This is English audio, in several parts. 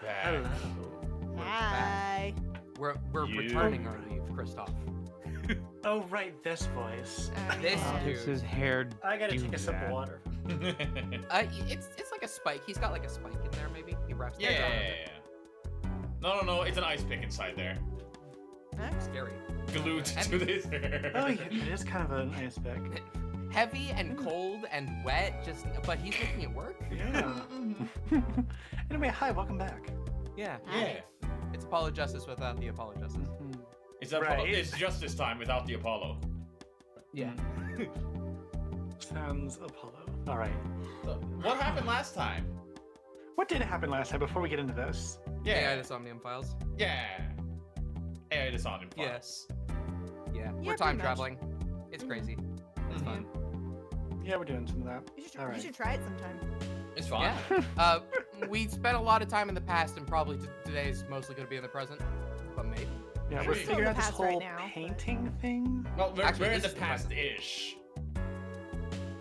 back. Hello. Hi. We're You- returning our leave, Christoph. Oh, right, this voice. This Yeah. dude. This is haired. I gotta take a sip of Dude. water. It's like a spike. He's got like a spike in there, maybe. He wraps that around it. Yeah. No, it's an ice pick inside there. Scary. Glued to this. Oh, yeah, it is kind of an ice pick. Heavy and cold and wet, but he's making it work. Yeah. Anyway, hi, welcome back. Yeah. Yeah. It's Apollo Justice without the Apollo Justice. It's, Right. it's just this time without the Apollo. Yeah. Sounds Apollo. All right. So, what happened last time? What did happen last time before we get into this? AI the Somnium Files. Yeah. AI the Somnium Yeah. Files. Yeah. We're pretty time much. traveling. It's crazy. It's fun. Yeah, we're doing some of that. You should, All you right. should try it sometime. It's fun. Yeah. We spent a lot of time in the past, and probably today is mostly going to be in the present. But maybe. Yeah, We're we're still figuring in out the this past right whole now, but- painting thing. Well, we're, Actually, we're in this the is the present. past-ish.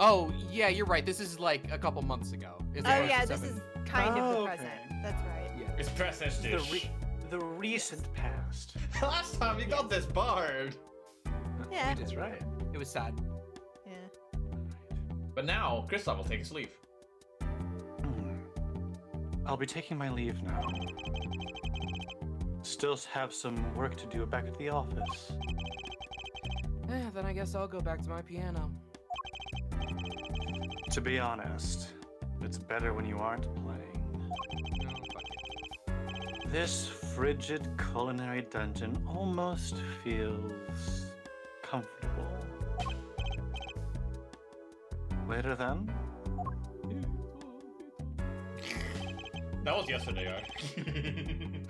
Oh, yeah, you're right. This is like a couple months ago. As Oh opposed yeah, to this 7. is kind of the Oh, okay. present. That's right. Yeah. It's present-ish. The recent past. Last time you got this barred. Yeah. That's right. It was sad. Yeah. But now, Kristoff will take his leave. I'll be taking my leave now. Still have some work to do back at the office. Then I guess I'll go back to my piano. To be honest, it's better when you aren't playing. No, fuck it. This frigid culinary dungeon almost feels comfortable. Later then? That was yesterday, right?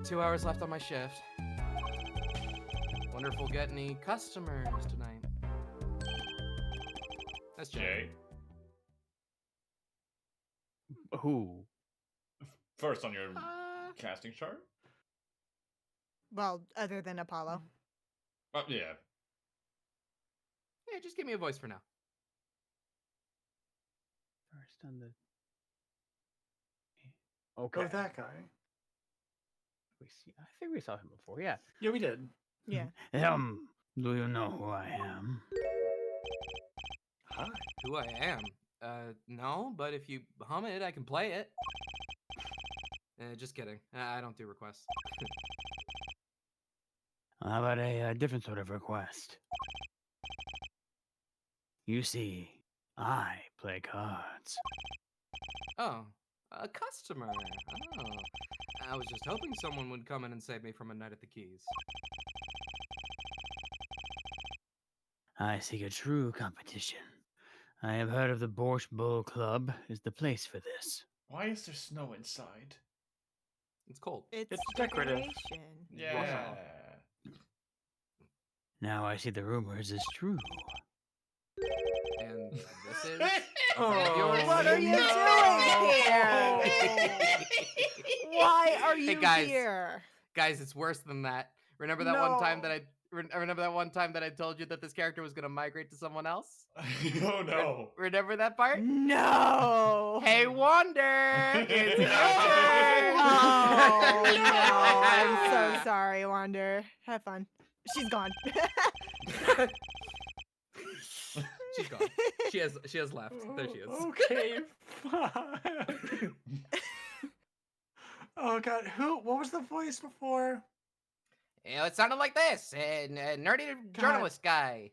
2 hours left on my shift. Wonder if we'll get any customers tonight. That's Jay. Jay, Who? first on your casting chart? Well, other than Apollo. Yeah. Yeah, just give me a voice for now. First on the. Oh, Okay. that guy. We see. I think we saw him before. Yeah. Yeah, we did. Yeah. Do you know who I am? Hi. Who I am? No, but if you hum it, I can play it. Just kidding. I don't do requests. How about a different sort of request? You see, I play cards. Oh, a customer. Oh, I was just hoping someone would come in and save me from a night at the Keys. I seek a true competition. I have heard of the Borscht Bull Club is the place for this. Why is there snow inside? It's cold. It's decorative. decoration. Yeah. Now I see the rumors is true. And this is. Oh, What are you doing here? Why are you Hey, guys. here? Guys, it's worse than that. Remember that one time No. that remember that one time that I told you that this character was gonna migrate to someone else? Oh no. Remember that part? No. Hey, Wander! It's your Oh, turn! no. I'm so sorry, Wander. Have fun. She's gone. She's gone. She has left. There she is. Okay, fine. Oh god, what was the voice before? You know, it sounded like this. Nerdy journalist guy.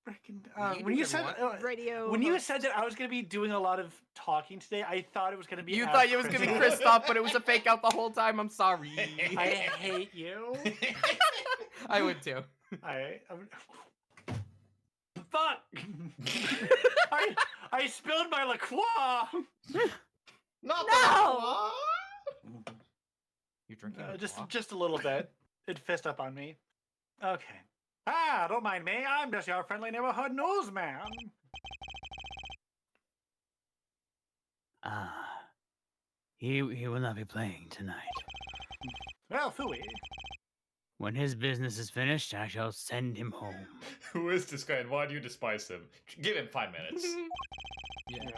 Freaking, You when do you whatever said you want. Radio. when you host. said that I was gonna be doing a lot of talking today, I thought it was gonna be. You as thought it was gonna be Kristoff, but it was a fake out the whole time. I'm sorry. I hate you. I would too. I'm... Fuck! I spilled my La Croix. Not No! You're drinking. Just a little bit. It fist up on me. Okay. Don't mind me. I'm just your friendly neighborhood newsman. He will not be playing tonight. Well, phooey. When his business is finished, I shall send him home. Who is this guy and why do you despise him? Give him 5 minutes. Yeah.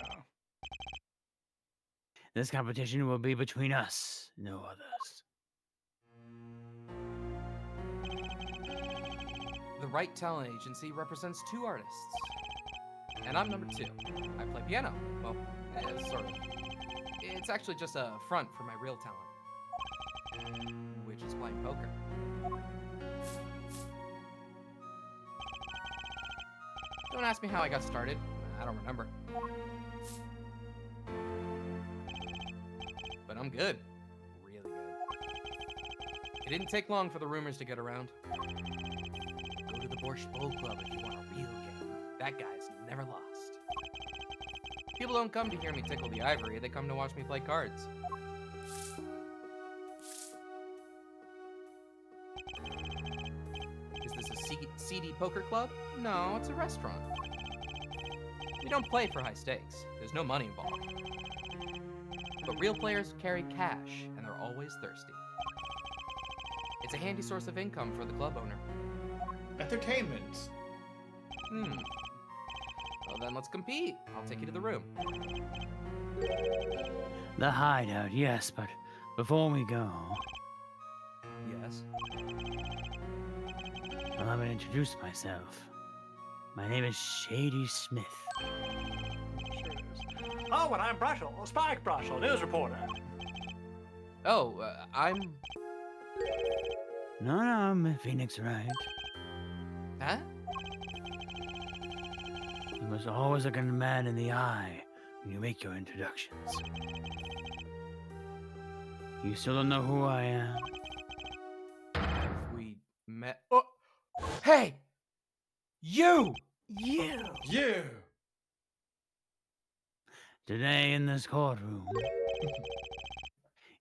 This competition will be between us, no others. The Right Talent Agency represents 2 artists. And I'm number 2. I play piano. Well, sort of. It's actually just a front for my real talent, which is playing poker. Don't ask me how I got started. I don't remember. But I'm good. Really good. It didn't take long for the rumors to get around. Go to the Borscht Bowl Club if you want a real game. That guy's never lost. People don't come to hear me tickle the ivory, they come to watch me play cards. Is this a seedy poker club? No, it's a restaurant. We don't play for high stakes. There's no money involved. But real players carry cash, and they're always thirsty. It's a handy source of income for the club owner. Entertainment. Well, then let's compete. I'll take you to the room. The hideout, yes, but before we go, Yes? allow me to introduce myself. My name is Shady Smith. Sure is. Oh, and I'm Brushel, Spike Brushel, news reporter. Oh, I'm... No, I'm Phoenix Wright. Huh? You must always look a man in the eye when you make your introductions. You still don't know who I am? Have we met... Oh! Hey! You! You. You. Today in this courtroom,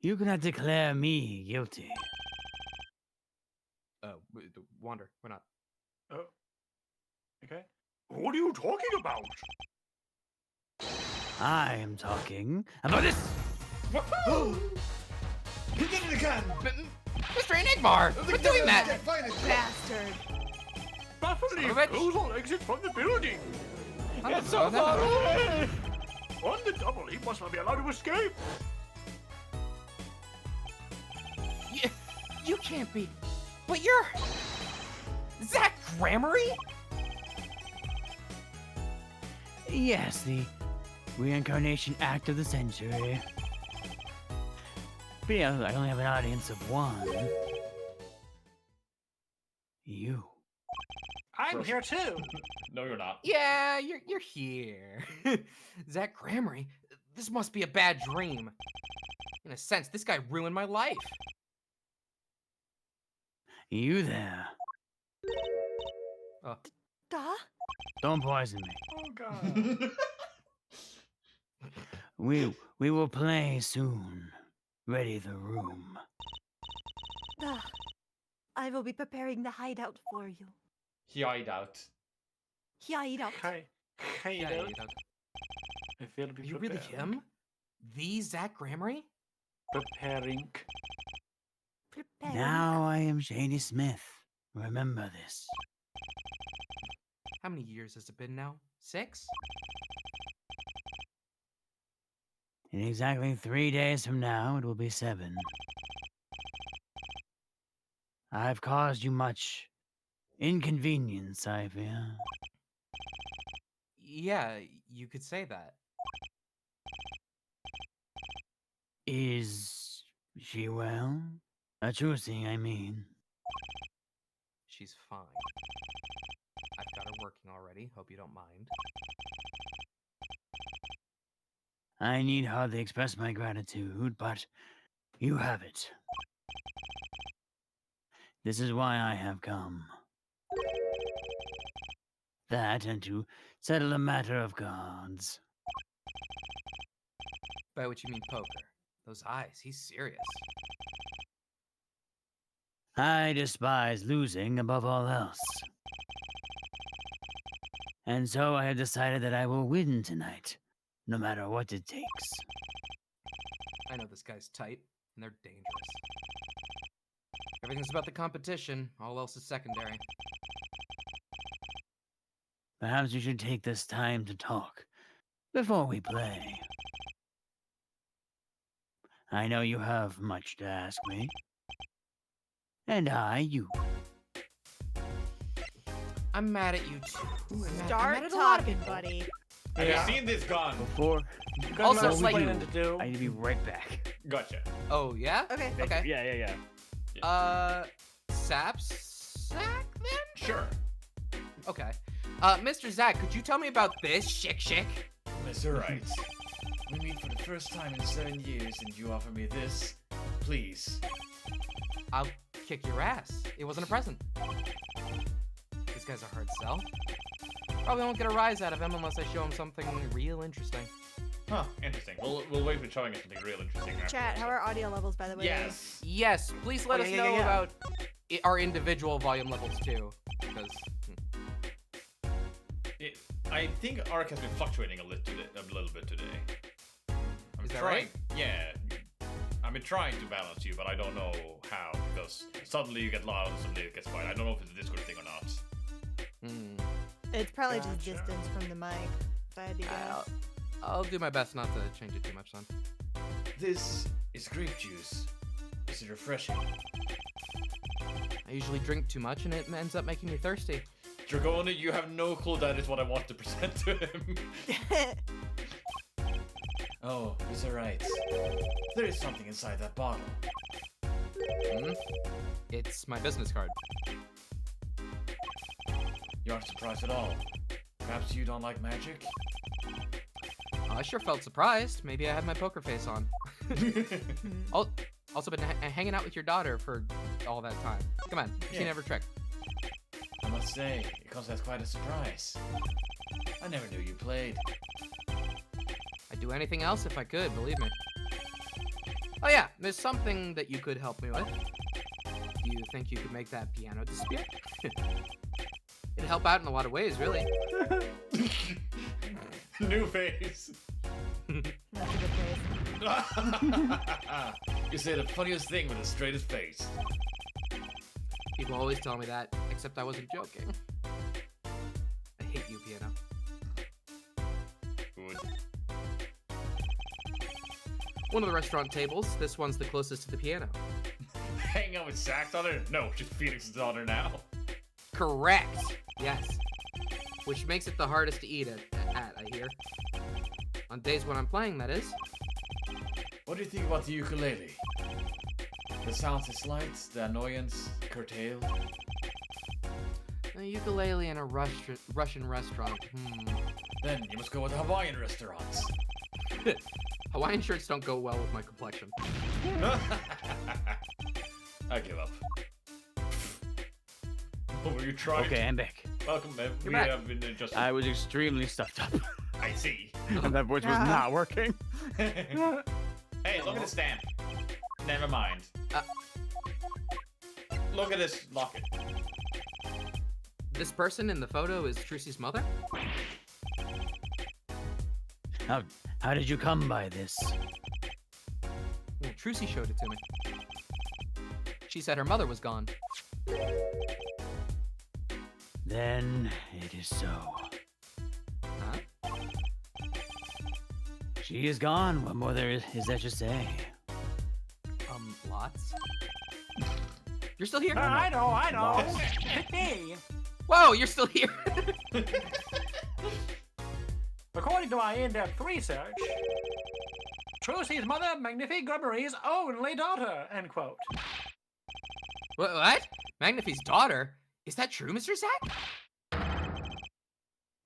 you cannot declare me guilty. Wander, we're not. Oh. Okay. What are you talking about? I am talking about this. He did it again. Mr. Enigmar! We're doing that! Bastard. Baffling Son of a bitch. refusal exit from the building. I don't It's know so that. far away. On the double, he must not be allowed to escape. You can't be. But you're... Zach Gramarye? Yes, the reincarnation act of the century. But yeah, I only have an audience of 1. You. I'm here too. No, you're not. Yeah, you're here. Zach Gramarye? This must be a bad dream. In a sense, this guy ruined my life. You there. Duh. Don't poison me. Oh god. We will play soon. Ready the room. Duh. I will be preparing the hideout for you. He eyed out. Hideout. Hey. Hey, Yeah, dude. you know. I feel to be Are you really prepared. him? The Zach Gramarye? Preparing. Preparing. Now I am Shady Smith. Remember this. How many years has it been now? 6? In exactly 3 days from now, it will be 7. I've caused you much inconvenience, I fear. Yeah, you could say that. Is she well? A Trucy, I mean. She's fine. I've got her working already. Hope you don't mind. I need hardly express my gratitude, but you have it. This is why I have come. That and to settle a matter of cards. By which you mean poker. Those eyes, he's serious. I despise losing above all else. And so I have decided that I will win tonight, no matter what it takes. I know this guy's tight, and they're dangerous. Everything's about the competition, all else is secondary. Perhaps you should take this time to talk before we play. I know you have much to ask me. And I, you. I'm mad at you too. I'm mad Start at a lot of talking, people. buddy. Have Yeah. you seen this gun? Before, Got Also, much like- explaining to do. I need to be right back. Gotcha. Oh yeah. Okay. Okay. Yeah. Saps Zach then? Sure. Okay. Mr. Zach, could you tell me about this chick? That's alright. We meet for the first time in 7 years and you offer me this? Please. I'll kick your ass. It wasn't a present. These guys are hard to sell. Probably won't get a rise out of him unless I show him something real interesting. Huh, interesting. We'll wait for showing us something real interesting after. Chat, how are audio levels, by the way? Yes! Yes, please let Oh, us yeah, know yeah, yeah. about our individual volume levels too. Because I think Ark has been fluctuating a little bit today. I'm Is that trying, right? Yeah. I've been trying to balance you, but I don't know how, because suddenly you get loud and suddenly it gets quiet. I don't know if it's a Discord thing or not. It's probably just Gotcha. distance from the mic. If I had to guess. I'll do my best not to change it too much then. This is grape juice. Is it refreshing? I usually drink too much and it ends up making me thirsty. Dragona, you have no clue that is what I want to present to him. Oh, it's alright. There is something inside that bottle. It's my business card. You aren't surprised at all. Perhaps you don't like magic? I sure felt surprised. Maybe I had my poker face on. Also been hanging out with your daughter for all that time. Come on, she Yeah. never tricked. I must say, it comes as quite a surprise. I never knew you played. I'd do anything else if I could, believe me. Oh yeah, there's something that you could help me with. Do you think you could make that piano disappear? It'd help out in a lot of ways, really. New face. That's a good phrase. You say the funniest thing with the straightest face. People always tell me that, except I wasn't joking. I hate you, piano. Good. One of the restaurant tables. This one's the closest to the piano. Hanging out with Zach's daughter? No, she's Phoenix's daughter now. Correct. Yes. Which makes it the hardest to eat at, I hear. On days when I'm playing, that is. What do you think about the ukulele? The sounds it slides, the annoyance curtailed. A ukulele in a Russian restaurant. Then you must go with the Hawaiian restaurants. Hawaiian shirts don't go well with my complexion. I give up. What were you trying Okay, to... I'm back. Welcome, man. You're We back. have been adjusted. I was extremely stuffed up. I see. And that voice was not working. Hey, look at the stamp. Never mind. Look at this locket. This person in the photo is Trucy's mother? How did you come by this? Well, Trucy showed it to me. She said her mother was gone. Then it is so. Huh? She is gone. What more there is there to say? Lots? You're still here? I know. Lost. Pick me. Whoa, you're still here! According to my in-depth research, Trucy's mother, Magnifique Grubberie's only daughter, end quote. What? Magnify's daughter? Is that true, Mr. Zach?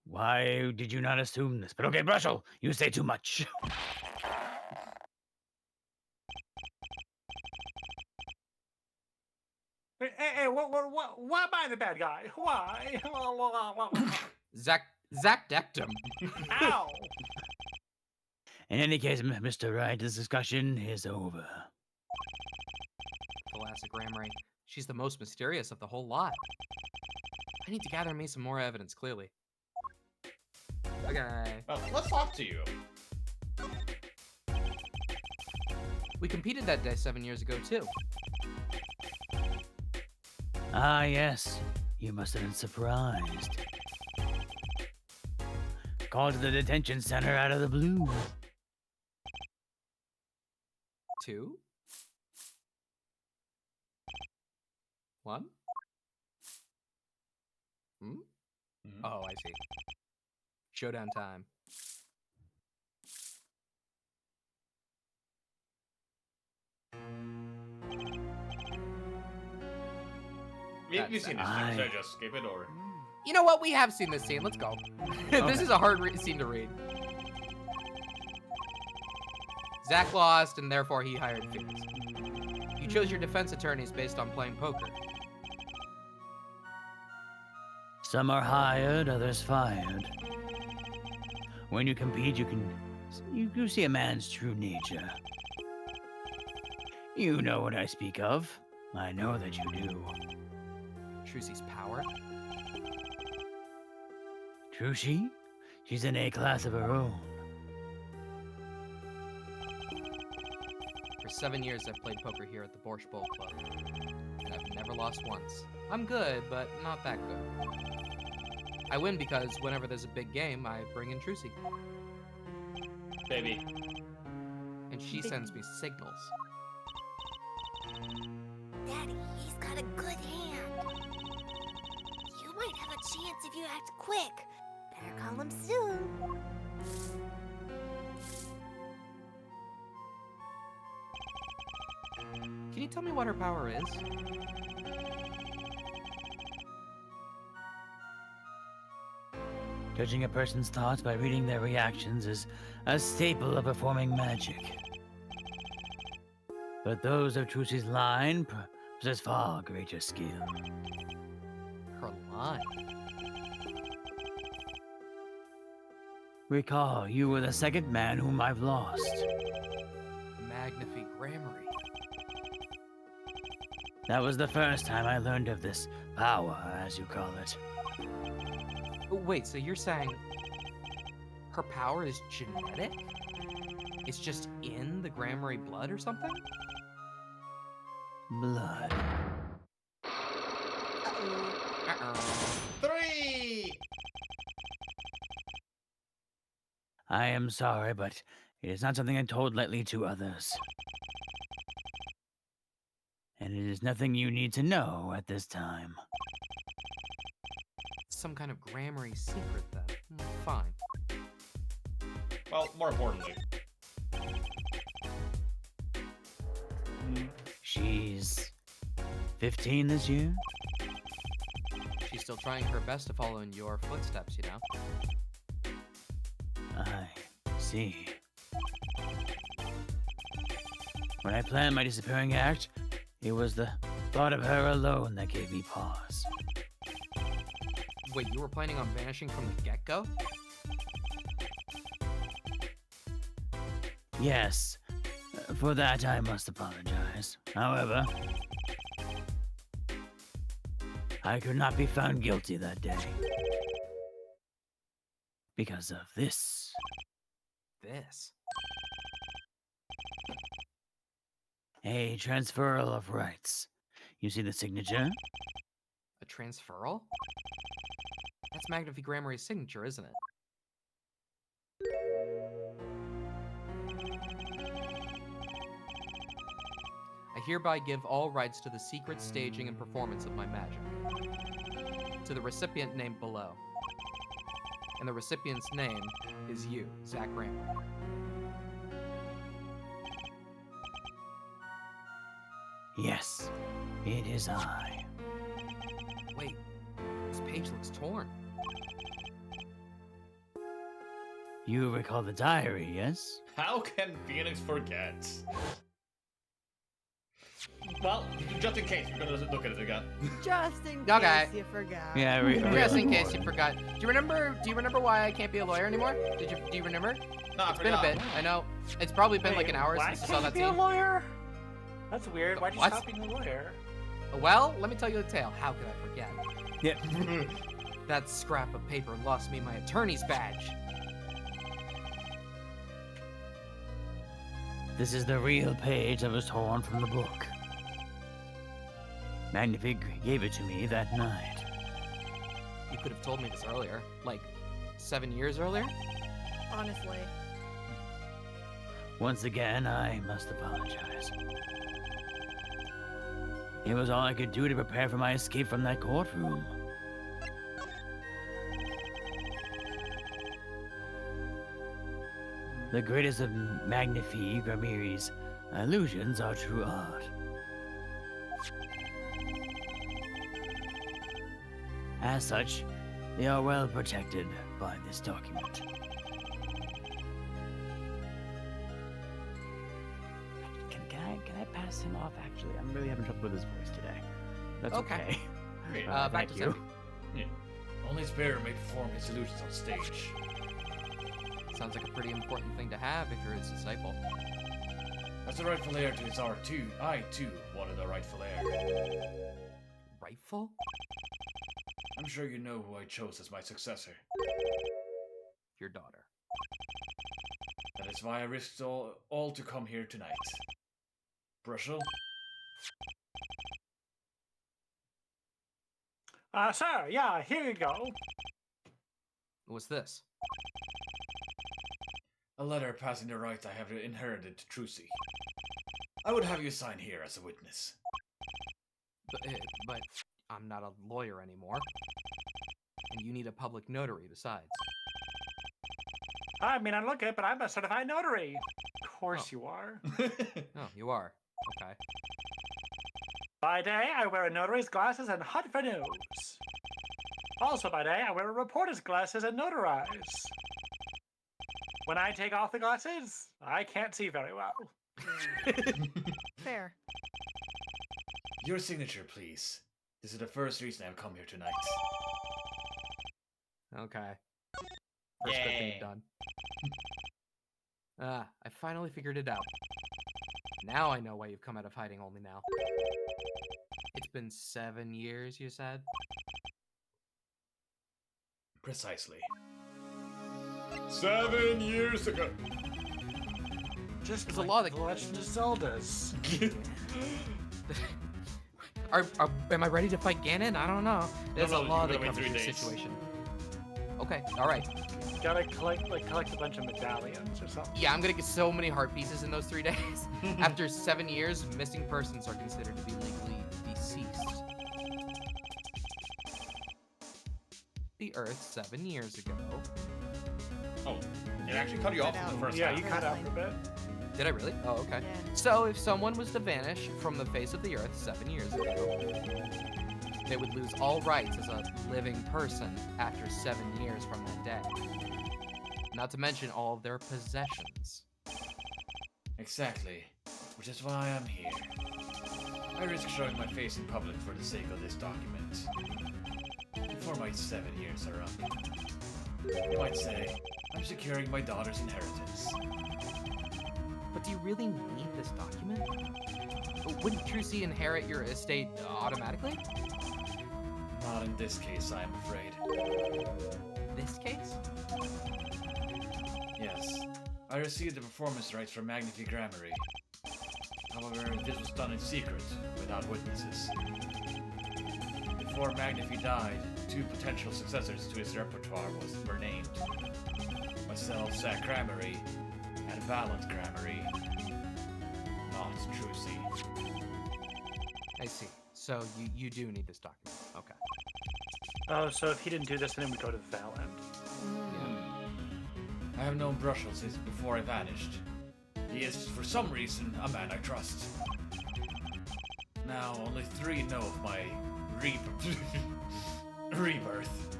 Why did you not assume this? But okay, Brushel, you say too much. Hey, why am I the bad guy? Why? Zach decked him. Ow! In any case, Mr. Wright, this discussion is over. Classic Ramray. She's the most mysterious of the whole lot. I need to gather me some more evidence, clearly. Okay. Well, let's talk to you. We competed that day 7 years ago, too. Ah, yes. You must have been surprised. Called to the detention center out of the blue. 2, 1. Hmm? Mhm. Oh, I see. Showdown time. We've That's seen this sad. scene. Should I just skip it or? You know what? We have seen this scene. Let's go. This Okay. is a hard scene to read. Zach lost, and therefore he hired Felix. You chose your defense attorneys based on playing poker. Some are hired, others fired. When you compete, you see a man's true nature. You know what I speak of. I know that you do. Trucy's power. Trucy? She's in a class of her own. For 7 years, I've played poker here at the Borscht Bowl Club, and I've never lost once. I'm good, but not that good. I win because whenever there's a big game, I bring in Trucy, Baby. and she sends me signals. Daddy, he's got a good hand. You might have a chance if you act quick. Better call him soon. Can you tell me what her power is? Judging a person's thoughts by reading their reactions is a staple of performing magic. But those of Trucy's line possess far greater skill. Her line. Recall, you were the second man whom I've lost. Magnifique Gramarye. That was the first time I learned of this power, as you call it. Oh, wait, so you're saying her power is genetic? It's just in the Gramarye blood or something? Blood. Uh-oh. 3! I am sorry, but it is not something I told lightly to others. And it is nothing you need to know at this time. Some kind of Gramarye secret, then. Fine. Well, more importantly. She's 15 this year? She's still trying her best to follow in your footsteps, you know? I see. When I planned my disappearing act, it was the thought of her alone that gave me pause. Wait, you were planning on vanishing from the get-go? Yes, for that I must apologize. However, I could not be found guilty that day. Because of this. This. A transferal of rights. You see the signature? A transferal? That's Magnifique Gramarye's signature, isn't it? I hereby give all rights to the secret staging and performance of my magic. To the recipient named below. And the recipient's name is you, Zach Gramarye. Yes, it is I. Wait, this page looks torn. You recall the diary, yes? How can Phoenix forget? Well, just in case, we're gonna look at it again. Just in Okay. case you forgot. Yeah, Just in case you forgot. Do you remember why I can't be a lawyer anymore? Do you remember? No, I It's been a forgot. bit. I know. It's probably been like Wait, an hour why since you saw can't that you be a scene. lawyer? That's weird. Why'd you What? stop being a lawyer? Well, let me tell you the tale. How could I forget? Yeah. That scrap of paper lost me my attorney's badge. This is the real page that was torn from the book. Magnifique gave it to me that night. You could have told me this earlier. Like, 7 years earlier? Honestly. Once again, I must apologize. It was all I could do to prepare for my escape from that courtroom. The greatest of Magnifique Ramirez's illusions are true art. As such, they are well protected by this document. Can I pass him off, actually? I'm really having trouble with his voice today. That's Okay. okay. Great. Back Thank to you. Seven. Yeah. Only Spear may perform his illusions on stage. Sounds like a pretty important thing to have if you're his disciple. As the rightful heir to his art too, I too wanted a rightful heir. Rightful? I'm sure you know who I chose as my successor. Your daughter. That is why I risked all to come here tonight. Brushel? Sir, yeah, here you go. What's this? A letter passing the rights I have inherited to Trucy. I would have you sign here as a witness. But I'm not a lawyer anymore. And you need a public notary besides. I mean, I look it, but I'm a certified notary. Of course you are. Oh, you are. Okay. By day, I wear a notary's glasses and hunt for news. Also by day, I wear a reporter's glasses and notarize. When I take off the glasses, I can't see very well. Fair. Your signature, please. This is the first reason I've come here tonight. Okay. First good thing done. I finally figured it out. Now I know why you've come out of hiding only now. It's been 7 years, you said? Precisely. 7 years ago. Just There's a like lot of- the Legend of Zelda's. Am I ready to fight Ganon? I don't know. There's no, a lot you that gotta wait covers 3 this days. situation. Okay, alright. Gotta collect a bunch of medallions or something. Yeah, I'm gonna get so many heart pieces in those 3 days. After 7 years, missing persons are considered to be legally deceased. The Earth 7 years ago. Oh, it actually cut you off in the first Yeah, half. you cut out a bit. Did I really? Oh, okay. Yeah. So, if someone was to vanish from the face of the Earth 7 years ago, they would lose all rights as a living person after 7 years from that day. Not to mention all of their possessions. Exactly. Which is why I'm here. I risk showing my face in public for the sake of this document. Before my 7 years are up. You might say, I'm securing my daughter's inheritance. But do you really need this document? Wouldn't Trucy inherit your estate automatically? Not in this case, I am afraid. This case? Yes, I received the performance rights from Magnifique Grammary. However, this was done in secret, without witnesses. Before Magnifique died, 2 potential successors to his repertoire were named. Myself, Zach Grammary, and Valent Grammary. Not Trucy. I see. So you do need this document. Okay. Oh, so if he didn't do this, then it would go to Valent. I have known Brushel since before I vanished. He is, for some reason, a man I trust. Now, only 3 know of my rebirth.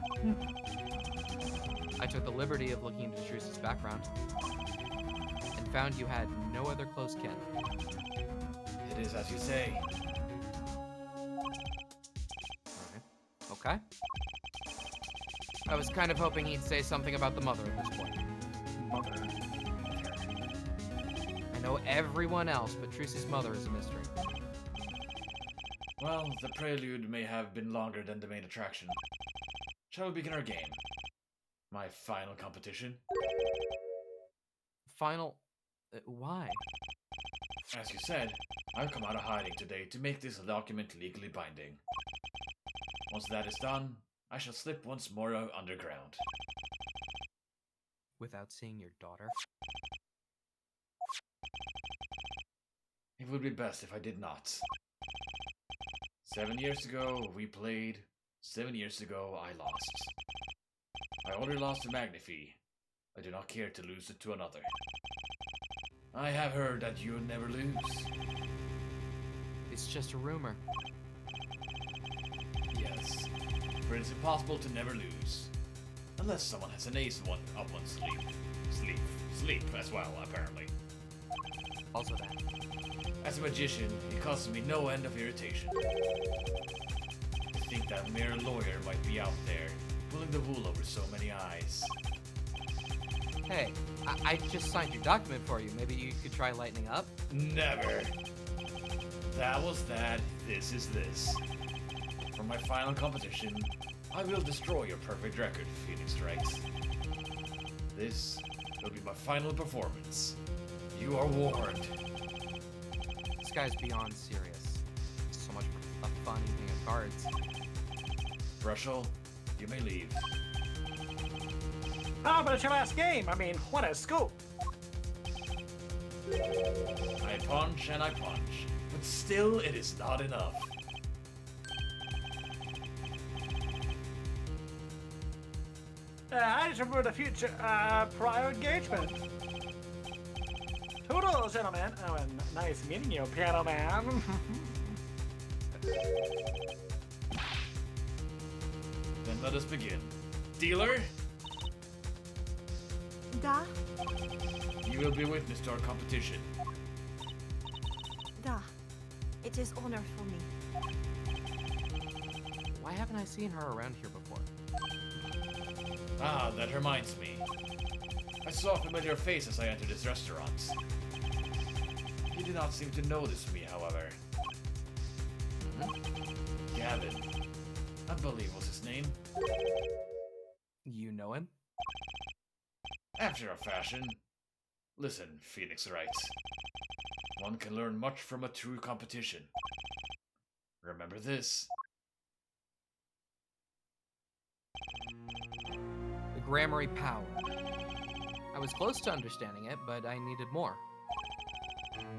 I took the liberty of looking into Trucy's background and found you had no other close kin. It is as you say. Okay. I was kind of hoping he'd say something about the mother at this point. Mother. I know everyone else, but Trucy's mother is a mystery. Well, the prelude may have been longer than the main attraction. Shall we begin our game? My final competition? Final... why? As you said, I've come out of hiding today to make this document legally binding. Once that is done, I shall slip once more underground. Without seeing your daughter? It would be best if I did not. 7 years ago, we played. 7 years ago, I lost. I only lost to Magnify. I do not care to lose it to another. I have heard that you never lose. It's just a rumor. Yes, for it is impossible to never lose. Unless someone has an ace up one's sleeve. Sleep as well, apparently. Also that. As a magician, it causes me no end of irritation. To think that mere lawyer might be out there, pulling the wool over so many eyes. Hey, I just signed your document for you. Maybe you could try lightening up? Never. That was that, this is this. For my final competition, I will destroy your perfect record, Phoenix Wright. This will be my final performance. You are warned. This guy's beyond serious. So much for a fun evening of cards. Brushel, you may leave. Oh, but it's your last game. I mean, what a scoop. I punch and I punch, but still it is not enough. I just remembered a future, prior engagement. Toodles, gentlemen. Oh, and nice meeting you, Piano Man. Then let us begin. Dealer, Da, you will be witness to our competition. da. It is honor for me. Why haven't I seen her around here before? Ah, that reminds me. I saw a familiar face as I entered this restaurant. He did not seem to notice me, however. Gavin, I believe was his name. You know him? After a fashion. Listen, Phoenix Wright. One can learn much from a true competition. Remember this. The Gramarye power. I was close to understanding it, but I needed more.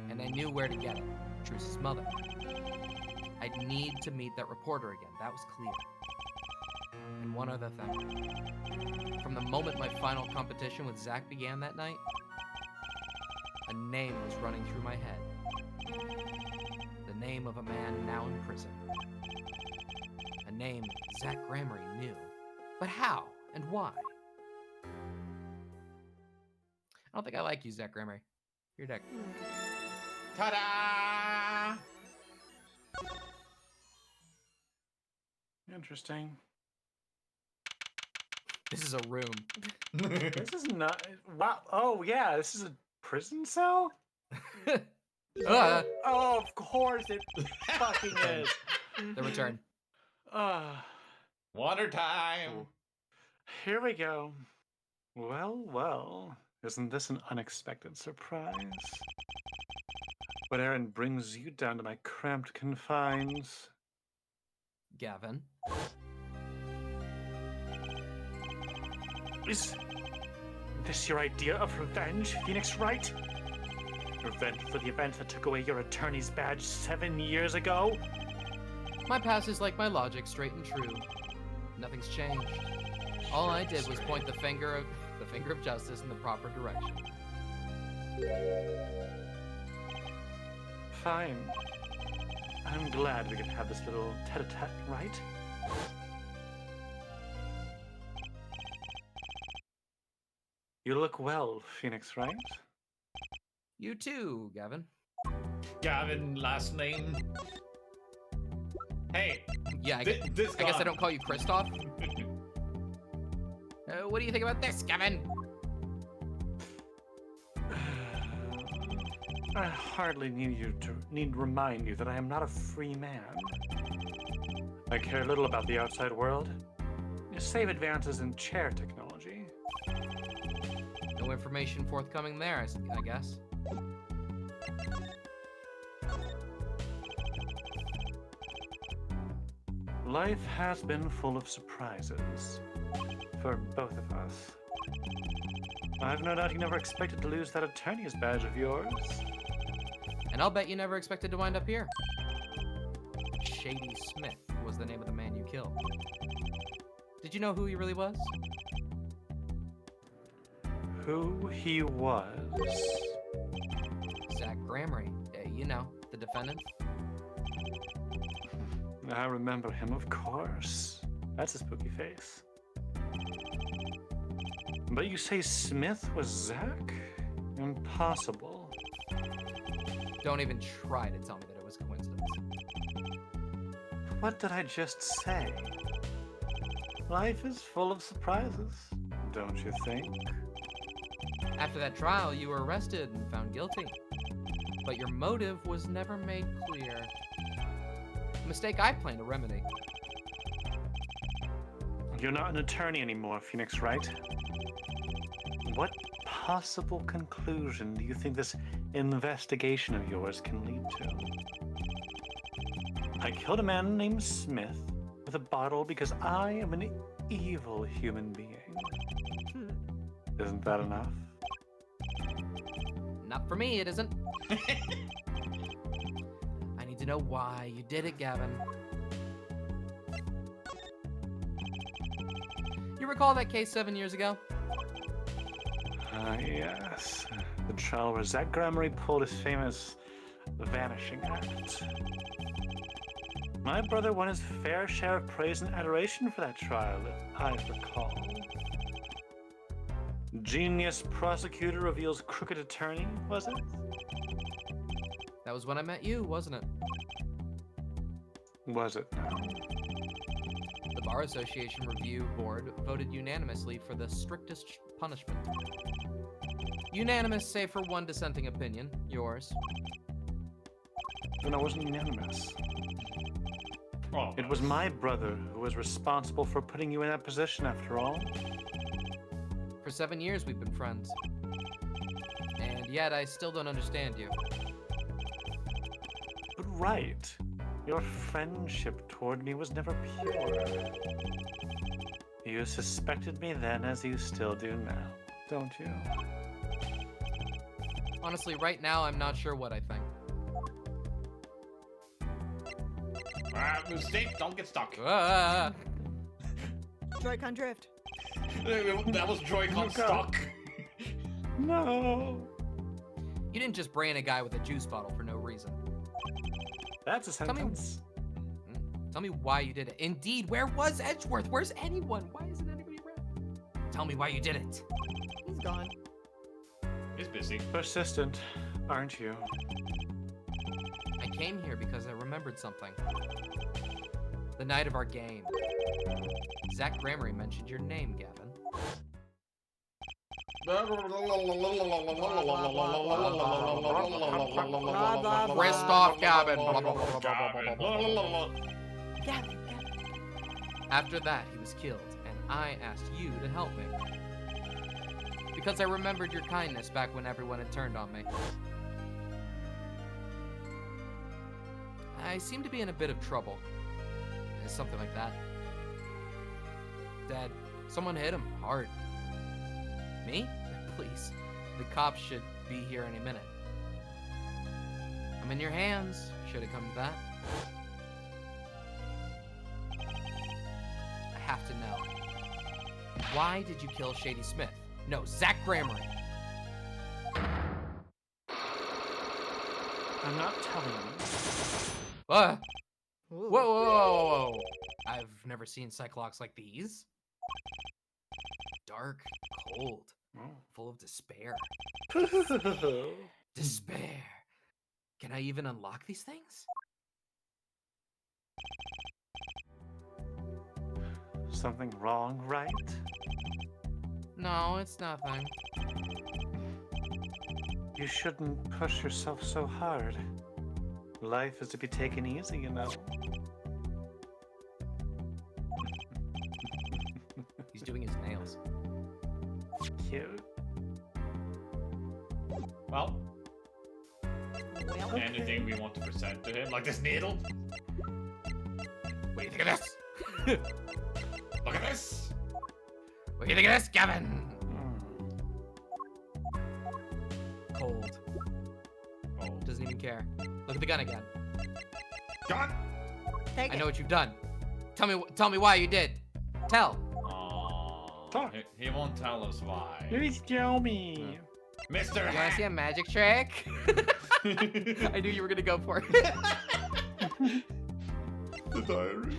And I knew where to get it. Truce's mother. I'd need to meet that reporter again, that was clear. And one other thing. From the moment my final competition with Zack began that night, a name was running through my head. The name of a man now in prison. A name Zack Gramarye knew. But how and why? I don't think I like you, Zack Gramarye. Your deck. Ta-da! Interesting. This is a room. This is not. Wow. Oh, yeah. This is a prison cell? Ah, Oh, of course it fucking is. the return. Water time! Here we go. Well, well. Isn't this an unexpected surprise? What errand brings you down to my cramped confines? Gavin. Is this your idea of revenge, Phoenix Wright? Revenge for the event that took away your attorney's badge 7 years ago? My past is like my logic, straight and true. Nothing's changed. All I did was point the finger of justice in the proper direction. Fine. I'm glad we could have this little tete-a-tete, right? You look well, Phoenix Wright. You too, Gavin. Gavin, last name? Hey, Yeah, I, this guess I gone. don't call you Kristoff. What do you think about this, Gavin? I hardly need remind you that I am not a free man. I care little about the outside world, save advances in chair technology. No information forthcoming there, I guess. Life has been full of surprises for both of us. I've no doubt you never expected to lose that attorney's badge of yours. And And I'll bet you never expected to wind up here. Shady Smith was the name of the man you killed. Did you know who he really was? Who he was? Zach Gramery. You know, the defendant. I remember him, of course. That's a spooky face. But you say Smith was Zach? Impossible. Don't even try to tell me that it was coincidence. What did I just say? Life is full of surprises, don't you think? After that trial, you were arrested and found guilty. But your motive was never made clear. A mistake I plan to remedy. You're not an attorney anymore, Phoenix Wright. What possible conclusion do you think this investigation of yours can lead to? I killed a man named Smith with a bottle because I am an evil human being. Isn't that enough? Not for me, it isn't. I need to know why you did it, Gavin. You recall that case 7 years ago? Yes. The trial where Zach Gramery pulled his famous vanishing act. My brother won his fair share of praise and adoration for that trial, if I recall. Genius prosecutor reveals crooked attorney, was it? That was when I met you, wasn't it? Was it now? The Bar Association Review Board voted unanimously for the strictest punishment. Unanimous save for one dissenting opinion, yours. Then I wasn't unanimous. Oh, It was my brother who was responsible for putting you in that position, after all. For 7 years we've been friends. And yet I still don't understand you. But right, your friendship toward me was never pure. You suspected me then as you still do now, don't you? Honestly, right now I'm not sure what I think. Mistake, don't get stuck. Ah! Joy-Con drift. That was Joy-Con Oh, God. stuck. No. You didn't just brain a guy with a juice bottle for no reason. That's a Tell me- sentence. Tell me why you did it. Indeed, where was Edgeworth? Where's anyone? Why isn't anybody around? Tell me why you did it. He's gone. He's busy. Persistent, aren't you? I came here because I remembered something. The night of our game. Zach Gramery mentioned your name, Gavin. Christoph Gavin. Gavin. After that, he was killed, and I asked you to help me. Because I remembered your kindness back when everyone had turned on me. I seem to be in a bit of trouble. Something like that. Dad, someone hit him hard. Me? Please. The cops should be here any minute. I'm in your hands, should it come to that. I have to know. Why did you kill Shady Smith? No, Zach Gramery. I'm not telling you. Whoa, Ooh. whoa, whoa, whoa, whoa. I've never seen Cyclops like these. Dark, cold, full of despair. Despair. Can I even unlock these things? Something wrong, right? No, it's nothing. You shouldn't push yourself so hard. Life is to be taken easy, you know. He's doing his nails. Cute. Well, Well, anything we want to present to him, like this needle? What do you think of this? Look at this! What do you think of this, Gavin? Hmm. Cold. Oh, Does doesn't even care. Look at the gun again. Gun! Take I it. know what you've done. Tell me why you did. Tell. Talk. He won't tell us why. Please tell me. Mr. You wanna Hat! see a magic trick? I knew you were gonna go for it. The diary.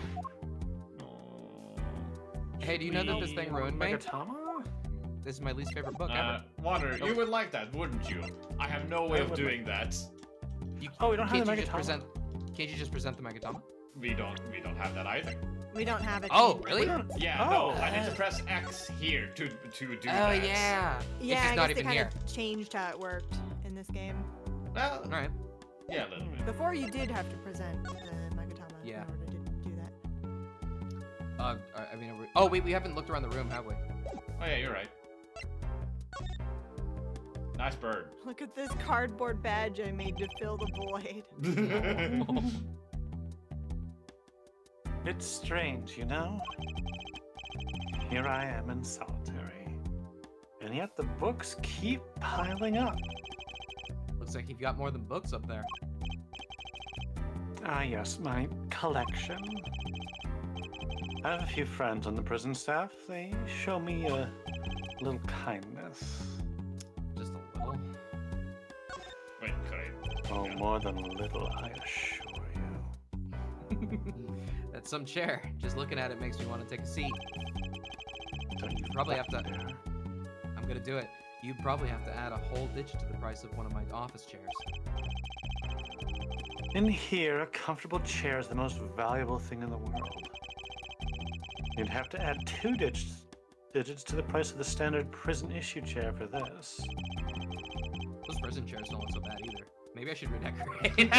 Hey, do you know that this thing ruined me? Megatama? This is my least favorite book ever. Water, you would like that, wouldn't you? I have no way I of would doing that. Oh, we don't have Can't the you just Megatama. present? Can't you just present the Megatama? We don't have that either. We don't have it. Oh, either. really? We don't- Yeah, Oh. no, I need to press X here to do Oh that. yeah. Yeah, it's just I not guess they even kind here. of changed how it worked in this game. Well, All right. yeah, a little bit. Before you did have to present the Megatama Yeah. in order to do that. I mean, oh wait, we haven't looked around the room, have we? Oh yeah, you're right. Nice bird. Look at this cardboard badge I made to fill the void. It's strange, you know? Here I am in solitary. And yet the books keep piling up. Looks like you've got more than books up there. Ah, yes, my collection. I have a few friends on the prison staff. They show me a little kindness. Just a little. Wait, could I? Oh, more than a little, I assure you. That's some chair. Just looking at it makes me want to take a seat. Don't you Probably have to- dare. I'm gonna do it. You'd probably have to add a whole digit to the price of one of my office chairs. In here, a comfortable chair is the most valuable thing in the world. You'd have to add 2 digits to the price of the standard prison issue chair for this. Those prison chairs don't look so bad either. Maybe I should redecorate.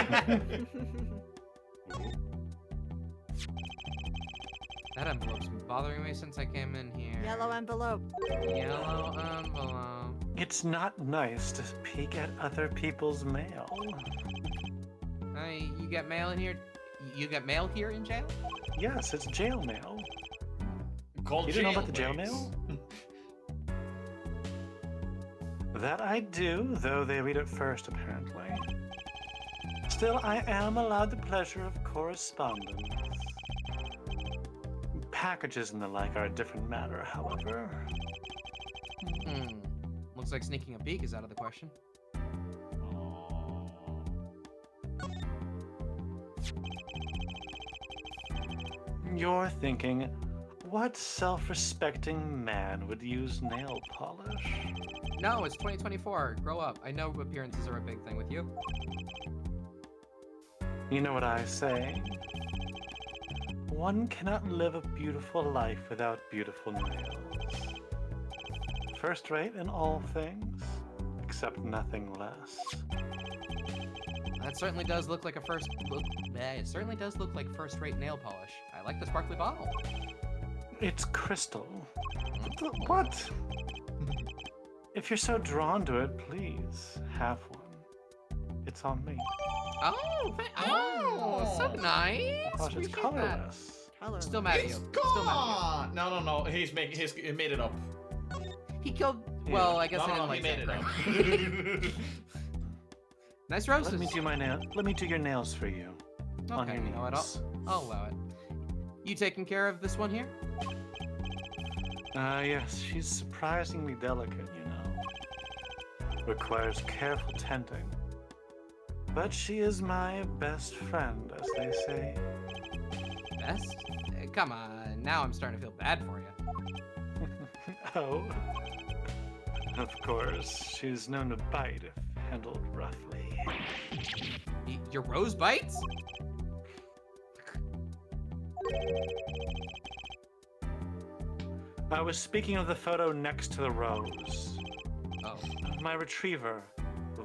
That envelope's been bothering me since I came in here. Yellow envelope. Yellow envelope. It's not nice to peek at other people's mail. Hey, you get mail in here? You get mail here in jail? Yes, it's jail mail. Called You didn't know about the jail jailways. mail? That I do, though they read it first, apparently. Still, I am allowed the pleasure of correspondence. Packages and the like are a different matter, however. Hmm. Looks like sneaking a peek is out of the question. You're thinking, what self-respecting man would use nail polish? No, it's 2024. Grow up. I know appearances are a big thing with you. You know what I say? One cannot live a beautiful life without beautiful nails. First rate in all things, except nothing less. That certainly does look like a first look. It certainly does look like first-rate nail polish. I like the sparkly bottle. It's crystal. What? If you're so drawn to it, please have one. It's on me. Oh, so Oh. nice. Gosh, it's Appreciate that. colorless. Colorless. Still mad at you. He's Still mad at gone! No. He made it up. you. He killed. Well, I guess I No, didn't he like made it that. up. Nice roses. Let me do my nail. Let me do your nails for you. On Okay, your you know what? knees. I'll allow it. You taking care of this one here? Yes, she's surprisingly delicate, you know. Requires careful tending. But she is my best friend, as they say. Best? Come on. Now I'm starting to feel bad for you. Oh. Of course, she's known to bite if handled roughly. Your rose bites? I was speaking of the photo next to the rose. Oh. My retriever,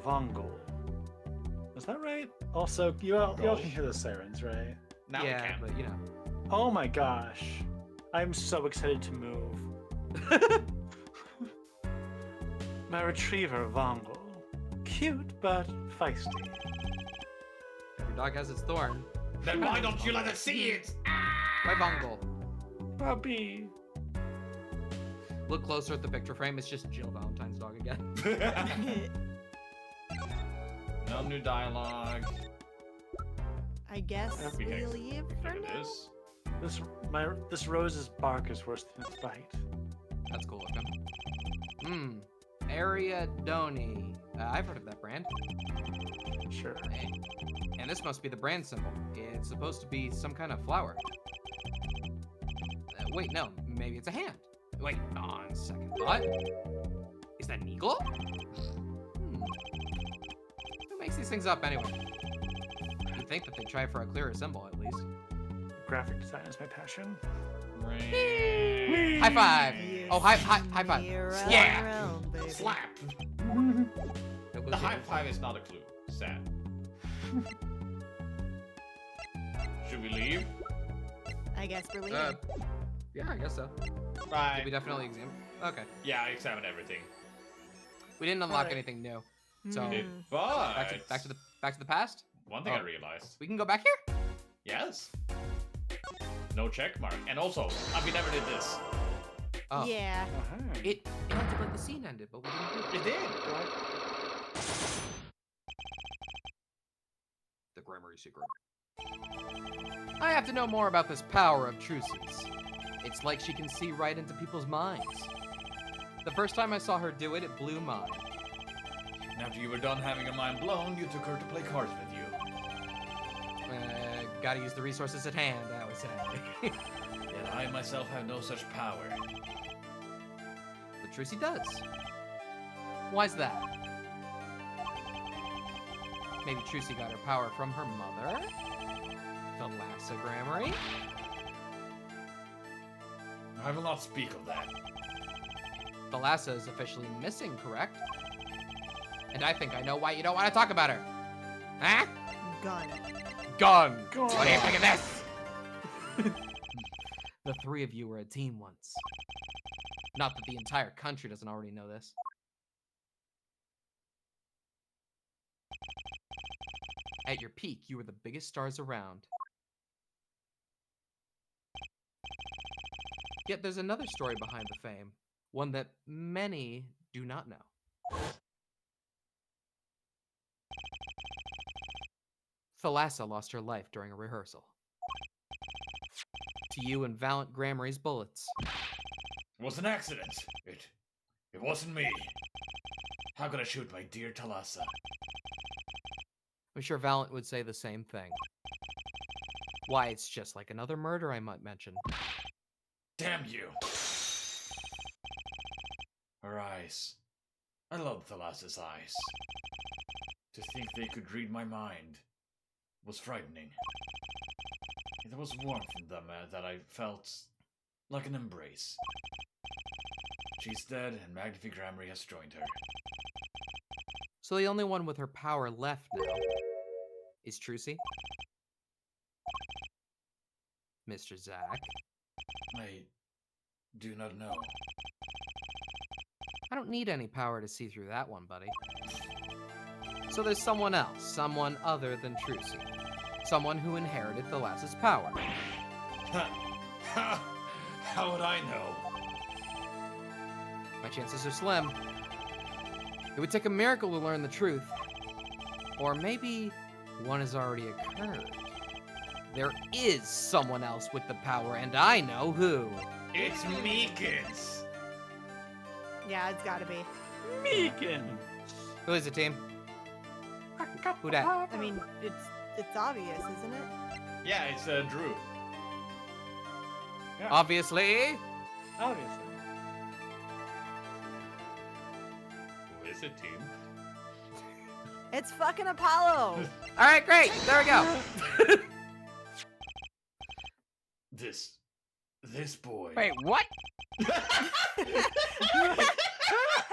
Vongol. Is that right? Also, you all can hear the sirens, right? Now we yeah, can. but you know. Oh my gosh. I'm so excited to move. My retriever, Vongol. Cute, but feisty. Every dog has its thorn. Then why don't you let us see it? Why Bungle? Puppy. Look closer at the picture frame. It's just Jill Valentine's dog again. No new dialogue. I guess We we can leave for Look at now. this. This rose's bark is worse than its bite. That's cool looking. Ariadone. I've heard of that brand. Sure. And this must be the brand symbol. It's supposed to be some kind of flower. Wait, no. Maybe it's a hand. Wait, on second thought. Is that an eagle? Who makes these things up anyway? You'd think that they'd try for a clearer symbol at least. Graphic design is my passion. High five! Oh, high five. Yeah! Around, baby. Slap! The high five is not a clue. Sad. Should we leave? I guess we're leaving. Yeah, I guess so. Bye. Did we definitely examine? Okay. Yeah, I examined everything. We didn't unlock Alright. anything new. So We did, Hmm. but back to the past. one thing I Oh. realized. We can go back here. Yes. No check mark. And also, we never did this. Oh. Yeah. Uh-huh. It ended like the scene ended, but we didn't do it. It did. The Grammary secret. I have to know more about this power of Trucy's. It's like she can see right into people's minds. The first time I saw her do it, it blew mine. And after you were done having your mind blown, you took her to play cards with you. Gotta use the resources at hand, I would say. Yet I myself have no such power. But Trucy does. Why's that? Maybe Trucy got her power from her mother? Thalassa Grammary? I will not speak of that. Thalassa is officially missing, correct? And I think I know why you don't want to talk about her. Huh? Gun. Gun! Gun. What do you think of this? The three of you were a team once. Not that the entire country doesn't already know this. At your peak, you were the biggest stars around. Yet there's another story behind the fame, one that many do not know. Thalassa lost her life during a rehearsal. To you and Valiant Grammary's bullets. It was an accident. It wasn't me. How could I shoot my dear Thalassa? I'm sure Valiant would say the same thing. Why, it's just like another murder I might mention. Damn you! Her eyes. I loved Thalassa's eyes. To think they could read my mind was frightening. There was warmth in them that I felt like an embrace. She's dead, and Magnifique Grammary has joined her. So the only one with her power left now is Trucy? Mr. Zack? I do not know. I don't need any power to see through that one, buddy. So there's someone else, someone other than Trucy. Someone who inherited Thalassa's power. How would I know? My chances are slim. It would take a miracle to learn the truth. Or maybe one has already occurred. There is someone else with the power, and I know who. It's Meekins! Yeah, it's gotta be. Meekins. Who is it, team? Who dat? I mean, it's obvious, isn't it? Yeah, it's Drew. Yeah, Obviously. obviously. Who is it, team? It's fucking Apollo. All right, great. There we go. This boy. Wait, what?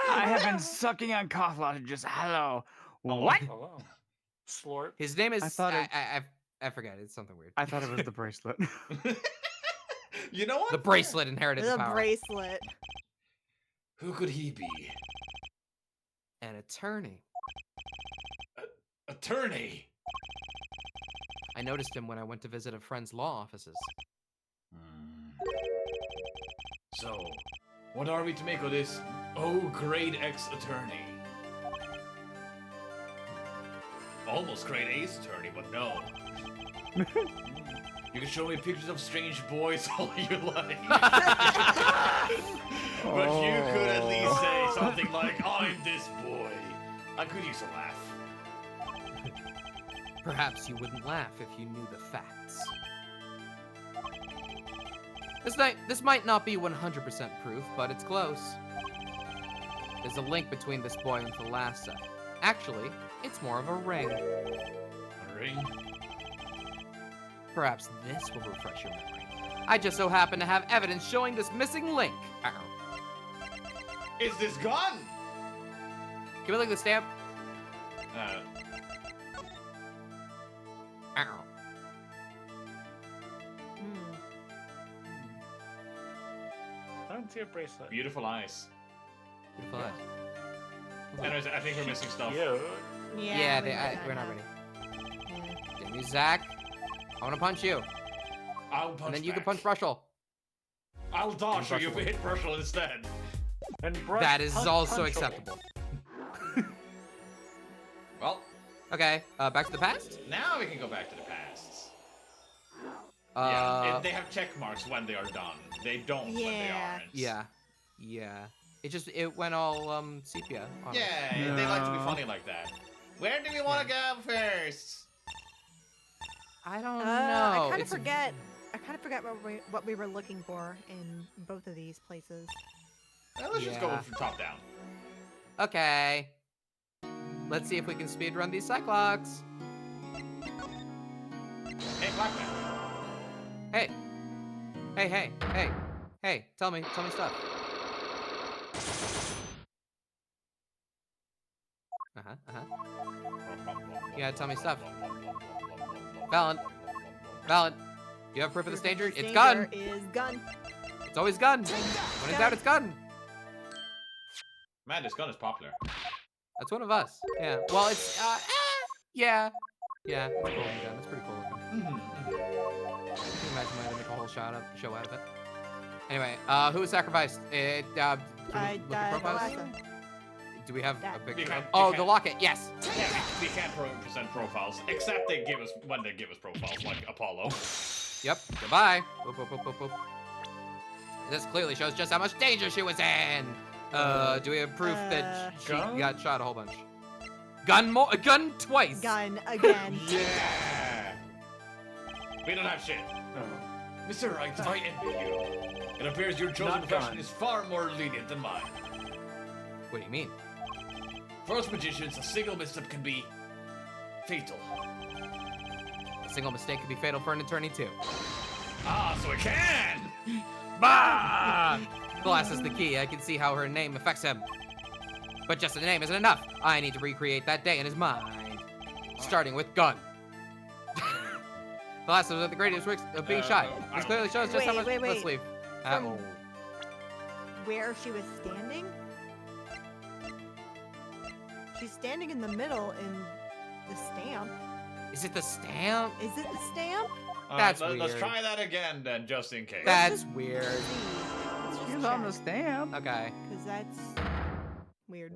I have been sucking on cough lozenges. Hello. What? Hello. Slort. His name is. I thought it- I forget. It's something weird. I thought it was the bracelet. You know what? The bracelet inherited the The power. bracelet. Who could he be? An attorney. Attorney. I noticed him when I went to visit a friend's law offices. So, what are we to make of this grade X attorney? almost create Ace Attorney, but no. You can show me pictures of strange boys all you like. But you could at least say something like, I'm this boy. I could use a laugh. Perhaps you wouldn't laugh if you knew the facts. This might not be 100% proof, but it's close. There's a link between this boy and Thalassa. Actually, it's more of a ring. A ring? Perhaps this will refresh your memory. I just so happen to have evidence showing this missing link. Ow. Is this gun? Can we look at the stamp? Ow. Hmm. I don't see a bracelet. Beautiful eyes. Beautiful eyes. Anyways, I think we're missing stuff. Cute. Yeah, we we're not might ready. have- yeah. Give me Zach. I want to punch you. I'll punch And then you can back. punch Brushel. I'll dodge so you Brushel. hit Brushel instead. And brush That is also punchable. acceptable. Well, Okay, back to the past? now we can go back to the past. Uh, They have check marks when they are done. They don't when they Yeah. aren't. yeah. It went all, sepia. on us. Yeah, they like to be No. funny like that. Where do we want to go first? I don't know. I kind of It's- forget. I kind of forgot what we were looking for in both of these places. Well, let's just go Yeah. from top down. Okay. Let's see if we can speedrun these Cyclops. Hey, Blackman. Hey. Hey, tell me stuff. Yeah, tell me stuff. Valen, you have proof of this danger? It's gun! Is gun. It's always gun! When in doubt, it's gun! Man, this gun is popular. That's one of us. Yeah. Well, it's, yeah. Yeah, it's cool looking gun. It's pretty cool looking. Mhm. Can you imagine I had to make a whole show out of it? Anyway, who was sacrificed? Can we look at profiles? Thalassa. Do we have a That- picture? You can't- Oh, you the can't- locket. Yes. Yeah, we can't present profiles, except they give us when they give us profiles, like Apollo. Yep. Goodbye. Boop, boop, boop, boop, boop. This clearly shows just how much danger she was in. Do we have proof that she gun? got shot a whole bunch? Gun twice. Gun again. Yeah. We don't have shit. Oh. Mr. Wright, I envy you. It appears your chosen Not profession gun. is far more lenient than mine. What do you mean? For us magicians, a single misstep can be fatal. A single mistake could be fatal for an attorney too. Ah, so it can! Bah! Glass is the key. I can see how her name affects him. But just the name isn't enough. I need to recreate that day in his mind. Starting with gun. Glass was at the greatest risk of being shy. I This don't clearly shows just how much. Wait, Let's wait. leave. From- Where she was standing? She's standing in the middle in the stamp. Is it the stamp? Is it the stamp? All That's right, let's weird. try that again then, just in case. That's just weird. Let's just He's on the check, stamp. Okay. 'cause that's weird.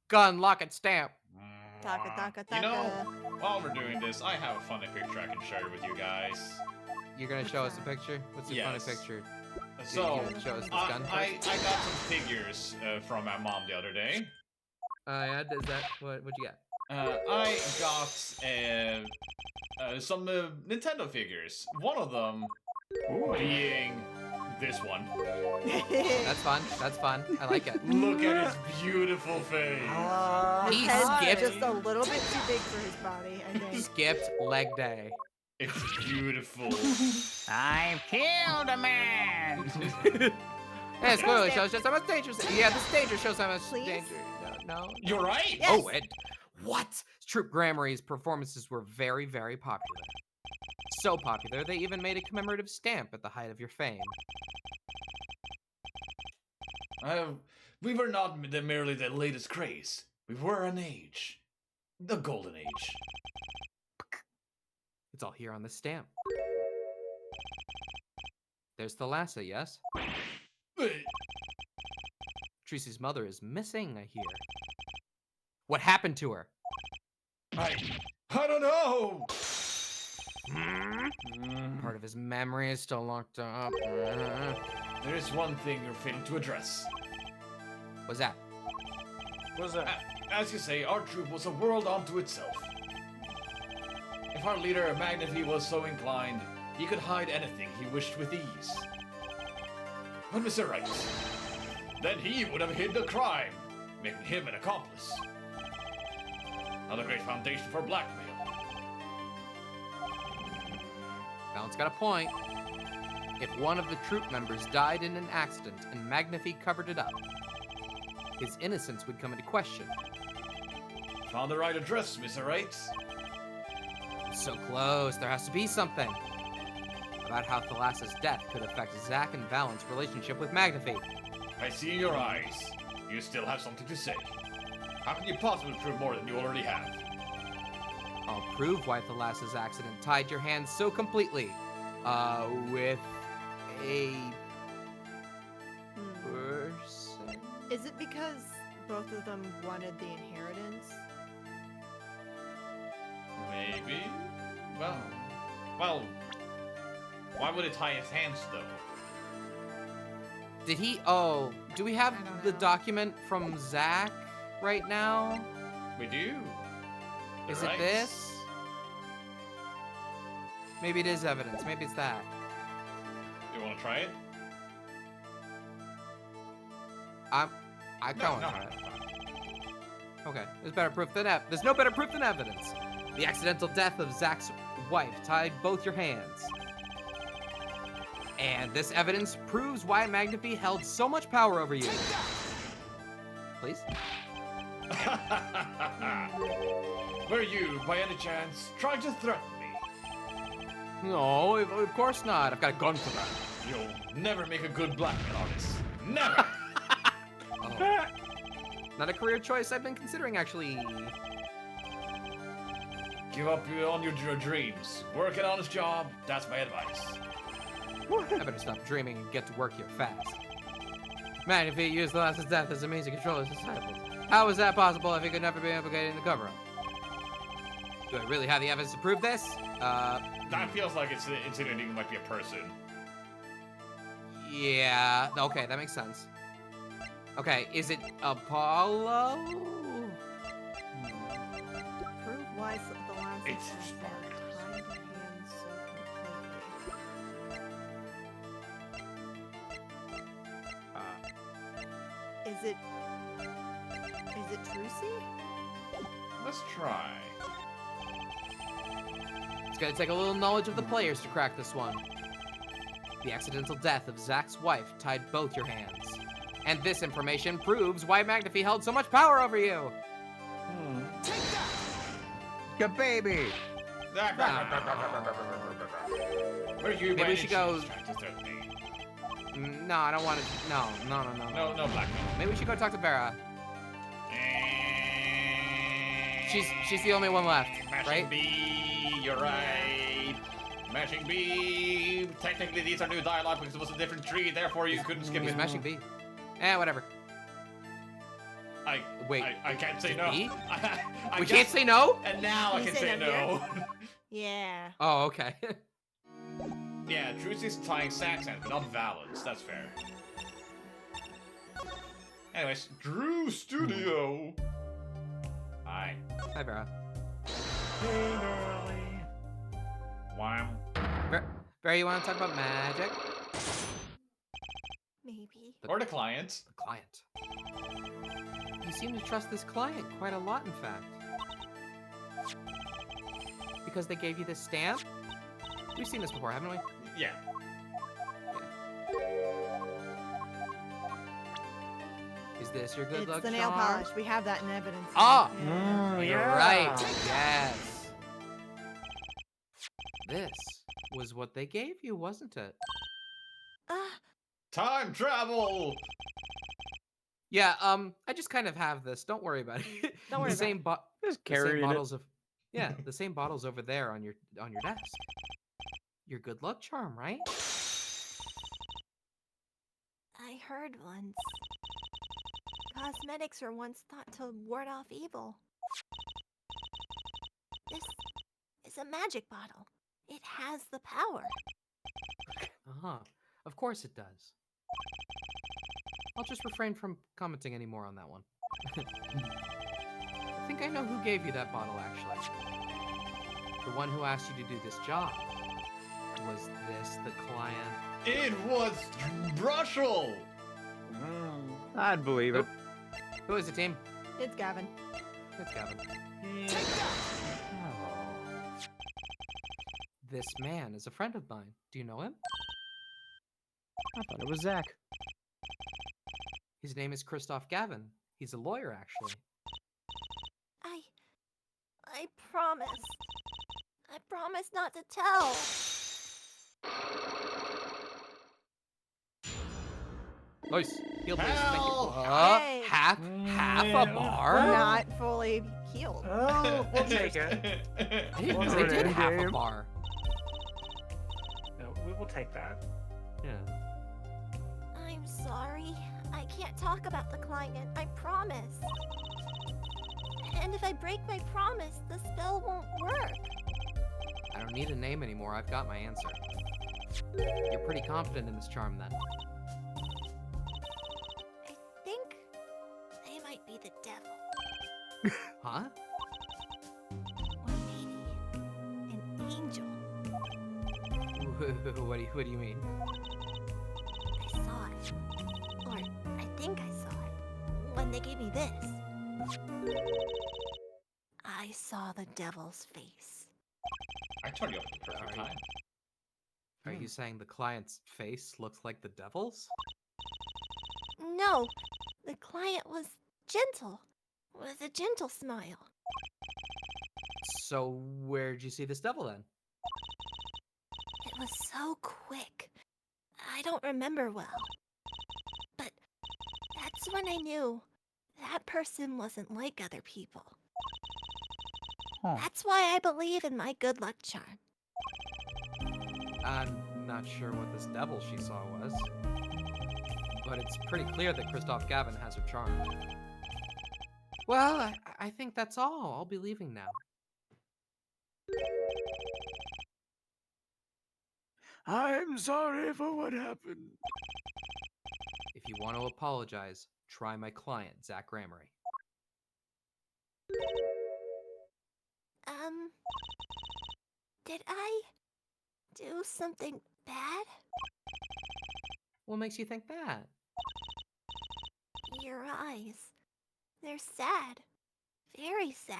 Gun, locket, stamp. Taka taka taka. You know, while we're doing this, I have a funny picture I can share with you guys. You're gonna show us a picture? What's your Yes. funny picture? So, you gonna show us this gun I first? got some figures from my mom the other day. Yeah, is that what'd you get? I got some Nintendo figures. One of them being this one. That's fun. That's fun. I like it. Look at his beautiful face. His He head's skipped. just a little bit too big for his body, I think. Skipped leg day. It's beautiful. I've killed a man. Yeah, it clearly shows just how much danger. Yeah, this danger shows how much Please? danger. No. You're right. Yes. Oh, and what? Troop Gramarye's performances were very, very popular. So popular, they even made a commemorative stamp at the height of your fame. We were not merely the latest craze. We were an age. The golden age. It's all here on the stamp. There's Thalassa, yes? Tracy's mother is missing, I hear. What happened to her? I don't know! Part of his memory is still locked up. There is one thing you're failing to address. What's that? What's that? As you say, our troop was a world unto itself. If our leader, Magnifi, was so inclined, he could hide anything he wished with ease. But Mr. Right, then he would have hid the crime, making him an accomplice. Another great foundation for blackmail. Balance got a point. If one of the troop members died in an accident and Magnifi covered it up, his innocence would come into question. Found the right address, Mr. Right. So close, there has to be something. About how Thalassa's death could affect Zack and Valent's relationship with Magnifi. I see in your eyes. You still have something to say. How can you possibly prove more than you already have? I'll prove why Thalassa's accident tied your hands so completely. With a Hmm. person? Is it because both of them wanted the inheritance? Maybe? Well, why would it tie his hands, though? Did he? Oh, do we have I don't the know. document from Zack right now? We do. Is Right. it this? Maybe it is evidence. Maybe it's that. You want to try it? I kind of want to try it. Okay, there's better proof than there's no better proof than evidence. The accidental death of Zack's wife tied both your hands. And this evidence proves why Magnifi held so much power over you. Please? Were you, by any chance, trying to threaten me? No, of course not. I've got a gun for that. You'll never make a good blackmail artist. Never! Oh. Not a career choice I've been considering, actually. Give up on your dreams. Work an honest job. That's my advice. I better stop dreaming and get to work here fast. Magnifi used Thalassa's death as a means to control his disciples. How was that possible if he could never be implicated in the cover-up? Do I really have the evidence to prove this? That feels like it's insinuating it might be a person. Yeah. Okay, that makes sense. Okay, is it Apollo? Prove why the last It's tied Spartacus. your hands so completely. Is it Trucy? Let's try. It's gonna take a little knowledge of the players to crack this one. The accidental death of Zack's wife tied both your hands. And this information proves why Magnifi held so much power over you. Your baby. Were you, by Maybe we any should chance, go- trying to threaten me? No, I don't want to. No. No blackmail. Maybe we should go talk to Vera. She's the only one left, Mashing right? B, you're right. Mashing B. Technically, these are new dialogue because it was a different tree, therefore you couldn't skip He's it. mashing B. Whatever. Wait. I can't say is no. B? I We guess- can't say no? And now I Can can you say say no no. Yeah. Oh, okay. Yeah, Trucy's tying Zack's hands, but not Valent's. That's fair. Anyways, Drew Studio. Hi. Hi, Vera. Hey, girly. Wow. Vera, you want to talk about magic? Maybe. Or the client. The client. You seem to trust this client quite a lot, in fact. Because they gave you this stamp? We've seen this before, haven't we? Yeah. Is this your good It's luck the nail charm? polish. We have that in evidence. Ah! Yeah. You're yeah. right. Yes. This was what they gave you, wasn't it? Time travel. Yeah, I just kind of have this. Don't worry about it. Don't worry the about same it. bo- Just the same carrying it. bottles of Yeah, the same bottles over there on your desk. Your good luck charm, right? I heard once. cosmetics were once thought to ward off evil. This is a magic bottle. It has the power. Uh-huh. Of course it does. I'll just refrain from commenting any more on that one. I think I know who gave you that bottle, actually. The one who asked you to do this job. Was this the client? It was Brushel! I'd believe it. Who is the team? It's Gavin. It's Gavin. Oh. This man is a friend of mine. Do you know him? I thought it was Zach. His name is Christoph Gavin. He's a lawyer, actually. I promised. I promised not to tell. Nice. Heal, please. Help! Thank you. Hey. Half a bar? We're not fully healed. Oh, we'll take it. I didn't know What's they her did name, half a Dave? bar. No, we will take that. Yeah. I'm sorry. I can't talk about the client. I promise. And if I break my promise, the spell won't work. I don't need a name anymore. I've got my answer. You're pretty confident in this charm, then. I think they might be the devil. Huh? Or maybe an angel. What do you mean? I saw it. Or I think I saw it. When they gave me this. I saw the devil's face. I turned you up at the perfect Sorry. time. Are you saying the client's face looks like the devil's? No, the client was gentle. With a gentle smile. So where'd you see this devil then? It was so quick. I don't remember well. But that's when I knew that person wasn't like other people. Huh. That's why I believe in my good luck charm. I'm not sure what this devil she saw was. But it's pretty clear that Christoph Gavin has her charm. Well, I think that's all. I'll be leaving now. I'm sorry for what happened. If you want to apologize, try my client, Zach Ramery. Did I do something bad? What makes you think that? Your eyes. They're sad. Very sad.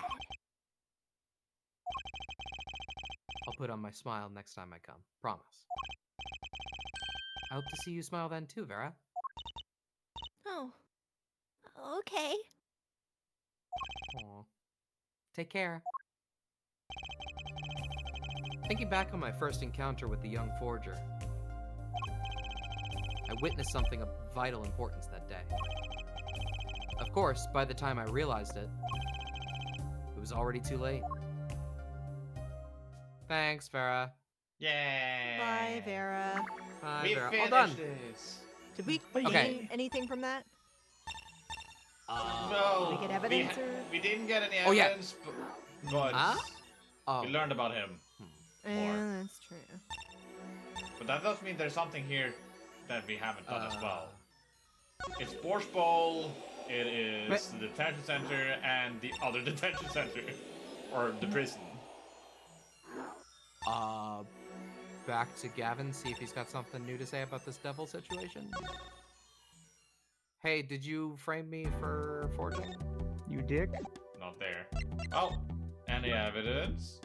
I'll put on my smile next time I come. Promise. I hope to see you smile then too, Vera. Oh. Okay. Aw. Take care. Thinking back on my first encounter with the young forger, I witnessed something of vital importance that day. Of course, by the time I realized it, it was already too late. Thanks, Vera. Yeah. Bye, Vera. Bye, We Vera. All finished done. this. Did we Okay. gain anything from that? No. Did we get evidence or? We didn't get any Oh, yeah. evidence, but Huh? Oh. we learned about him. Yeah, that's true. But that does mean there's something here that we haven't done as well. Uh. It's Borscht Bowl, it is the detention center, and the other detention center. Or the prison. Back to Gavin, see if he's got something new to say about this devil situation. Hey, did you frame me for forging? You dick. Not there. Oh, any evidence?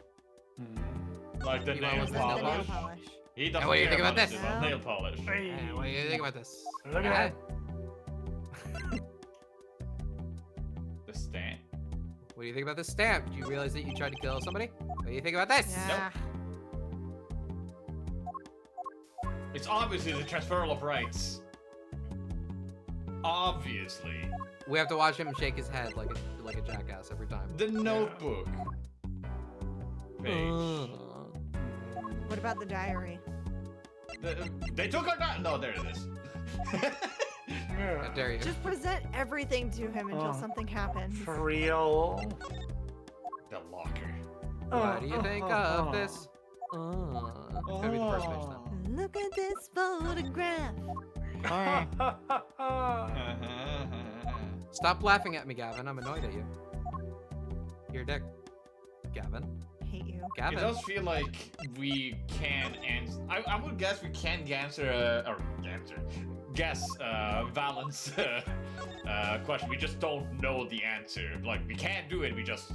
Like the You want nail what's The that nail polish? polish. He doesn't what do you care think about about this? his nail polish. Hey, what do you think about this? Look at Huh? that. The stamp. What do you think about this stamp? Do you realize that you tried to kill somebody? What do you think about this? Yeah. It's obviously the transferal of rights. Obviously. We have to watch him shake his head like a jackass every time. The notebook. Page. What about the diary? They took our No, there it is. How dare you? Just present everything to him until Oh, something happens. For real. The locker. What do you think of this? It's gonna be the first page then. Look at this photograph. Stop laughing at me, Gavin. I'm annoyed at you. Your dick. Gavin. Hate you. It Gavin. does feel like we can answer. I would guess we can guess Valent's question. We just don't know the answer. Like we can't do it. We just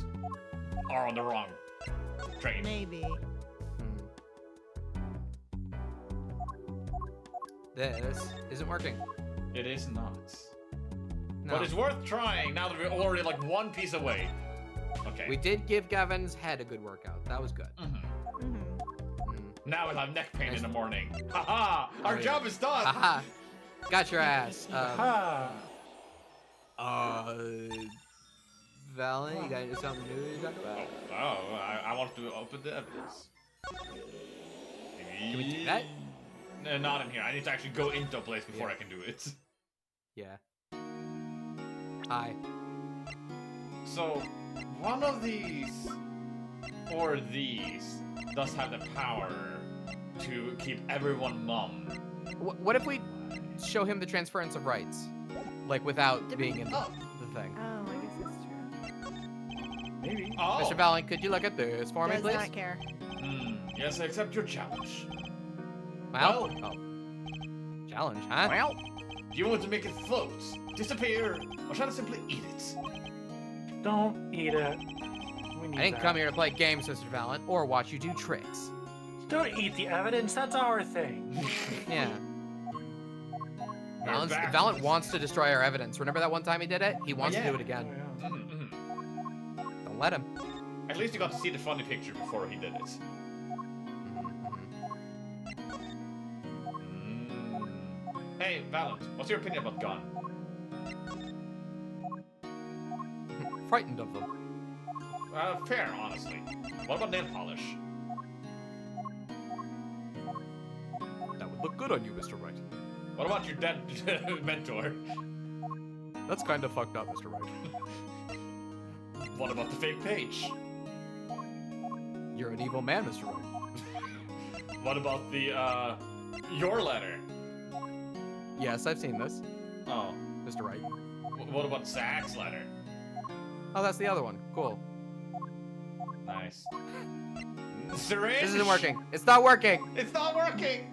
are on the wrong train. Maybe. This isn't working. It is not. No. But it's worth trying now that we're already like one piece away. Okay. We did give Gavin's head a good workout. That was good. Mhm. Hmm. Now we'll have neck pain in the morning. Haha! Our yeah. job is done. Haha. Got your ass. Ha. Valen, you got something new to talk about? I want to open the evidence. Can we do that? No, not in here. I need to actually go into a place before I can do it. Yeah. Hi. So, one of these, or these, does have the power to keep everyone mum. What if we show him the transference of rights? Like, without Did being we- in the thing. Oh, I guess that's true. Maybe. Oh! Mr. Valen, could you look at this for me, Does please? not care. Yes, I accept your challenge. Well, oh. Challenge, huh? Well, Do you want to make it float, disappear, or shall I simply eat it? Don't eat it. We need I didn't that. come here to play games, Mr. Valen, or watch you do tricks. Don't eat the evidence. That's our thing. Yeah. We're back. Valen wants to destroy our evidence. Remember that one time he did it? He wants yeah. to do it again. Oh, yeah. Mhm, mhm. Don't let him. At least you got to see the funny picture before he did it. Hey, Valent, what's your opinion about Gun? Frightened of them. Fair, honestly. What about nail polish? That would look good on you, Mr. Wright. What about your dead mentor? That's kind of fucked up, Mr. Wright. What about the fake page? You're an evil man, Mr. Wright. What about the, your letter? Yes, I've seen this, Oh. Mr. Wright. What about Zach's letter? Oh, that's the other one. Cool. Nice. Syringe? This isn't working. It's not working. It's not working!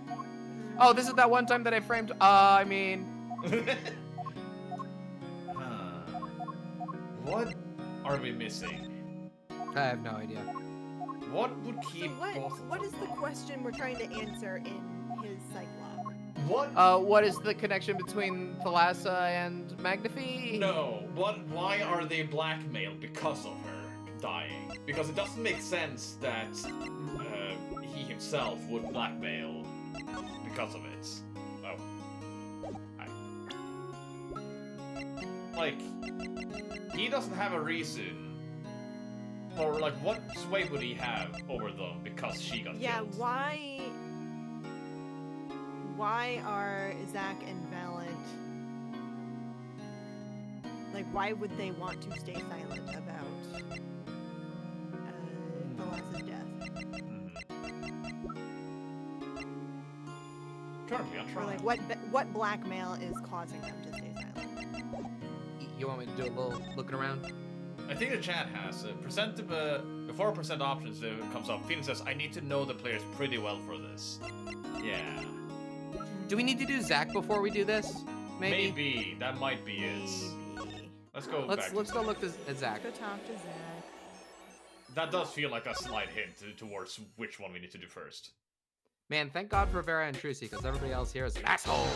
Oh, this is that one time that I framed. I mean, What are we missing? I have no idea. What would So keep both of what them is the alive? question we're trying to answer in his psych log? What? What is the connection between Thalassa and Magnifi? No. Why are they blackmailed because of her dying? Because it doesn't make sense that he himself would blackmail because of it. Oh. Like, he doesn't have a reason. Or, like, what sway would he have over them because she got Yeah, killed? why are Zach and Valent, like, why would they want to stay silent about Thalassa's death? Currently on Or trial. like what blackmail is causing them to stay silent? You want me to do a little looking around? I think the chat has before percent options comes up. Phoenix says, "I need to know the players pretty well for this." Yeah, Do we need to do Zach before we do this? Maybe. maybe that might be it. Maybe. Let's go Let's back. go look at Zach. Go talk to Zach. That does feel like a slight hint towards which one we need to do first. Man, thank God for Vera and Trucy, because everybody else here is an asshole.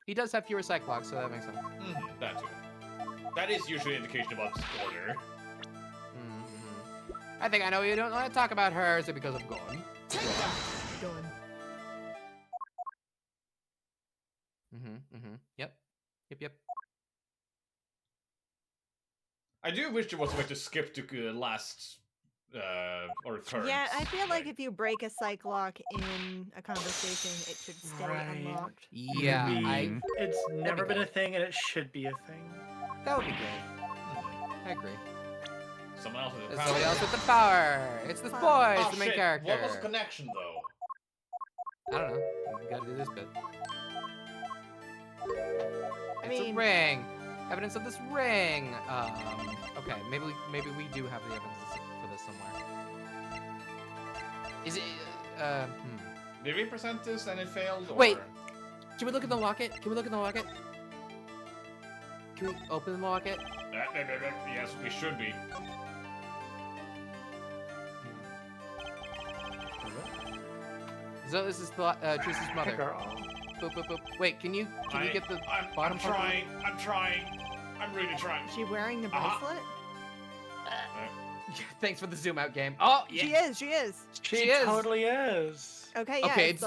He does have fewer psych blocks, so that makes sense. That too. That is usually an indication about disorder. I think I know you don't want to talk about her. Is it because of Gon? Done. Yep. Yep. I do wish there was a way to skip to last or occurrence. Yeah, I feel like right? if you break a psych lock in a conversation, it should stay Right. unlocked. Yeah, Mean. It's never been a good. thing, and it should be a thing. that would be good. I agree. Someone else with the There's power. somebody else with the power. It's this boy. It's Oh, the main shit. character. What was the connection though? I don't know. We gotta do this bit. I It's a mean, ring. Evidence of this ring. Okay, maybe we do have the evidence for this somewhere. Is it? Did we present this and it failed? Or... Wait. Can we look at the locket? Can we look at the locket? Can we open the locket? Yes, we should be. So this is Tristan's mother. Girl. Boop, boop, boop. Wait, can you get the bottom I'm part? trying. I'm trying. I'm really trying. is she wearing the Uh-huh. bracelet? Thanks for the zoom out game. Oh, yeah. She is. She is. She She is. totally is. Okay. Yeah. Okay, it's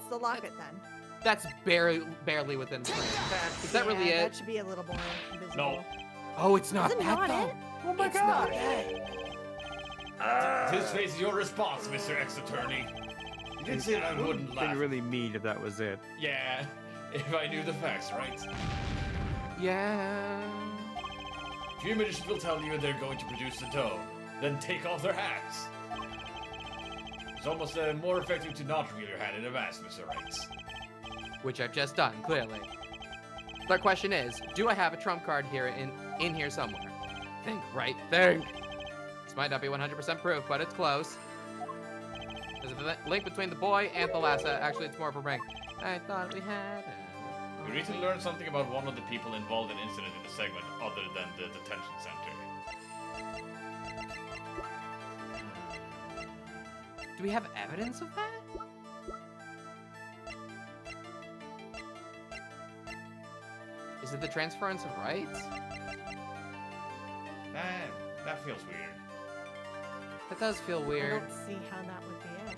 the locket then. That's barely within frame. Is that really Yeah, it? That should be a little more visible. No. Oh, it's not Is it that not though. it? Oh my It's god. not it. This is your response, Mr. Ex-Attorney. You did say I wouldn't Been laugh. really mean if that was it. Yeah, if I knew the facts, right? Yeah. Few magicians will tell you they're going to produce the dough, then take off their hats. It's almost more effective to not reel your hat in a mask, Mr. Wrights. Which I've just done, clearly. The question is, do I have a trump card here in here somewhere? Think, right? Think. This might not be 100% proof, but it's close. There's a link between the boy and the Thalassa. Actually, it's more of a ring. I thought we had it. We recently learned something about one of the people involved in the incident in the segment, other than the detention center. Do we have evidence of that? Is it the transference of rights? That feels weird. That does feel I weird. don't see how that would be it.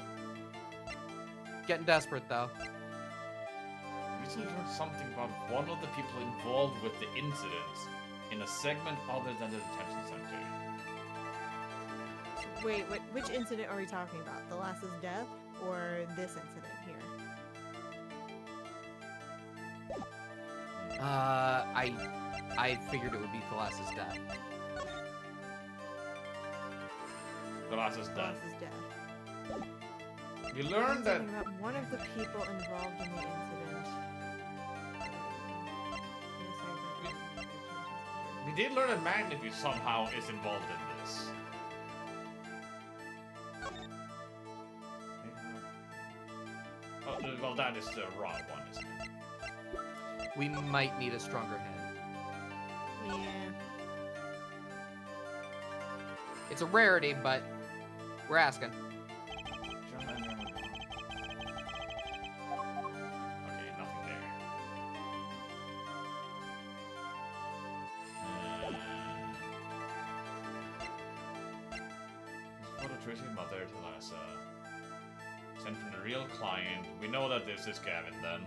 Getting desperate though. We recently learned something about one of the people involved with the incident in a segment other than the detention center. Wait, which incident are we talking about? The Lassa's death or this incident here? I figured it would be Thalassa's death. The last is done. Lassa's death. We learned that Something about one of the people involved in the incident. we did learn that Magnitude somehow is involved in this. Oh, well, that is the wrong one, isn't it? We might need a stronger hint. Yeah. It's a rarity, but we're asking. Okay, nothing there. Photo tracing mother to Lassa. Sent from the real client. We know that this is Gavin then.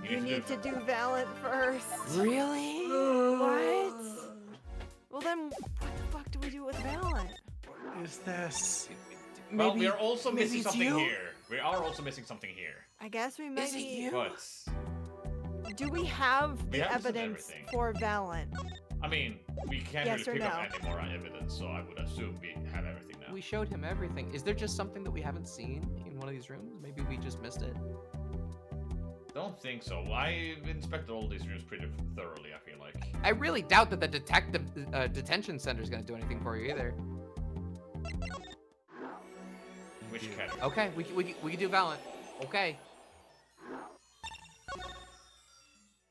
You need to do Valiant first. Really? What? Well then, what the fuck do we do with Valiant? What is this? Well, we are also maybe missing it's something you? here. We are also missing something here. I guess we might Is it need. you? But Do we have We the haven't said evidence everything. for Valiant? I mean, we can't Yes really or pick up no? any more evidence, so I would assume we have everything now. We showed him everything. Is there just something that we haven't seen in one of these rooms? Maybe we just missed it. Don't think so. I inspected all these rooms pretty thoroughly, I feel like. I really doubt that the detention center is going to do anything for you either. Which category? Okay, we can do Valiant. Okay.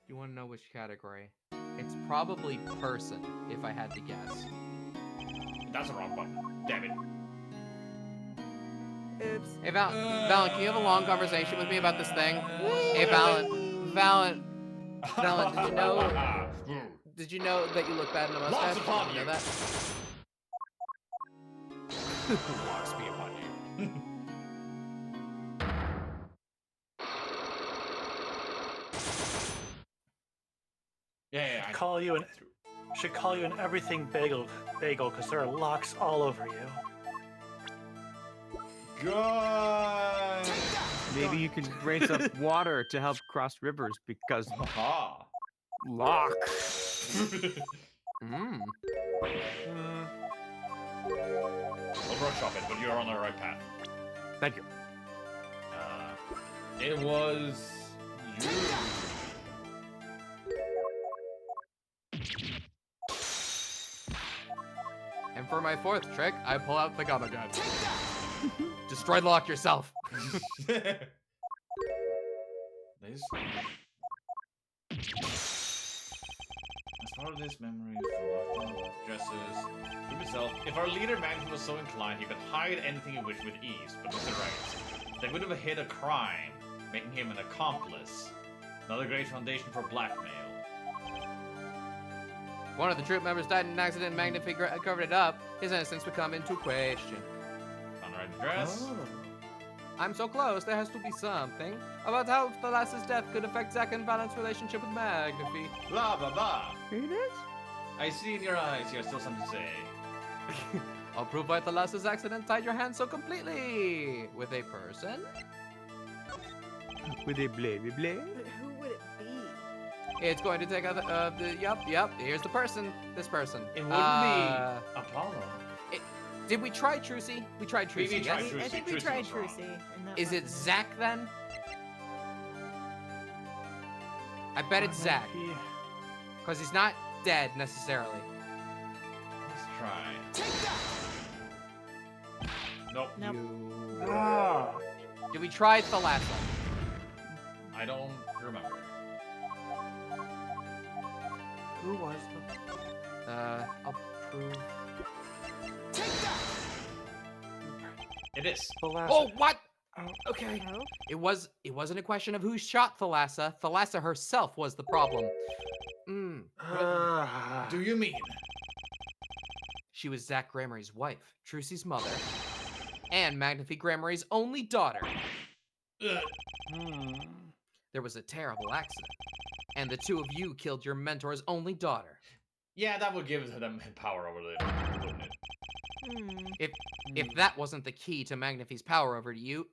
You want to know which category? It's probably person, if I had to guess. That's the wrong button. Damn it. Oops. Hey, Valiant, can you have a long conversation with me about this thing? Hey, Valiant, Valiant, did you know? Did you know that you look bad in a mustache? Lots upon Did you you. know that? Locks be upon you. yeah, I call you an everything bagel because there are locks all over you. Good. Maybe you could raise up water to help cross rivers because Aha. lock. Mm. I'll workshop it, but you're on the right path. Thank you. It was you. And for my fourth trick, I pull out the Gamma Gun. Destroy the lock yourself. This. As part of this memory for dresses to himself, if our leader Magnus was so inclined, he could hide anything he wished with ease, but with the right. They would have hid a crime, making him an accomplice. Another great foundation for blackmail. One of the troop members died in an accident and Magnifique covered it up. His innocence would come into question. On the right address. I'm so close, there has to be something about how Thalassa's death could affect Zack and Valent's relationship with Magnifique. Blah blah blah. It is? I see in your eyes you have still something to say. I'll prove why Thalassa's accident tied your hands so completely. With a person? With a blavey blade? But who would it be? It's going to take yep, here's the person. This person. It wouldn't be Apollo. Did we try Trucy? We tried We Trucy, tried yes? Trucy. I think we Trucy tried was wrong. Trucy. and that Is it wasn't- Zack then? I bet it's Zack, because he's not dead necessarily. Let's try. Nope. Nope. You... Ah, Did we try Thalassa? I don't remember. who was the... I'll prove. It is. Thalassa? Oh, what? Oh. Okay. Oh, It wasn't a question of who shot Thalassa. Thalassa herself was the problem. Ah. Do you mean? She was Zack Gramarye's wife, Trucy's mother, and Magnifique Gramarye's only daughter. Ugh. Hmm. There was a terrible accident, and the two of you killed your mentor's only daughter. Yeah, that would give them power over them, wouldn't it? If that wasn't the key to Magnifique's power over you,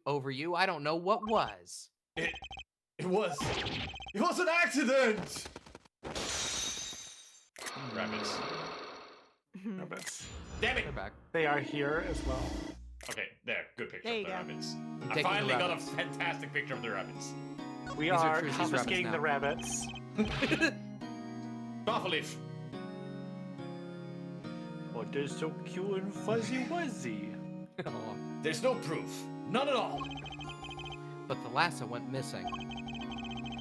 I don't know what was. It was an accident. Rabbits. Rabbits. Damn it. They're back. They are here as well. Okay, there. Good picture There of you the go. rabbits. I'm I taking the finally got a rabbits. fantastic picture of the rabbits. We These are are Trucy's confiscating the rabbits rabbits. Buffleaf. Oh, they're so cute and fuzzy wuzzy. Aw. There's no proof. None at all. But Thalassa went missing,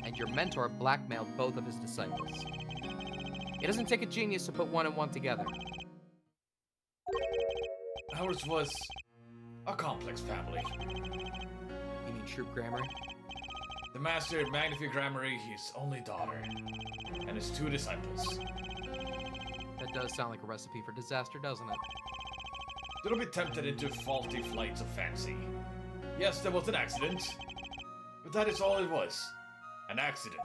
and your mentor blackmailed both of his disciples. It doesn't take a genius to put one and one together. Ours was a complex family. You mean Troop Gramarye? The master Magnifique Gramarye, his only daughter, and his two disciples. That does sound like a recipe for disaster, doesn't it? Don't be tempted into faulty flights of fancy. Yes, there was an accident, but that is all it was. An accident.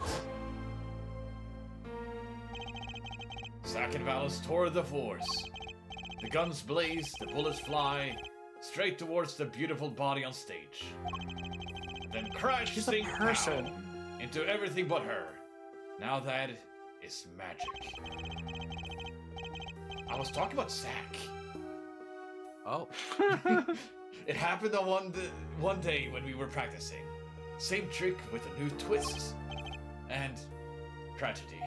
Zack and Valus tore the force. The guns blaze, the bullets fly, straight towards the beautiful body on stage. Then crash, She's a sing, person. pow, into everything but her. Now that is magic. I was talking about Zack. Oh. It happened on one day when we were practicing. Same trick with a new twist. And tragedy.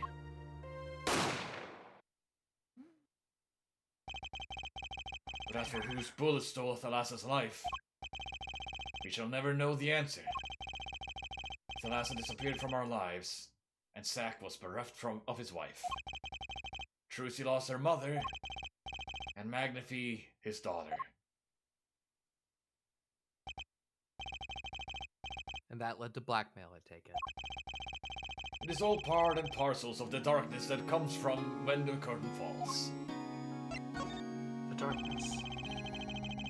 But as for whose bullet stole Thalassa's life, we shall never know the answer. Thalassa disappeared from our lives, and Zack was bereft of his wife. Trucy lost her mother, and Magnifique his daughter. And that led to blackmail, I take it. It is all part and parcels of the darkness that comes from when the curtain falls. The darkness.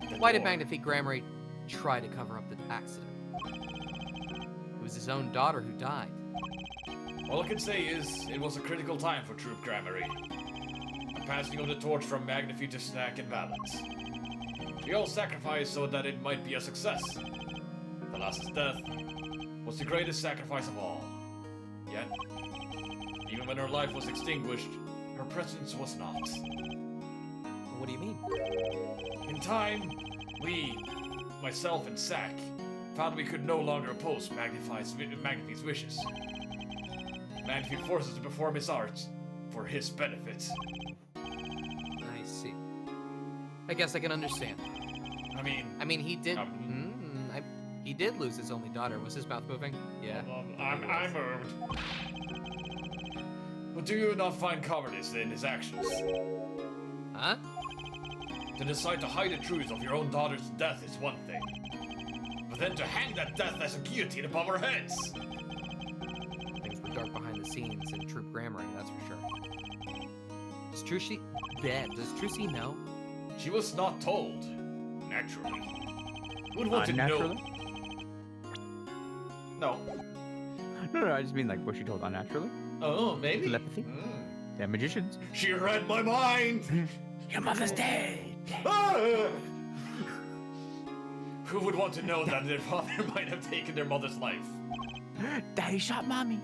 The Why did door. Magnifique Gramarye try to cover up the accident? It was his own daughter who died. All I can say is, it was a critical time for Troop Gramarye. A passing of the torch from Magnifi to Snack and Balance. We all sacrificed so that it might be a success. Thalas's death was the greatest sacrifice of all. Yet, even when her life was extinguished, her presence was not. What do you mean? In time, we, myself and Sack, found we could no longer oppose Magnifi's wishes. Magnifi forced us to perform his art for his benefit. I see. I guess I can understand. I mean, he did. He did lose his only daughter. Was his mouth moving? Yeah. I moved. But do you not find cowardice in his actions? Huh? To decide to hide the truth of your own daughter's death is one thing. But then to hang that death as a guillotine above our heads! Things were dark behind the scenes in Troop Gramarye, that's for sure. Does Trucy know? She was not told. Naturally. Who'd want to know? Unnaturally? No. No, I just mean like, was she told unnaturally? Oh, maybe. Telepathy? They're magicians. She read my mind! Your mother's dead. Ah! Who would want to know that their father might have taken their mother's life? Daddy shot mommy.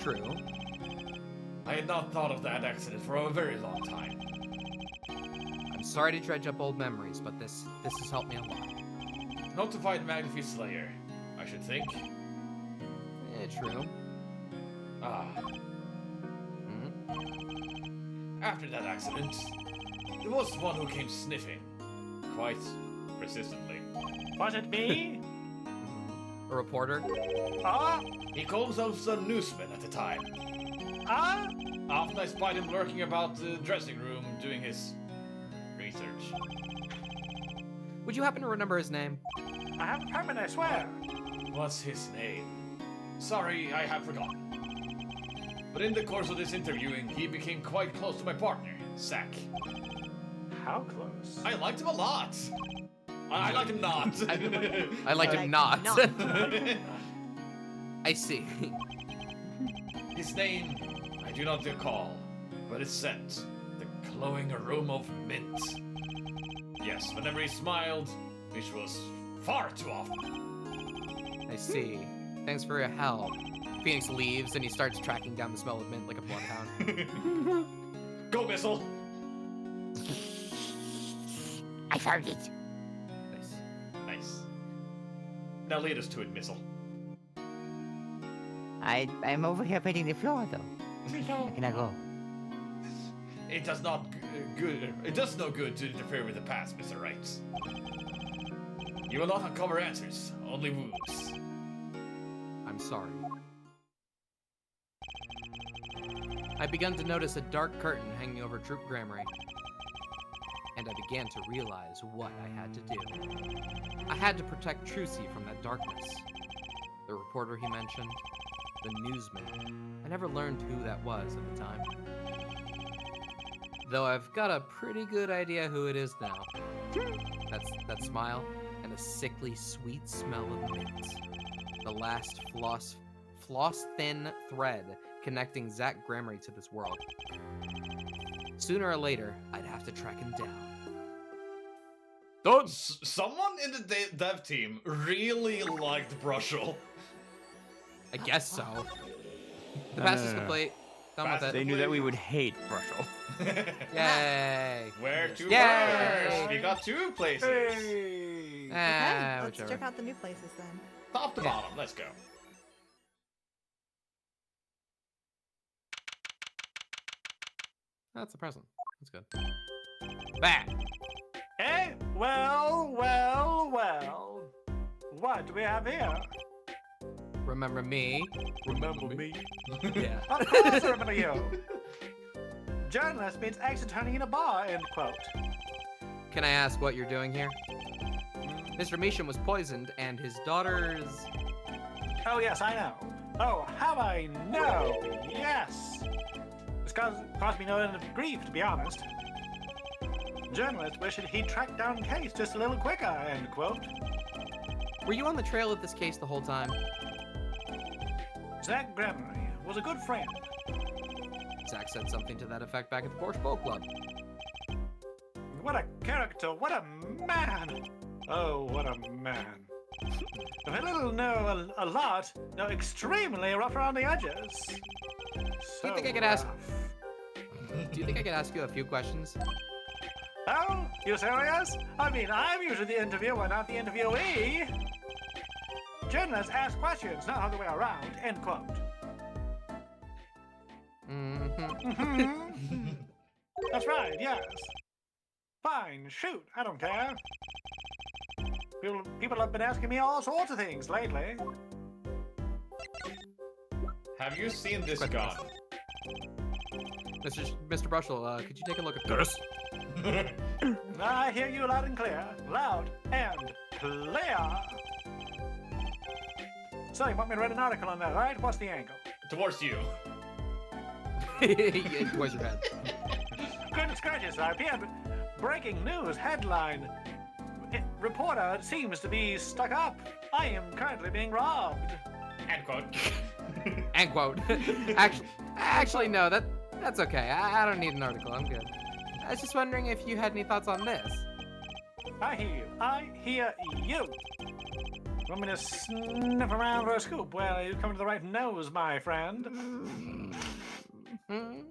True. I had not thought of that accident for a very long time. I'm sorry to dredge up old memories, but this has helped me a lot. Notified Magnifi Slayer, I should think. True. Ah. After that accident, there was one who came sniffing. Quite persistently. Was it me? A reporter? He called himself a newsman at the time. Often I spied him lurking about the dressing room doing his research. Would you happen to remember his name? I have a permit, I swear. What's his name? Sorry, I have forgotten. But in the course of this interviewing, he became quite close to my partner, Sack. How close? I liked him a lot. I like him not. I liked him not. I see. His name, I do not recall, but its scent, the glowing aroma of mint. Yes, whenever he smiled, which was far too often. I see. Thanks for your help. Phoenix leaves and he starts tracking down the smell of mint like a bloodhound. Go, Missile! I found it. Nice. Nice. Now lead us to it, Missile. I'm over here painting the floor though. Can I go? It does not good. It does no good to interfere with the past, Mr. Wright. You will not uncover answers, only wounds. I'm sorry. I began to notice a dark curtain hanging over Troop Gramarye, and I began to realize what I had to do. I had to protect Trucy from that darkness. The reporter he mentioned, the newsman. I never learned who that was at the time. Though I've got a pretty good idea who it is now. That smile and a sickly sweet smell of mint. The last floss-thin thread connecting Zach Gramarye to this world. Sooner or later, I'd have to track him down. Someone in the dev team really liked Brushel. I guess so. The No, past no, is no, no. complete. Done with it. They knew that we would hate Brushel. Yay! Where to Yay! first? We got two places. Hey! Okay, Ah, let's whichever. check out the new places then. Top to bottom, let's go. That's a present. That's good. Back. Hey, well. What do we have here? Remember me? Remember me? Yeah. Of course I remember you. Journalist means exit turning in a bar, end quote. Can I ask what you're doing here? Mr. Measham was poisoned, and his daughter's... Oh, yes, I know. Oh, how I know? Yes. This caused me no end of grief, to be honest. Journalist wished he'd tracked down case just a little quicker, end quote. Were you on the trail of this case the whole time? Zach Gremory was a good friend. Zach said something to that effect back at the Porsche Boat Club. What a character, what a man! Oh, what a man. A little know a lot, though extremely rough around the edges. So think I could ask- rough. Do you think I could ask you a few questions? Oh, you serious? I mean, I'm usually the interviewer, not the interviewee. Journalists ask questions, not other way around. End quote. Mm-hmm. That's right, yes. Fine, shoot, I don't care. People have been asking me all sorts of things lately. Have you seen this Quick, gun? Mr. Brushel, could you take a look at this? I hear you loud and clear. Loud and clear. So, you want me to write an article on that, right? What's the angle? Towards you. Yeah, towards your head. Goodness gracious, RPM. Breaking news headline. Reporter seems to be stuck up. I am currently being robbed. End quote. End quote. Actually, no, that's okay. I don't need an article. I'm good. I was just wondering if you had any thoughts on this. I hear you. I hear you. Want me to sniff around for a scoop? Well, you've come to the right nose, my friend. Hmm?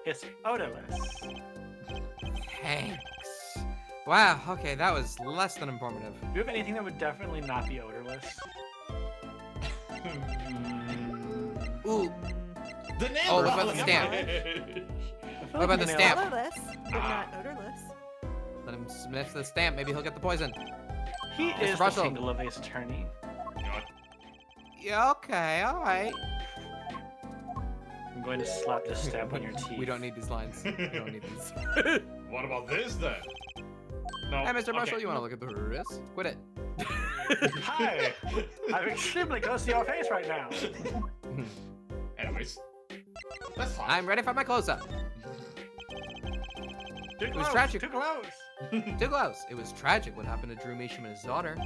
It's odorless. Thanks. Wow, okay, that was less than informative. Do you have anything that would definitely not be odorless? Ooh, The name. Oh, what about the stamp? What about the stamp? Odorless, but not odorless. let him sniff the stamp. Maybe he'll get the poison. He Mr. is the Russell. single of Ace Attorney. Yeah, okay, alright. I'm going to slap this stamp on your teeth. We don't need these lines. We don't need these. What about this then? No. Hey, Mr. Marshall, okay. you want to look at the wrist? Quit it. Hi! I'm extremely close to your face right now. Anyways, that's fine. I'm ready for my close-up. Too was close, tragic. too close. Too close. It was tragic what happened to Drew Measham and his daughter.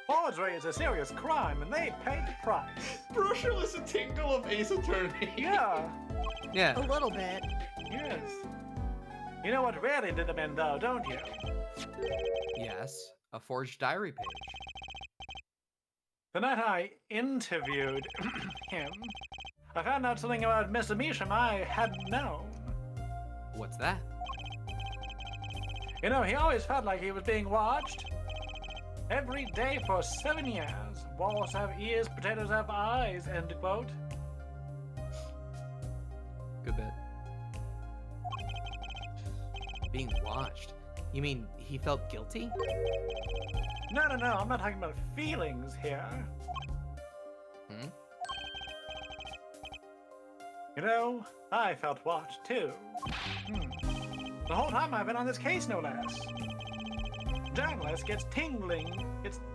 Forgery is a serious crime, and they paid the price. Brushel is a tingle of Ace Attorney. Yeah, Yeah. A little bit. yes. You know what really did them in, though, don't you? Yes. A forged diary page. The night I interviewed him, I found out something about Mr. Measham I hadn't known. What's that? You know, he always felt like he was being watched. Every day for 7 years. Walls have ears, potatoes have eyes, end quote. Good bit. Being watched? You mean he felt guilty? No, I'm not talking about feelings here. Hmm? You know, I felt watched too. The whole time I've been on this case, no less. Journalist gets tingling.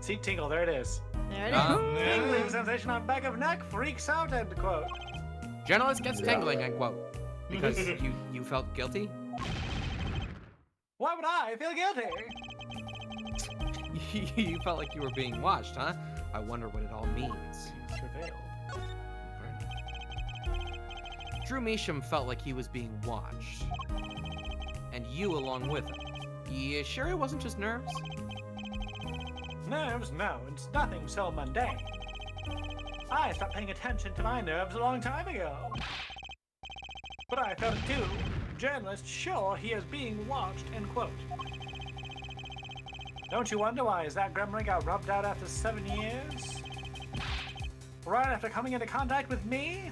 See, tingle, there it is. There it is. Tingling sensation on back of neck, freaks out, end quote. Journalist gets tingling, end quote. Because you felt guilty? Why would I feel guilty? You felt like you were being watched, huh? I wonder what it all means. Surveilled. Drew Measham felt like he was being watched. And you along with him. You sure it wasn't just nerves? Nerves? No, it's nothing so mundane. I stopped paying attention to my nerves a long time ago. But I felt it too. Journalist sure he is being watched, end quote. Don't you wonder why Zach Gremory got rubbed out after 7 years? Right after coming into contact with me?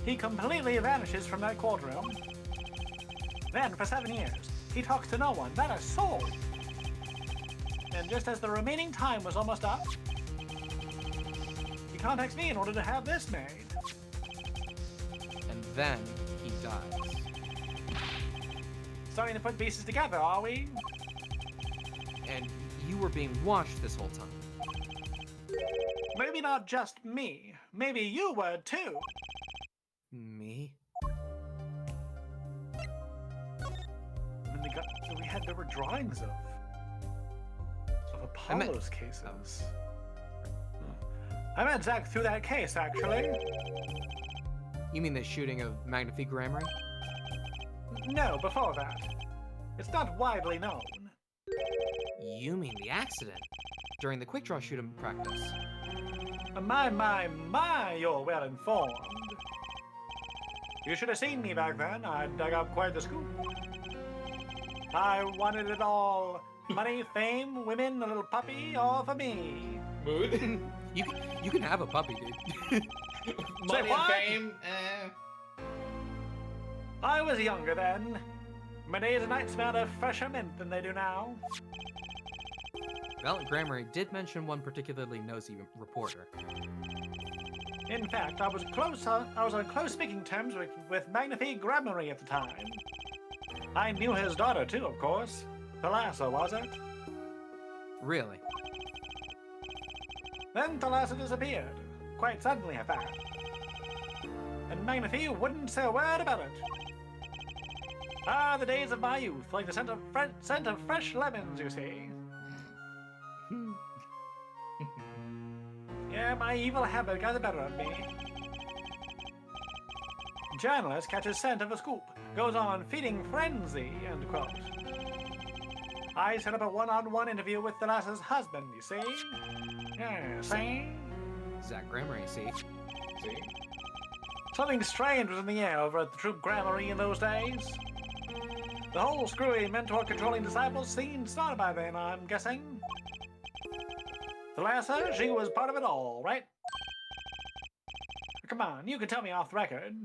He completely vanishes from that courtroom. Then, for 7 years, he talks to no one, not a soul. And just as the remaining time was almost up, he contacts me in order to have this made. And then he dies. Starting to put pieces together, are we? And you were being watched this whole time. Maybe not just me. Maybe you were too. Me? there were drawings of I meant- Apollo's cases. I met Zack through that case, actually. You mean the shooting of Magnifique Grammary? No, before that. It's not widely known. You mean the accident during the quick draw shooting practice? My, you're well informed. You should have seen me back then. I dug up quite the scoop. I wanted it all. Money, fame, women, a little puppy, all for me. Mood? You can have a puppy, dude. Money and what? fame? I was younger then. My days and nights smelled of fresher mint than they do now. Valiant Grammary did mention one particularly nosy reporter. In fact, I was on close speaking terms with Magnifique Grammary at the time. I knew his daughter too, of course. Thalassa, was it? Really? Then Thalassa disappeared. Quite suddenly, at that. And Magnifique wouldn't say a word about it. Ah, the days of my youth, like the scent of fresh lemons, you see. Yeah, my evil habit got the better of me. Journalist catches scent of a scoop, goes on feeding frenzy, end quote. I set up a one-on-one interview with Thalassa's husband, you see? Yeah, see? Zack Grammary, see? See? Something strange was in the air over at the Troop Grammary in those days. The whole screwy mentor-controlling disciples scene started by then, I'm guessing. Thalassa, she was part of it all, right? Come on, you can tell me off the record.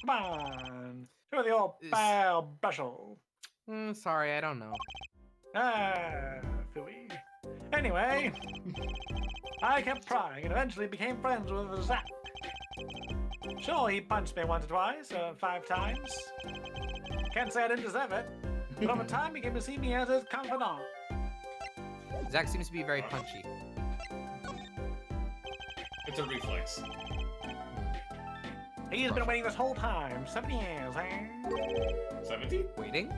Come on, show the old pal Brushel. Sorry, I don't know. Ah, phooey. Anyway, I kept trying and eventually became friends with Zack. Sure, he punched me once or twice, 5 times. Can't say I didn't deserve it, but over time he came to see me as his confidant. Zack seems to be very punchy. It's a reflex. He's been waiting this whole time, 7 years, eh? 70? Waiting?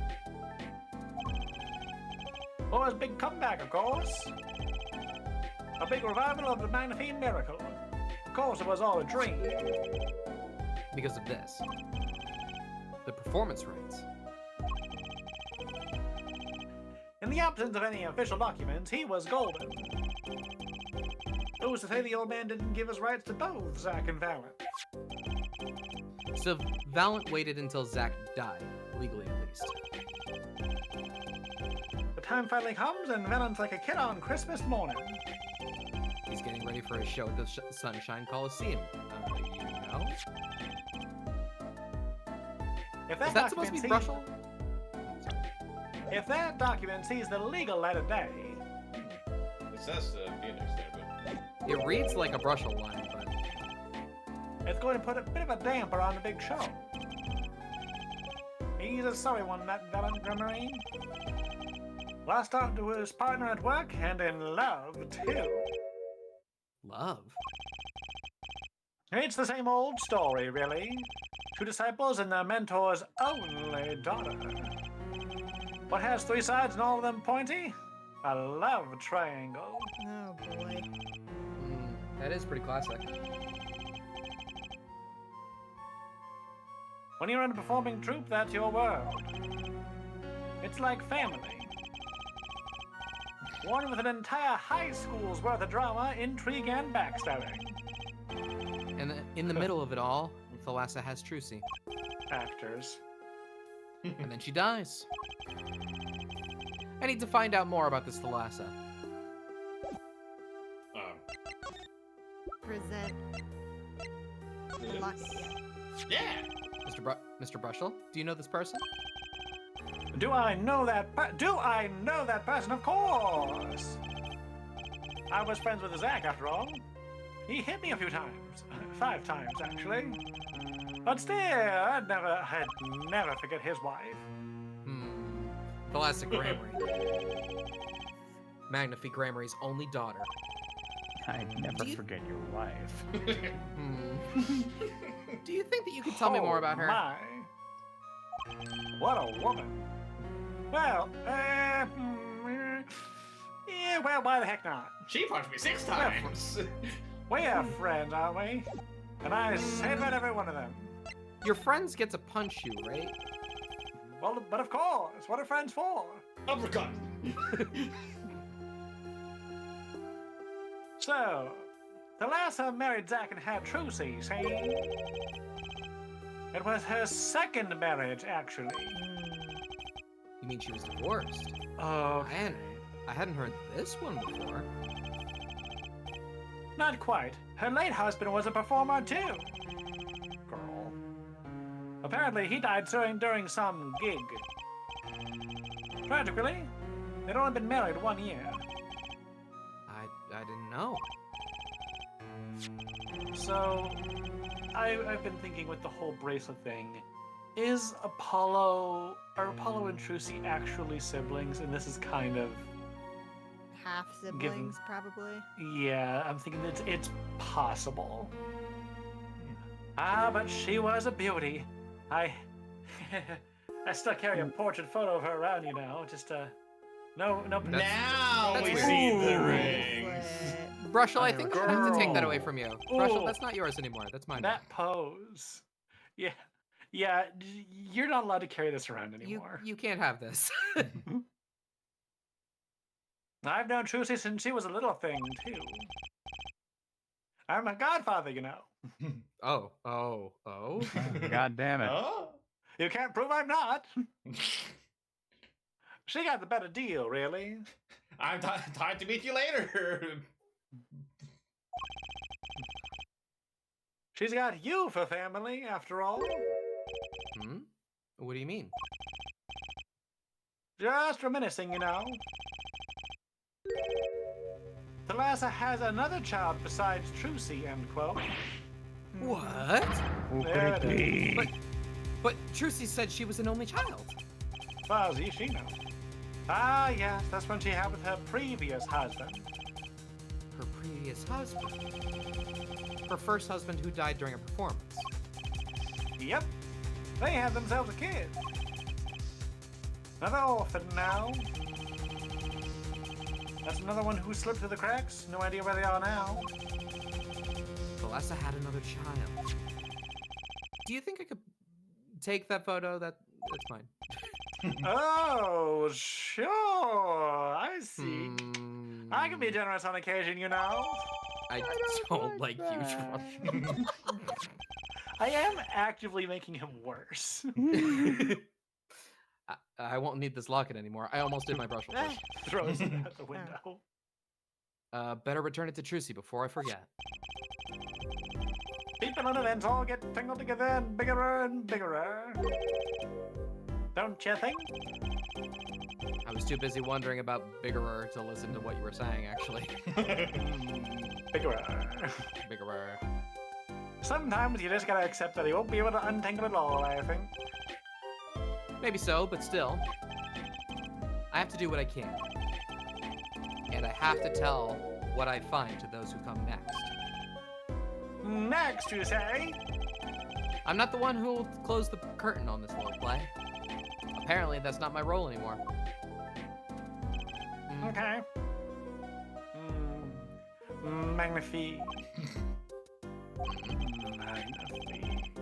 For his big comeback, of course. A big revival of the Magnifique Miracle. Of course, it was all a dream. Because of this. The performance rates. In the absence of any official documents, he was golden. Who's to say the old man didn't give his rights to both Zack and Valiant? So Valiant waited until Zack died, legally at least. The time finally comes, and Valiant's like a kid on Christmas morning. He's getting ready for a show at the Sunshine Coliseum. You know? If Is that supposed to be document Brushel? If that document sees the legal light of day, It says Phoenix there, but... It reads like a Brushel line, but it's going to put a bit of a damper on the big show. He's a sorry one, that Valiant Grammary. Lost out to his partner at work and in love, too. love. It's the same old story, really. 2 disciples and their mentor's only daughter. What has 3 sides and all of them pointy? A love triangle. Oh boy. That is pretty classic. When you're in a performing troupe, that's your world. It's like family. One with an entire high school's worth of drama, intrigue, and backstabbing. And in the middle of it all, Thalassa has Trucy. Actors. And then she dies. I need to find out more about this Thalassa. Present. Yeah. Mr. Brushel, do you know this person? Do I know that person? Of course! I was friends with Zack, after all. He hit me a few times. 5 times, actually. But still, I'd never forget his wife. Thalassa Grammary. Magnifique Grammary's only daughter. I'd never forget your wife. Do you think that you could tell me more about her? My. What a woman. Well, yeah, well, why the heck not? She punched me 6 times. We are friends, aren't we? And I saved about every one of them. Your friends get to punch you, right? Well, but of course, what are friends for? Uppercut. So, Thalassa married Zack and had Trucy, see? It was her second marriage, actually. You mean she was divorced? Oh, I hadn't heard this one before. not quite. Her late husband was a performer, too. Girl. Apparently, he died during some gig. Tragically, they'd only been married 1 year. I didn't know. So, I've been thinking with the whole bracelet thing, are Apollo and Trucy actually siblings? And this is kind of, Half siblings, probably. yeah, I'm thinking it's possible. Ah, but she was a beauty. I still carry a portrait photo of her around, you know, just no. Now That's we weird. see the Ooh. rings. Brushel, I think I have to take that Girl. away from you. Brushel, Ooh. that's not yours anymore. That's mine. That pose. Yeah, you're not allowed to carry this around You anymore. you can't have this. I've known Trucy since she was a little thing, too. I'm a godfather, you know. Oh. God damn it. Oh. You can't prove I'm not. She got the better deal, really. I'm time to meet you later. She's got you for family, after all. Hmm? What do you mean? Just reminiscing, you know. Thalassa has another child besides Trucy, end quote. What? Who could There it it be? But Trucy said she was an only child. Fuzzy, she knows. Ah, yes, that's when she had with her previous husband. Her previous husband. Her first husband who died during a performance. Yep, they had themselves a kid. Another orphan now. That's another one who slipped through the cracks. No idea where they are now. Thalassa had another child. Do you think I could take that photo? That's mine. Oh, sure. I see. I can be Hmm, generous on occasion, you know. I don't like huge ones. I am actively making him worse. I won't need this locket anymore. I almost did my brush with this. Throws it out the window. Better return it to Trucy before I forget. People and events all get tangled together and bigger. Don't you think? I was too busy wondering about Biggerer to listen to what you were saying, actually. Bigger. Biggerer. Sometimes you just gotta accept that he won't be able to untangle it all, I think. Maybe so, but still. I have to do what I can. And I have to tell what I find to those who come next. Next, you say? I'm not the one who will close the curtain on this little play. Apparently, that's not my role anymore. Okay. Magnifique. Magnifique.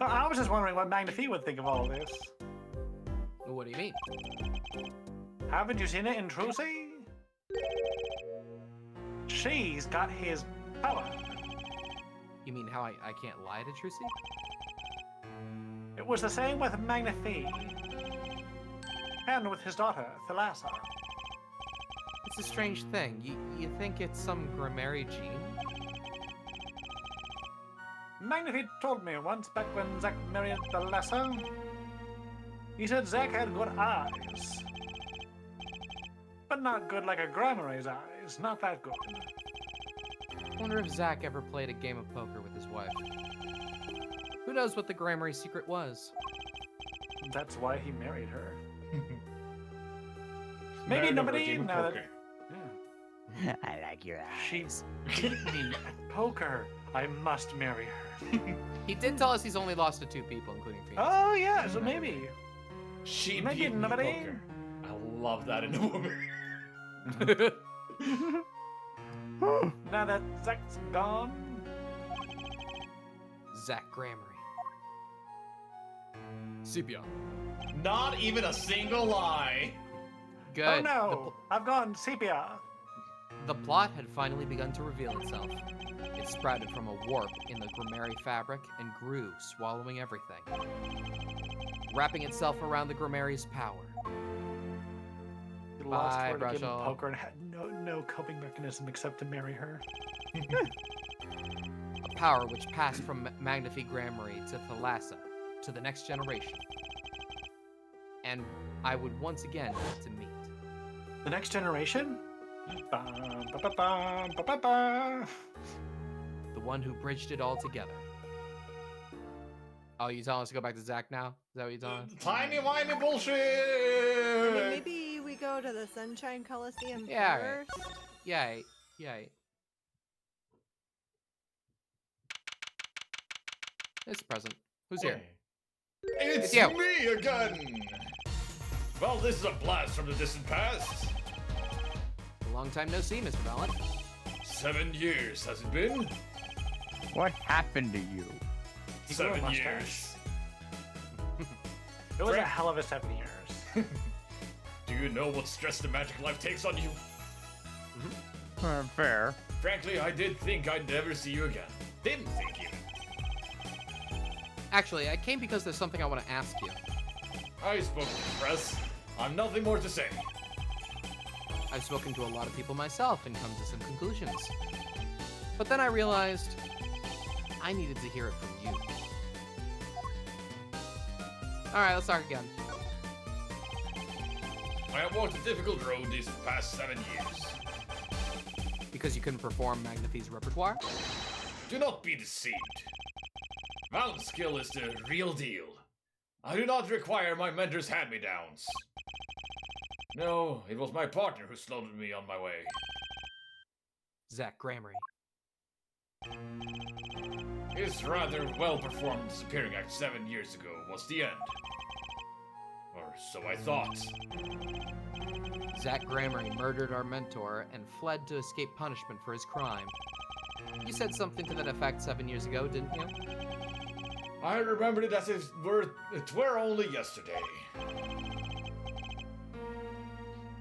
Oh, I was just wondering what Magnifique would think of all this. What do you mean? Haven't you seen it in Trucy? She's got his power. You mean how I can't lie to Trucy? It was the same with Magnifique. And with his daughter, Thalassa. It's a strange thing. You think it's some Grimmeri gene? Magnifique told me once back when Zack married Thalassa. He said Zack had good eyes. But not good like a Grimmeri's eyes. Not that good. Wonder if Zack ever played a game of poker with his wife. Who knows what the Grimmeri secret was? That's why he married her. Married Maybe over a nobody game of now that poker. I like your eyes. she's beat me at poker. I must marry her. He did tell us he's only lost to 2 people, including Phoenix. Oh yeah, so maybe. She Maybe beat me nobody. poker. love that in a woman. Now that Zach's gone. Zach Gramery. Sepia. Not even a single lie. Good. Oh no! I've gone sepia. The plot had finally begun to reveal itself. It sprouted from a warp in the Gramery fabric and grew, swallowing everything, wrapping itself around the Gramery's power. He lost Bye, her to give him Brushel. poker and had no coping mechanism except to marry her. A power which passed from Magnifi Gramery to Thalassa, to the next generation. And I would once again get to meet. The next generation? Bum, ba, ba, bum, ba, ba, ba. The one who bridged it all together. Oh, you telling us to go back to Zach now? Is that what you're telling us? Timey-wimey bullshit! I mean, maybe we go to the Sunshine Coliseum Yeah, alright. first. Yay. Yay. It's a present. Who's here? It's you. me again! Well, this is a blast from the distant past. A long time no see, Mr. Valiant. 7 years, has it been? What happened to you? He grew a 7 mustache. years. It was a Frank- hell of a 7 years. Do you know what stress the magic life takes on you? Fair. Frankly, I did think I'd never see you again. Didn't think even. Actually, I came because there's something I want to ask you. I spoke to the press. I've nothing more to say. I've spoken to a lot of people myself and come to some conclusions. But then I realized I needed to hear it from you. Alright, let's talk again. I have walked a difficult road these past 7 years. Because you couldn't perform Magnifi's repertoire? Do not be deceived. Valiant's skill is the real deal. I do not require my mentor's hand-me-downs. No, it was my partner who slowed me on my way. Zach Gramery. His rather well-performed disappearing act 7 years ago was the end. Or so I thought. Zach Gramery murdered our mentor and fled to escape punishment for his crime. You said something to that effect 7 years ago, didn't you? I remembered it as if it were only yesterday.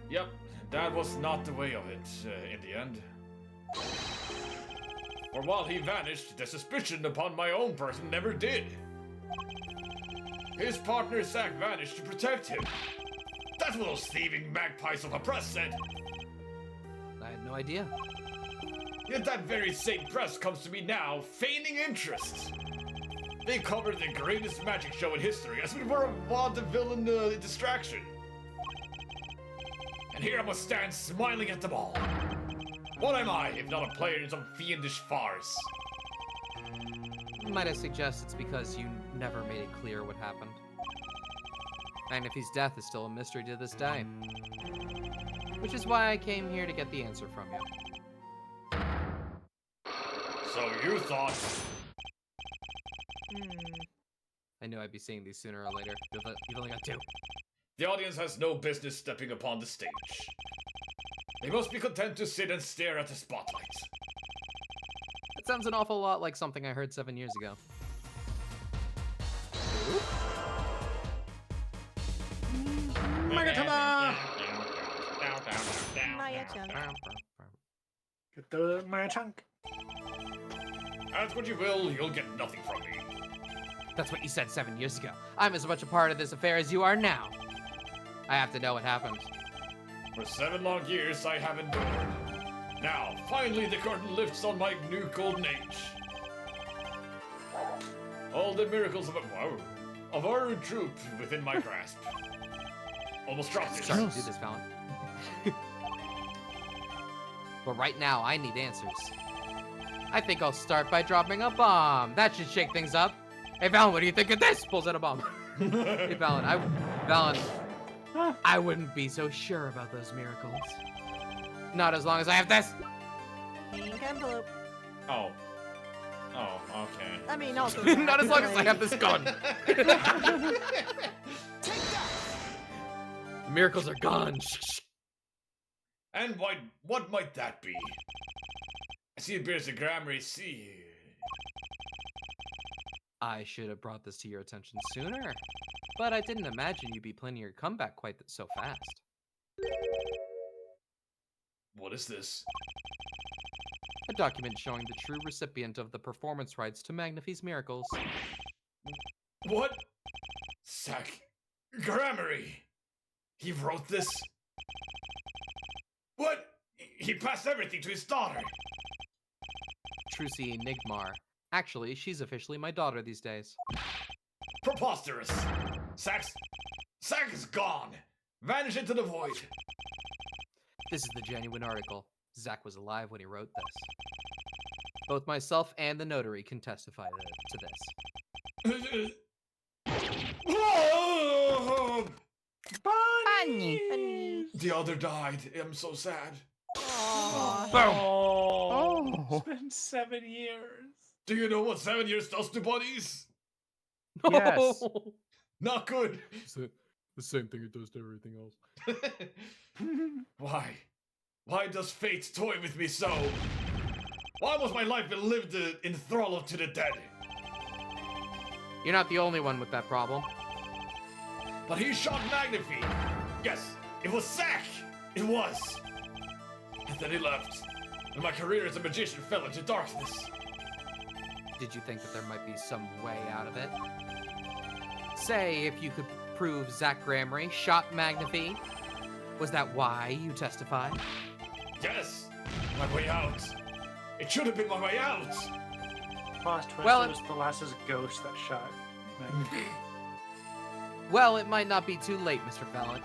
Yep, that was not the way of it, in the end. For while he vanished, the suspicion upon my own person never did. His partner Zack vanished to protect him. That's what those thieving magpies of a press said. I had no idea. Yet that very same press comes to me now, feigning interest. They covered the greatest magic show in history as we were a vaudevillian distraction. And here I must stand smiling at them all. What am I, if not a player in some fiendish farce? Might I suggest it's because you never made it clear what happened? Magnifi's death is still a mystery to this day. Which is why I came here to get the answer from you. So you thought... I knew I'd be seeing these sooner or later. You've only got two. The audience has no business stepping upon the stage. They must be content to sit and stare at the spotlight. That sounds an awful lot like something I heard 7 years ago. Magatama! Maya-chan. Get the my chunk. Ask what you will, you'll get nothing from me. That's what you said 7 years ago. I'm as much a part of this affair as you are now. I have to know what happened. For 7 long years, I have endured. Now, finally, the curtain lifts on my new golden age. All the miracles of our troop within my grasp. Almost dropped it. Sorry to do this, Valen. But right now, I need answers. I think I'll start by dropping a bomb. That should shake things up. Hey, Valen, what do you think of this? Pulls out a bomb. Hey, Valen, I wouldn't be so sure about those miracles. Not as long as I have this. Pink envelope. Oh. Oh, okay. I mean, also. Not as long as I have this gun. miracles are gone. And what might that be? I see it bears the Grammary C. I should have brought this to your attention sooner, but I didn't imagine you'd be planning your comeback quite so fast. What is this? A document showing the true recipient of the performance rights to Magnify's miracles. What? Zach Grammary. He wrote this? What? He passed everything to his daughter. Trucy Nigmar. Actually, she's officially my daughter these days. Preposterous. Zach is gone. Vanished into the void. This is the genuine article. Zach was alive when he wrote this. Both myself and the notary can testify to this. Bunny. The other died. I'm so sad. Aw. Oh, Oh. it's been 7 years. Do you know what 7 years does to bunnies? Yes. Not good. The same thing it does to everything else. Why? Why does fate toy with me so? Why must my life be lived in thrall to the dead? You're not the only one with that problem. But he shot Magnify. Yes, it was Zach. It was. And then he left. And my career as a magician fell into darkness. Did you think that there might be some way out of it? Say, if you could prove Zach Grammary shot Magnify, was that why you testified? Yes, my way out. It should have been my way out. Plot twist, Well, it was Thalassa's ghost that shot Magnify. Well, it might not be too late, Mr. Fallon.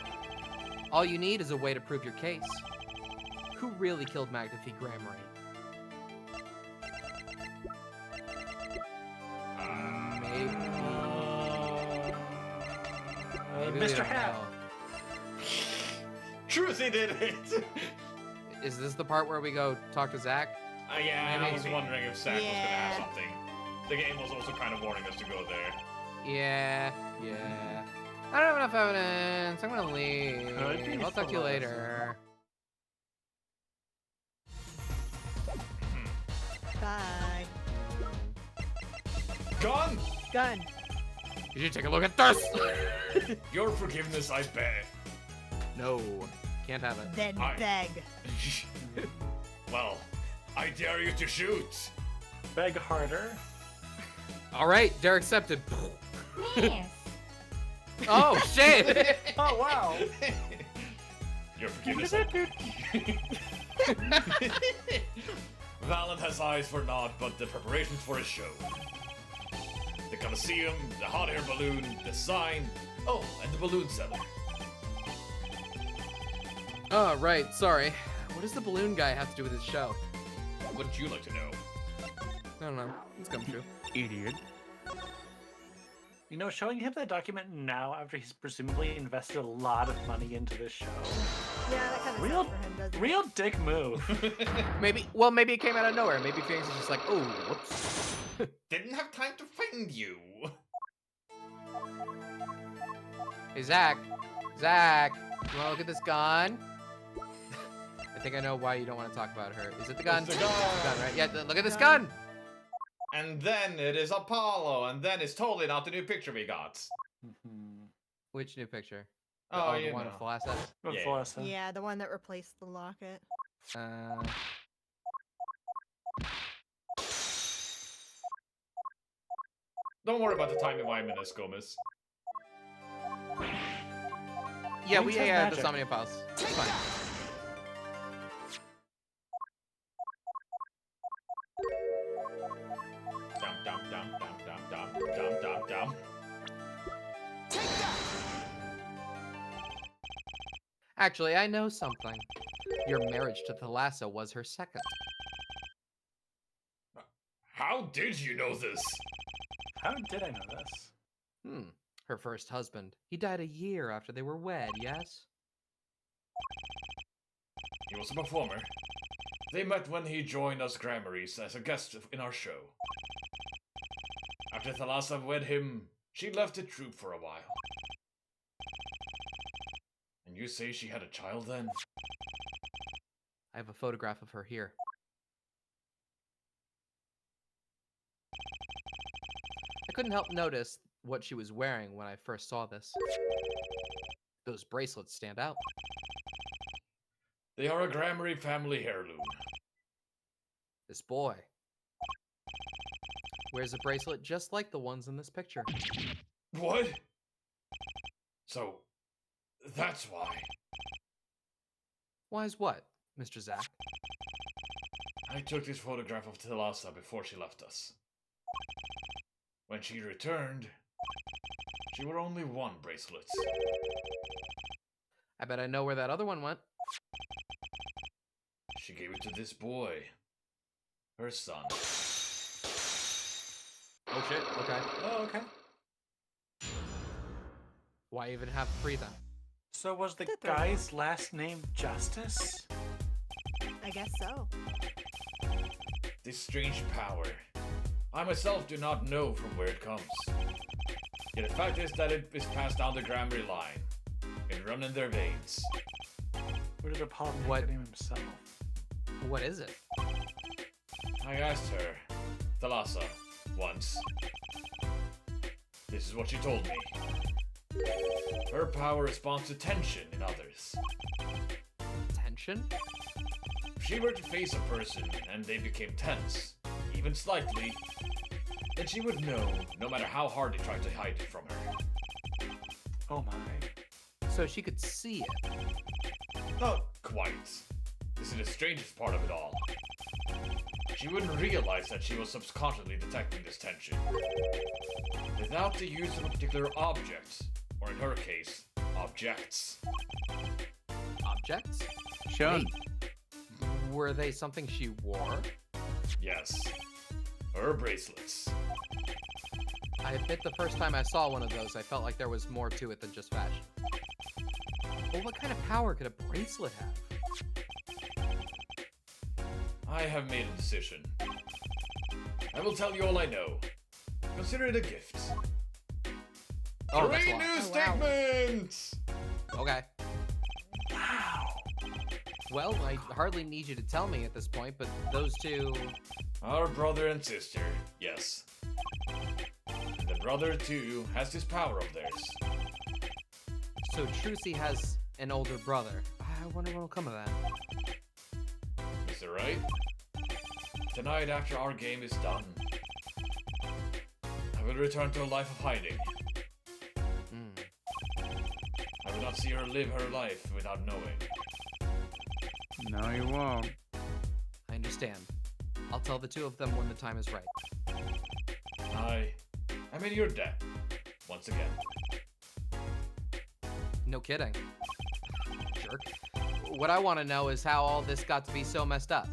All you need is a way to prove your case. Who really killed Magnify Grammary? Maybe we Mr. don't Hat. know. Truth, he did it. Is this the part where we go talk to Zach? Yeah, I was Maybe. wondering if Zach was gonna Yeah. have something. The game was also kind of warning us to go there. Yeah. I don't have enough evidence. I'm gonna Could leave. be I'll talk to you Thalassa. later. Bye. Gone. Gun. You should take a look at this. Your forgiveness I bear. No, can't have it. Then I- beg. Well, I dare you to shoot. Beg harder. All right, dare accepted. Yes. Oh shit! Oh, wow. Your forgiveness. Valen has eyes for naught but the preparations for his show. The Colosseum, the hot air balloon, the sign, oh, and the balloon seller. Oh right, sorry. What does the balloon guy have to do with his show? Wouldn't you like to know? I don't know. It's come true. Idiot. You know, showing him that document now after he's presumably invested a lot of money into this show. Yeah, that kind of Real- sucks for him, doesn't it? Real dick move. Maybe it came out of nowhere. Maybe Phoenix is just like, oh, whoops. Didn't have time to find you. Hey Zach, you wanna look at this gun? I think I know why you don't want to talk about her. Is it the gun? It's the gun. It's the gun, right? Yeah, look at this Gun. gun. And then it is Apollo, and then it's totally not the new picture we got. Mhm. Which new picture? Oh, the you one know. of Thalassa's? With Yeah. Thalassa. Yeah, the one that replaced the locket. Don't worry about the time environment, Miss Gomez. Yeah, Wings has the magic. Somnia Files. It's fine. Dum dum dum dum dum dum dum dum dum. Actually, I know something. Your marriage to Thalassa was her second. How did you know this? How did I know this? Her first husband. He died a year after they were wed, yes? He was a performer. They met when he joined us Grammaries as a guest in our show. After Thalassa wed him, she left the troupe for a while. And You say she had a child then? I have a photograph of her here. I couldn't help notice what she was wearing when I first saw this. Those bracelets stand out. They are a Gramarye family heirloom. This boy wears a bracelet just like the ones in this picture. What? So, that's why. Why's what, Mr. Zack? I took this photograph of Thalassa before she left us. When she returned, she wore only one bracelet. I bet I know where that other one went. She gave it to this boy. Her son. Oh shit, okay. Oh, okay. Why even have three then? So was the The third guy's last name Justice? I guess so. This strange power. I myself do not know from where it comes. Yet the fact is that it is passed down the Gramarye line. It run in their veins. Or did Apollo make What? the name himself? What is it? I asked her, Thalassa, once. This is what she told me. Her power responds to tension in others. Tension? If she were to face a person and they became tense, even slightly, then she would know, no matter how hard they tried to hide it from her. Oh my. So she could see it. Not quite. This is the strangest part of it all. She wouldn't realize that she was subconsciously detecting this tension. Without the use of a particular object, or in her case, objects. Objects? Shown. Were they something she wore? Yes. Her bracelets. I admit the first time I saw one of those, I felt like there was more to it than just fashion. Well, what kind of power could a bracelet have? I have made a decision. I will tell you all I know. Consider it a gift. Oh, that's Three a lot. new Oh, wow. statements! Okay. Wow. Well, I hardly need you to tell me at this point, but those two... Our brother and sister, yes. And the brother, too, has this power of theirs. So Trucy has an older brother. I wonder what'll come of that. Mr. Wright? Tonight, after our game is done, I will return to a life of hiding. Hmm. I will not see her live her life without knowing. No, you won't. I understand. I'll tell the two of them when the time is right. I'm in your debt. Once again. No kidding. Jerk. What I want to know is how all this got to be so messed up.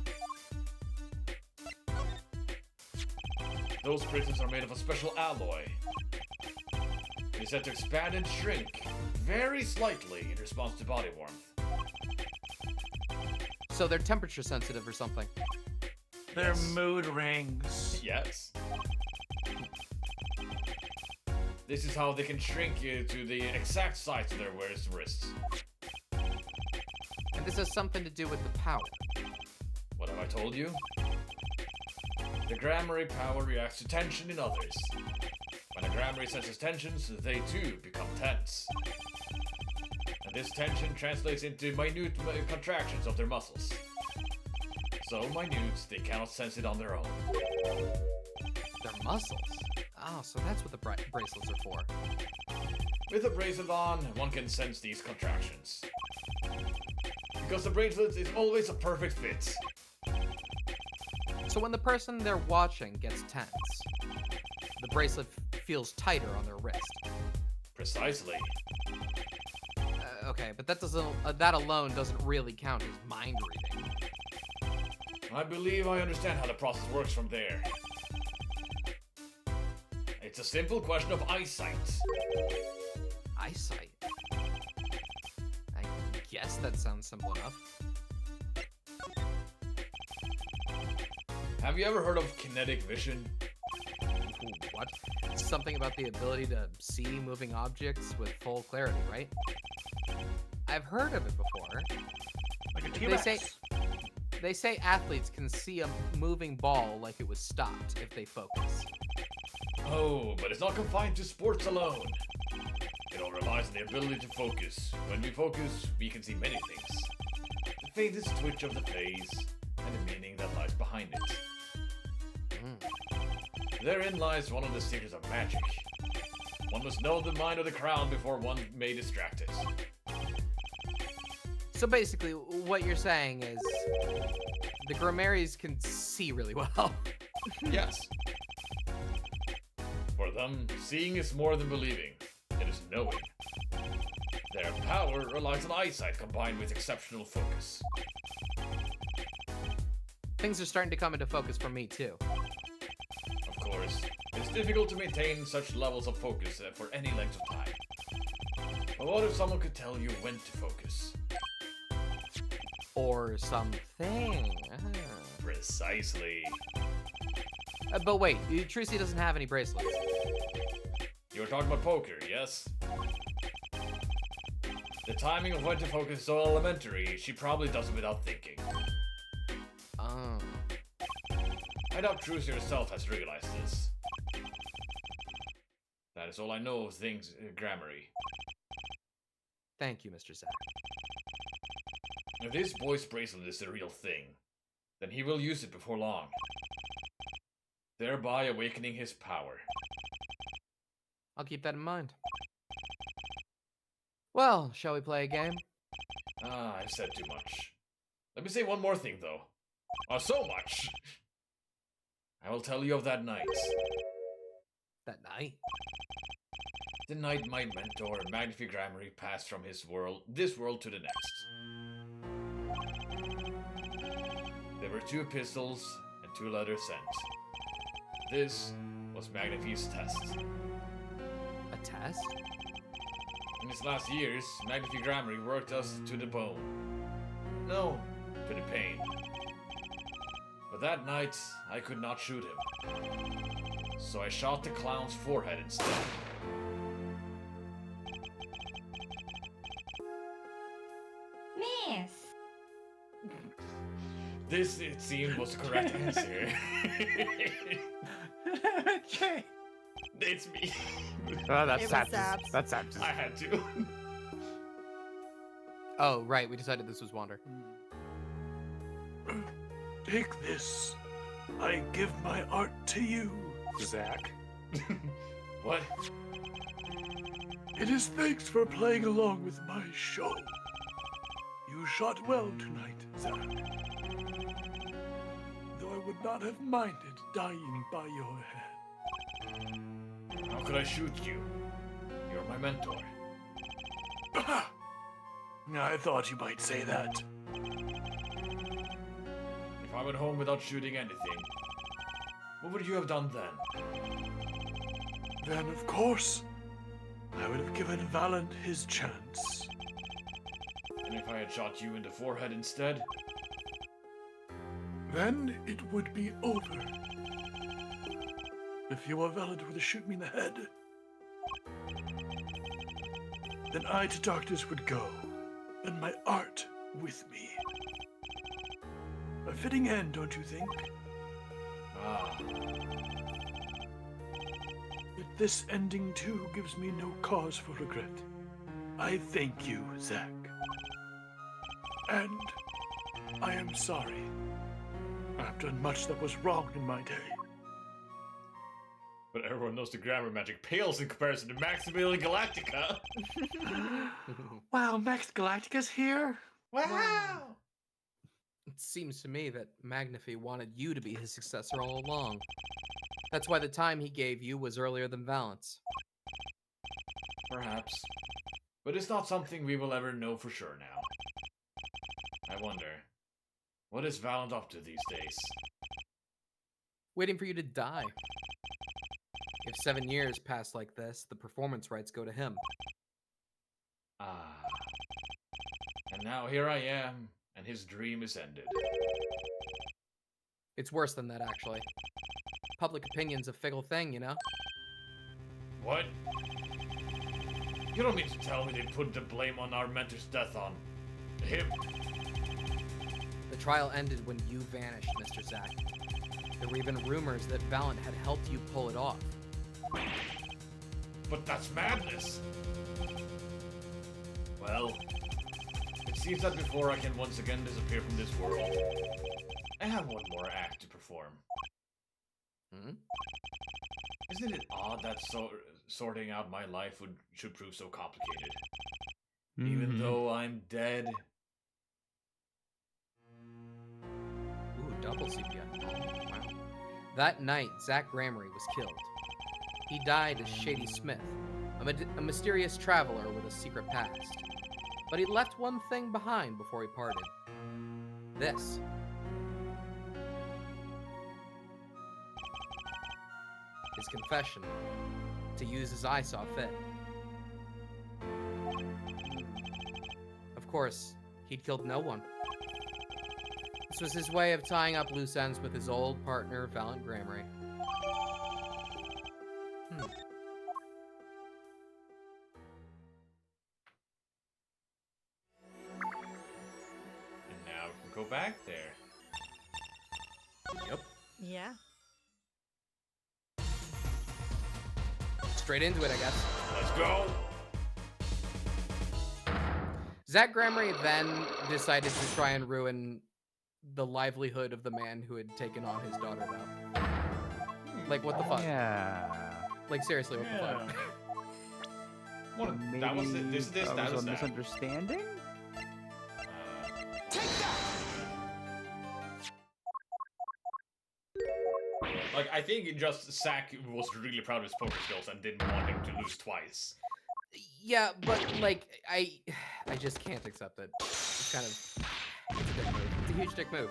Those prisms are made of a special alloy. It is said to expand and shrink very slightly in response to body warmth. So they're temperature sensitive or something. They're Yes. mood rings. Yes. This is how they can shrink you to the exact size of their wrists. And this has something to do with the power. What have I told you? The Gramarye power reacts to tension in others. When a Gramarye senses tensions, they too become tense. And this tension translates into minute contractions of their muscles. So minute, they cannot sense it on their own. Their muscles. Oh, so that's what the bracelets are for. With a bracelet on, one can sense these contractions. Because the bracelet is always a perfect fit. So when the person they're watching gets tense, the bracelet feels tighter on their wrist. Precisely. Okay, but that doesn't. That alone doesn't really count as mind reading. I believe I understand how the process works from there. It's a simple question of eyesight. Eyesight. I guess that sounds simple enough. Have you ever heard of kinetic vision? What? Something about the ability to see moving objects with full clarity, right? I've heard of it before. Like a They T-Rex. They say athletes can see a moving ball like it was stopped if they focus. Oh, but it's not confined to sports alone. It all relies on the ability to focus. When we focus, we can see many things. The faintest twitch of the face, and the meaning that lies behind it. Therein lies one of the secrets of magic. One must know the mind of the crown before one may distract it. So basically, what you're saying is the Grimoires can see really well. Yes. For them, seeing is more than believing. It is knowing. Their power relies on eyesight combined with exceptional focus. Things are starting to come into focus for me too. Of course, it's difficult to maintain such levels of focus for any length of time. But what if someone could tell you when to focus? Or something. Precisely. But wait, Trucy doesn't have any bracelets. You were talking about poker, yes? The timing of when to focus is so elementary, she probably does it without thinking. Oh. I doubt Trucy herself has realized this. That is all I know of things Gramarye. Thank you, Mr. Zack. If this voice bracelet is the real thing, then he will use it before long, thereby awakening his power. I'll keep that in mind. Well, shall we play a game? Ah, I've said too much. Let me say one more thing, though. Oh, so much! I will tell you of that night. That night? The night my mentor, Magnifi Gramarye, passed from this world to the next. There were 2 pistols and 2 letters sent. This was Magnifi's test. A test? In his last years, Magnifi Gramarye worked us to the bone. No, to the pain. But that night, I could not shoot him. So I shot the clown's forehead instead. Miss. This, it seemed, was the correct answer. Jay. It's me. Oh, that's It was Saps. Saps. That's Saps. I had to. Oh, right, we decided this was Wander. Take this. I give my art to you, Zack. What? It is thanks for playing along with my show. You shot well tonight, Zack. Though I would not have minded dying by your hand. How could I shoot you? You're my mentor. I thought you might say that. If I went home without shooting anything, what would you have done then? Then, of course, I would have given Valant his chance. And if I had shot you in the forehead instead? Then it would be over. If you or Valant were to shoot me in the head, then I to doctors would go, and my art with me. A fitting end, don't you think? Ah, Yet this ending too gives me no cause for regret. I thank you, Zack. And I am sorry. I've done much that was wrong in my day. but everyone knows the grammar magic pales in comparison to Maximilian Galactica. Wow, Max Galactica's here? Wow! It seems to me that Magnifi wanted you to be his successor all along. That's why the time he gave you was earlier than Valance. Perhaps. But it's not something we will ever know for sure now. I wonder, what is Valant up to these days? Waiting for you to die. If 7 years pass like this, the performance rights go to him. Ah. And now here I am, and his dream is ended. It's worse than that, actually. Public opinion's a fickle thing, you know? What? You don't mean to tell me they put the blame on our mentor's death on him? The trial ended when you vanished, Mr. Zack. There were even rumors that Valiant had helped you pull it off. But that's madness! Well, it seems that before I can once again disappear from this world, I have one more act to perform. Hmm? Isn't it odd that sorting out my life should prove so complicated? Even Mhm. though I'm dead? Ooh, double sepia. Wow. That night, Zack Gramery was killed. He died as Shady Smith, a mysterious traveler with a secret past. But he left one thing behind before he parted. This. His confession, to use as I saw fit. Of course, he'd killed no one. This was his way of tying up loose ends with his old partner, Valiant Gramery. And now we can go back there. Yep. Yeah. Straight into it, I guess. Let's go! Zack Gramery then decided to try and ruin the livelihood of the man who had taken on his daughter, though. Like, what the fuck? Yeah. Like, seriously, what the fuck? Maybe That was it. This is this. that That was was a that. misunderstanding. Like, I think it just Zack was really proud of his poker skills and didn't want him to lose twice. Yeah, but, like, I just can't accept it. It's kind of... It's a dick move. It's a huge dick move.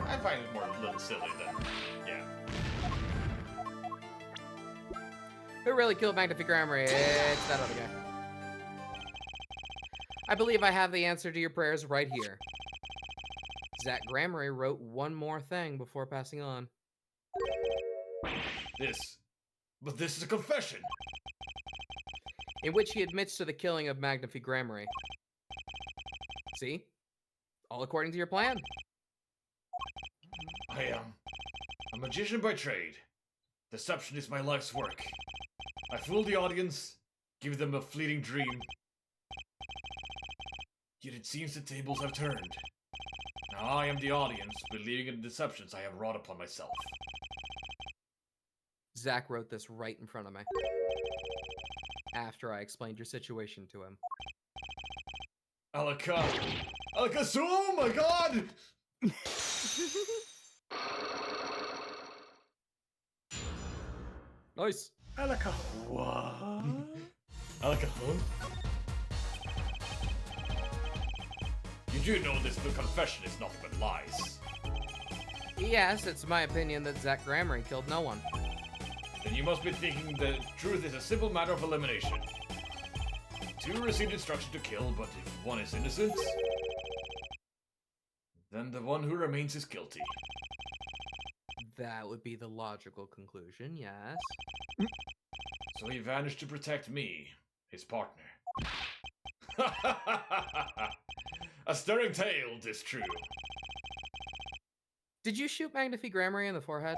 I find it more a little silly than, yeah. Who really killed Magnifique Gramery? It's that other guy. I believe I have the answer to your prayers right here. Zack Gramery wrote one more thing before passing on. But this is a confession. In which he admits to the killing of Magnifique Gramery. See? All according to your plan. I am a magician by trade. Deception is my life's work. I fool the audience, give them a fleeting dream. Yet it seems the tables have turned. Now I am the audience, believing in the deceptions I have wrought upon myself. Zack wrote this right in front of me. After I explained your situation to him. Alaka! Alakasu! Oh my god! Nice. Alaka, what? Alaka, huh? You do know this confession is nothing but lies. Yes, it's my opinion that Zack Gramery killed no one. Then you must be thinking the truth is a simple matter of elimination. Two received instruction to kill, but if one is innocent, then the one who remains is guilty. That would be the logical conclusion, yes. So he vanished to protect me, his partner. A stirring tale, 'tis true. Did you shoot Magnifique Gramery in the forehead?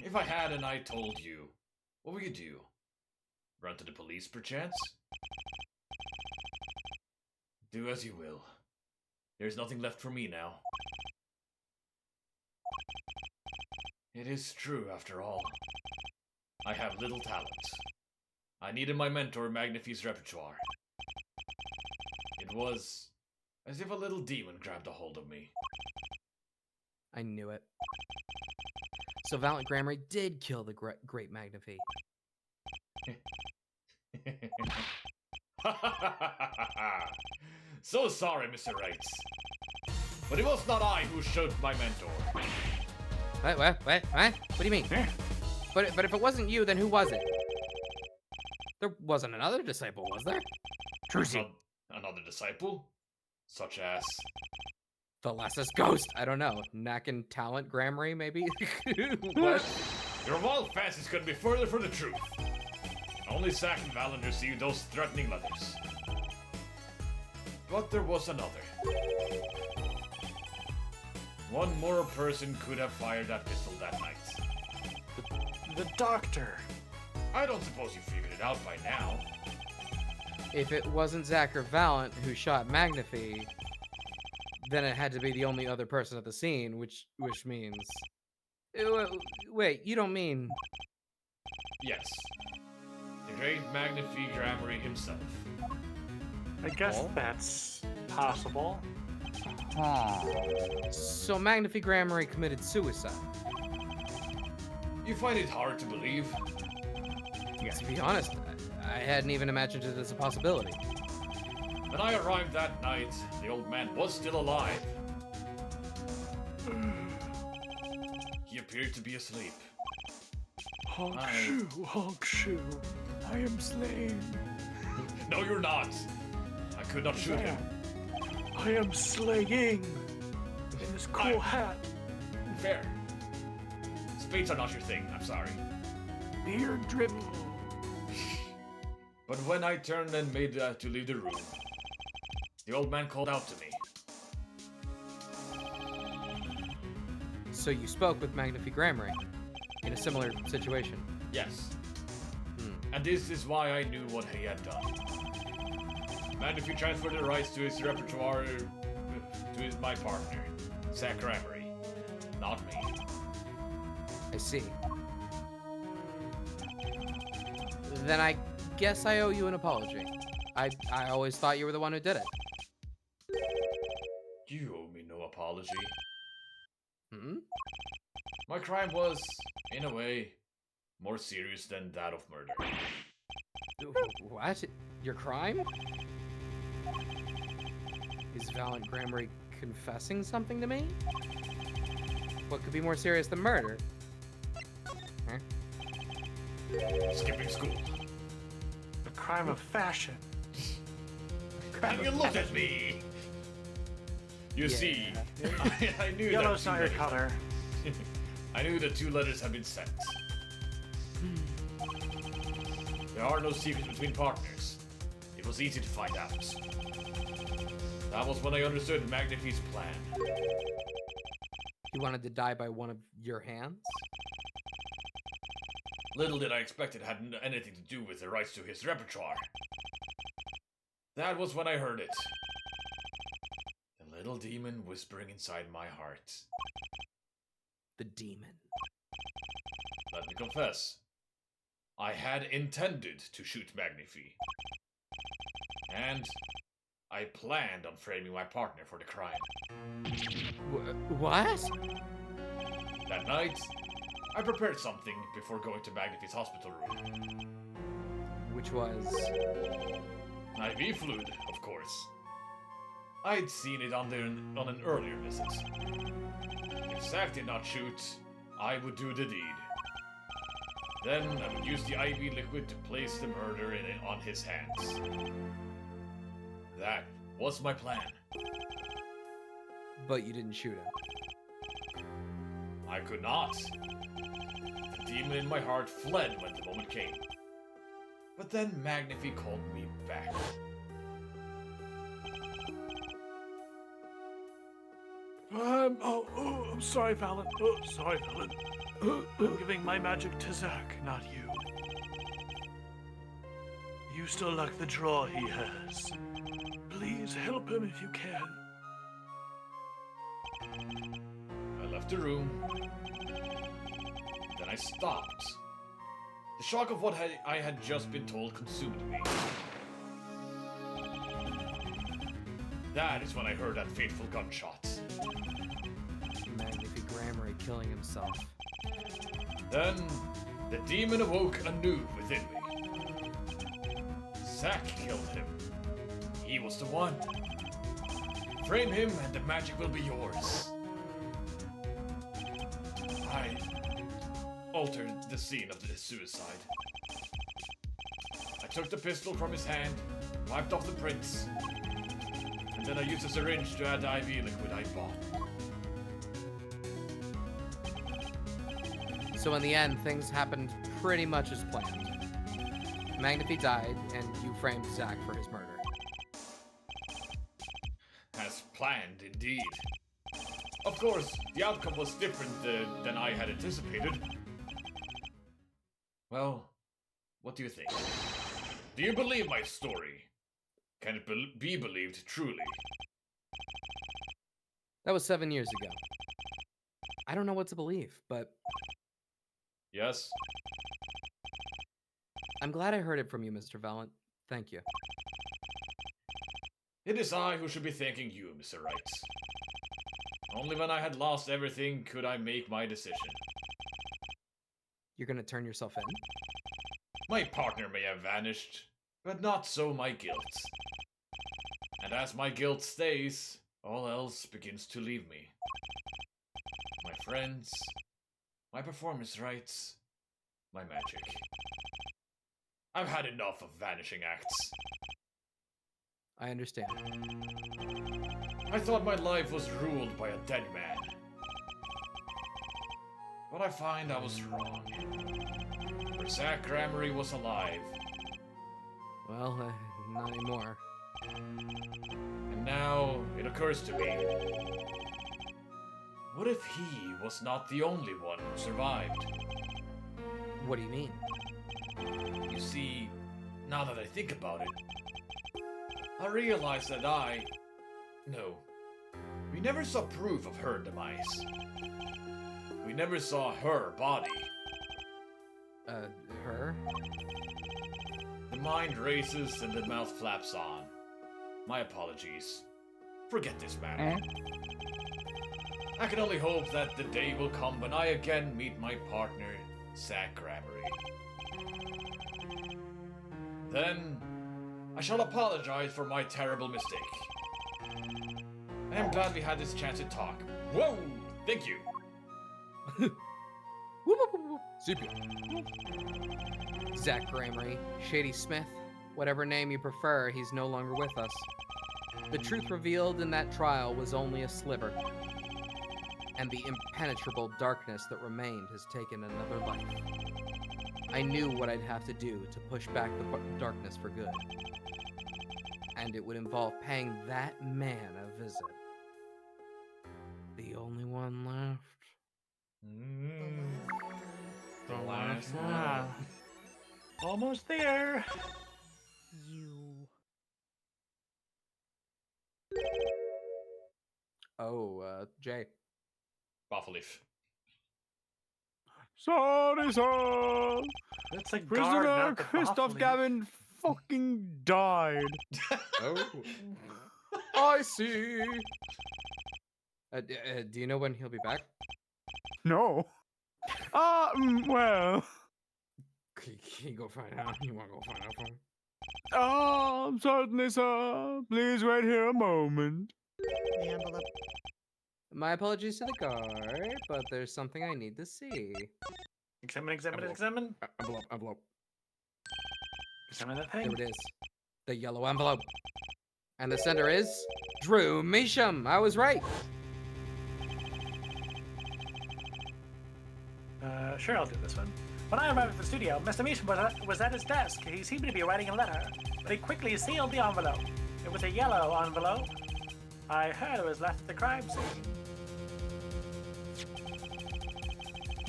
If I had and I told you, what would you do? Run to the police, perchance? Do as you will. There's nothing left for me now. It is true, after all. I have little talent. I needed my mentor Magnifique's repertoire. It was as if a little demon grabbed a hold of me. I knew it. So Valiant Gramery did kill the great Magnifique. So sorry, Mr. Wrights. But it was not I who shot my mentor. What? What do you mean? But if it wasn't you, then who was it? There wasn't another disciple, was there? Another disciple? Such as... The Lessus Ghost. I don't know. Nakin Talent Gramery, maybe? What? Your wild fancies couldn't be further from the truth. Only Zack and Valen received those threatening letters. But there was another. One more person could have fired that pistol that night. The doctor. I don't suppose you figured it out by now. If it wasn't Zack or Valent who shot Magnify, then it had to be the only other person at the scene, which means... Wait, you don't mean... Yes. The great Magnify Grammary himself. I guess Oh. that's possible. So Magnify Grammary committed suicide? You find it hard to believe? To be honest, I hadn't even imagined it as a possibility. When I arrived that night, the old man was still alive. He appeared to be asleep. Honk I- shoo, honk shoo. I am slain. No, you're not. I could not shoot him. I am slaying. In this cool I- hat. Fair. Spades are not your thing. I'm sorry. Beard drip. But when I turned and made to leave the room, the old man called out to me. So you spoke with Magnify Grammary in a similar situation? Yes. Hmm. And this is why I knew what he had done. Magnify transferred the rights to his repertoire to my partner, Zack Grammary. Not me. I see. Then I guess I owe you an apology. I always thought you were the one who did it. You owe me no apology. Hmm? My crime was, in a way, more serious than that of murder. What? Your crime? Is Valent Grammary confessing something to me? What could be more serious than murder? Huh? Skipping school. A crime of fashion. And you look at me! You see, I knew Yellow's that not two your letters- color. I knew the 2 letters had been sent. There are no secrets between partners. It was easy to find out. That was when I understood Magnify's plan. You wanted to die by one of your hands? Little did I expect it had anything to do with the rights to his repertoire. That was when I heard it. The little demon whispering inside my heart. The demon. Let me confess. I had intended to shoot Magnify. And I planned on framing my partner for the crime. What? That night, I prepared something before going to Magnify's hospital room. Which was... IV fluid, of course. I'd seen it on an earlier visit. If Zack did not shoot, I would do the deed. Then I would use the IV liquid to place the murder on his hands. That was my plan. But you didn't shoot him. I could not. The demon in my heart fled when the moment came. But then Magnify called me back. I'm sorry, Valent. Oh, sorry, Valent. I'm giving my magic to Zack, not you. You still like the draw he has. Please help him if you can. I left the room. Then I stopped. The shock of what I had just been told consumed me. That is when I heard that fateful gunshot. Magnify Grammary killing himself. Then, the demon awoke anew within me. Zack killed him. He was the one. Frame him and the magic will be yours. I altered the scene of the suicide. I took the pistol from his hand, wiped off the prints, and then I used a syringe to add the IV liquid I bought. So in the end, things happened pretty much as planned. Magnifi died, and you framed Zack for his murder. As planned, indeed. Of course, the outcome was different than I had anticipated. Well, what do you think? Do you believe my story? Can it be believed truly? That was 7 years ago. I don't know what to believe, but Yes? I'm glad I heard it from you, Mr. Valent. Thank you. It is I who should be thanking you, Mr. Wrights. Only when I had lost everything could I make my decision. You're gonna turn yourself in? My partner may have vanished, but not so my guilt. And as my guilt stays, all else begins to leave me. My friends, my performance rights, my magic. I've had enough of vanishing acts. I understand. I thought my life was ruled by a dead man. But I find I was wrong. For Zack Gramarye was alive, Well, not anymore. and now it occurs to me. What if he was not the only one who survived? What do you mean? You see, now that I think about it, I realize that No. We never saw proof of her demise. We never saw her body. Her? The mind races and the mouth flaps on. My apologies. Forget this matter. I can only hope that the day will come when I again meet my partner, Zack Gramarye. Then, I shall apologize for my terrible mistake. I am glad we had this chance to talk. Whoa! Thank you! Whoop, whoop, whoop, whoop. Super. Zack Gramarye, Shady Smith, whatever name you prefer, he's no longer with us. The truth revealed in that trial was only a sliver, and the impenetrable darkness that remained has taken another life. I knew what I'd have to do to push back the darkness for good, and it would involve paying that man a visit. The only one left. The last one. Ah, almost there. You. Oh, Jay. Waffleaf. Sorry, sir. That's a guard, Prisoner not the Christoph Waffleaf. Gavin fucking died. Oh. I see. Do you know when he'll be back? No. Well. Can you go find out? You want to go find out for him? Certainly, sir. Please wait here a moment. The envelope. My apologies to the guard, but there's something I need to see. Examine, examine, Envelope. examine. Envelope. Examine that There thing. it is. The yellow envelope. And the sender is Drew Measham. I was right. Sure, I'll do this one. When I arrived at the studio, Mr. Measham was at his desk. He seemed to be writing a letter, but he quickly sealed the envelope. It was a yellow envelope. I heard it was left at the crime scene.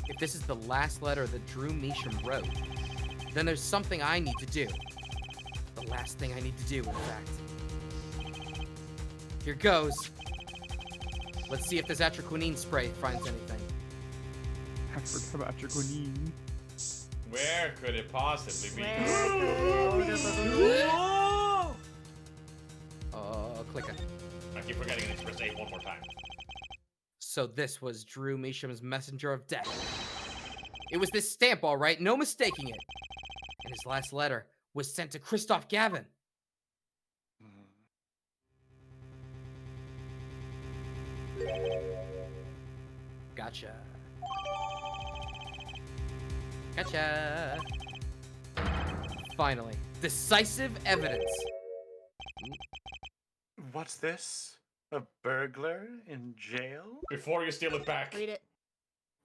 If this is the last letter that Drew Measham wrote, then there's something I need to do. The last thing I need to do, in fact. Here goes. Let's see if this atroquinine spray finds anything. I forgot about your quinine. Where could it possibly be? Click it. I keep forgetting to press A one more time. So this was Drew Measham's messenger of death. It was this stamp, all right, no mistaking it. And his last letter was sent to Christoph Gavin. Gotcha. Gotcha. Finally, decisive evidence. What's this? A burglar in jail? Before you steal it back. Read it.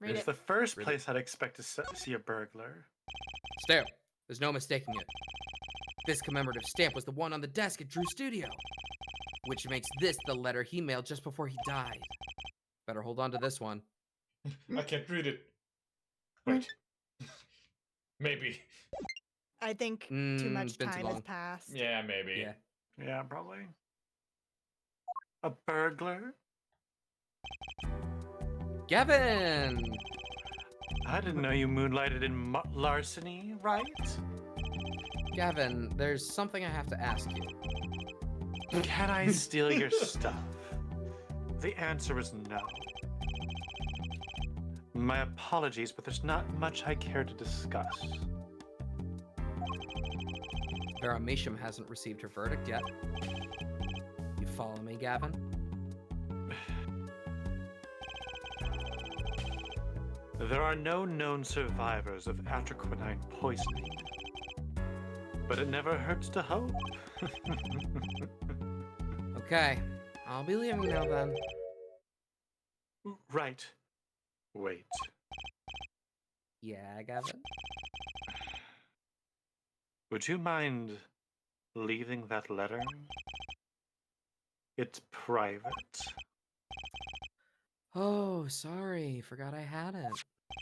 Read It's it. the first Read it. place I'd expect to see a burglar. Stamp. There's no mistaking it. This commemorative stamp was the one on the desk at Drew's studio, which makes this the letter he mailed just before he died. Better hold on to this one. I can't read it. Wait. Maybe. I think too much been too time has long. passed. Yeah, maybe. Yeah. Yeah, probably. A burglar? Gavin! I didn't know you moonlighted in larceny, right? Gavin, there's something I have to ask you. Can I steal your stuff? The answer is no. My apologies, but there's not much I care to discuss. Vera Masham hasn't received her verdict yet. You follow me, Gavin? There are no known survivors of atroquinine poisoning. But it never hurts to hope. Okay, I'll be leaving now then. Right. Wait. Yeah, Gavin? Would you mind leaving that letter? It's private. Oh, sorry. Forgot I had it.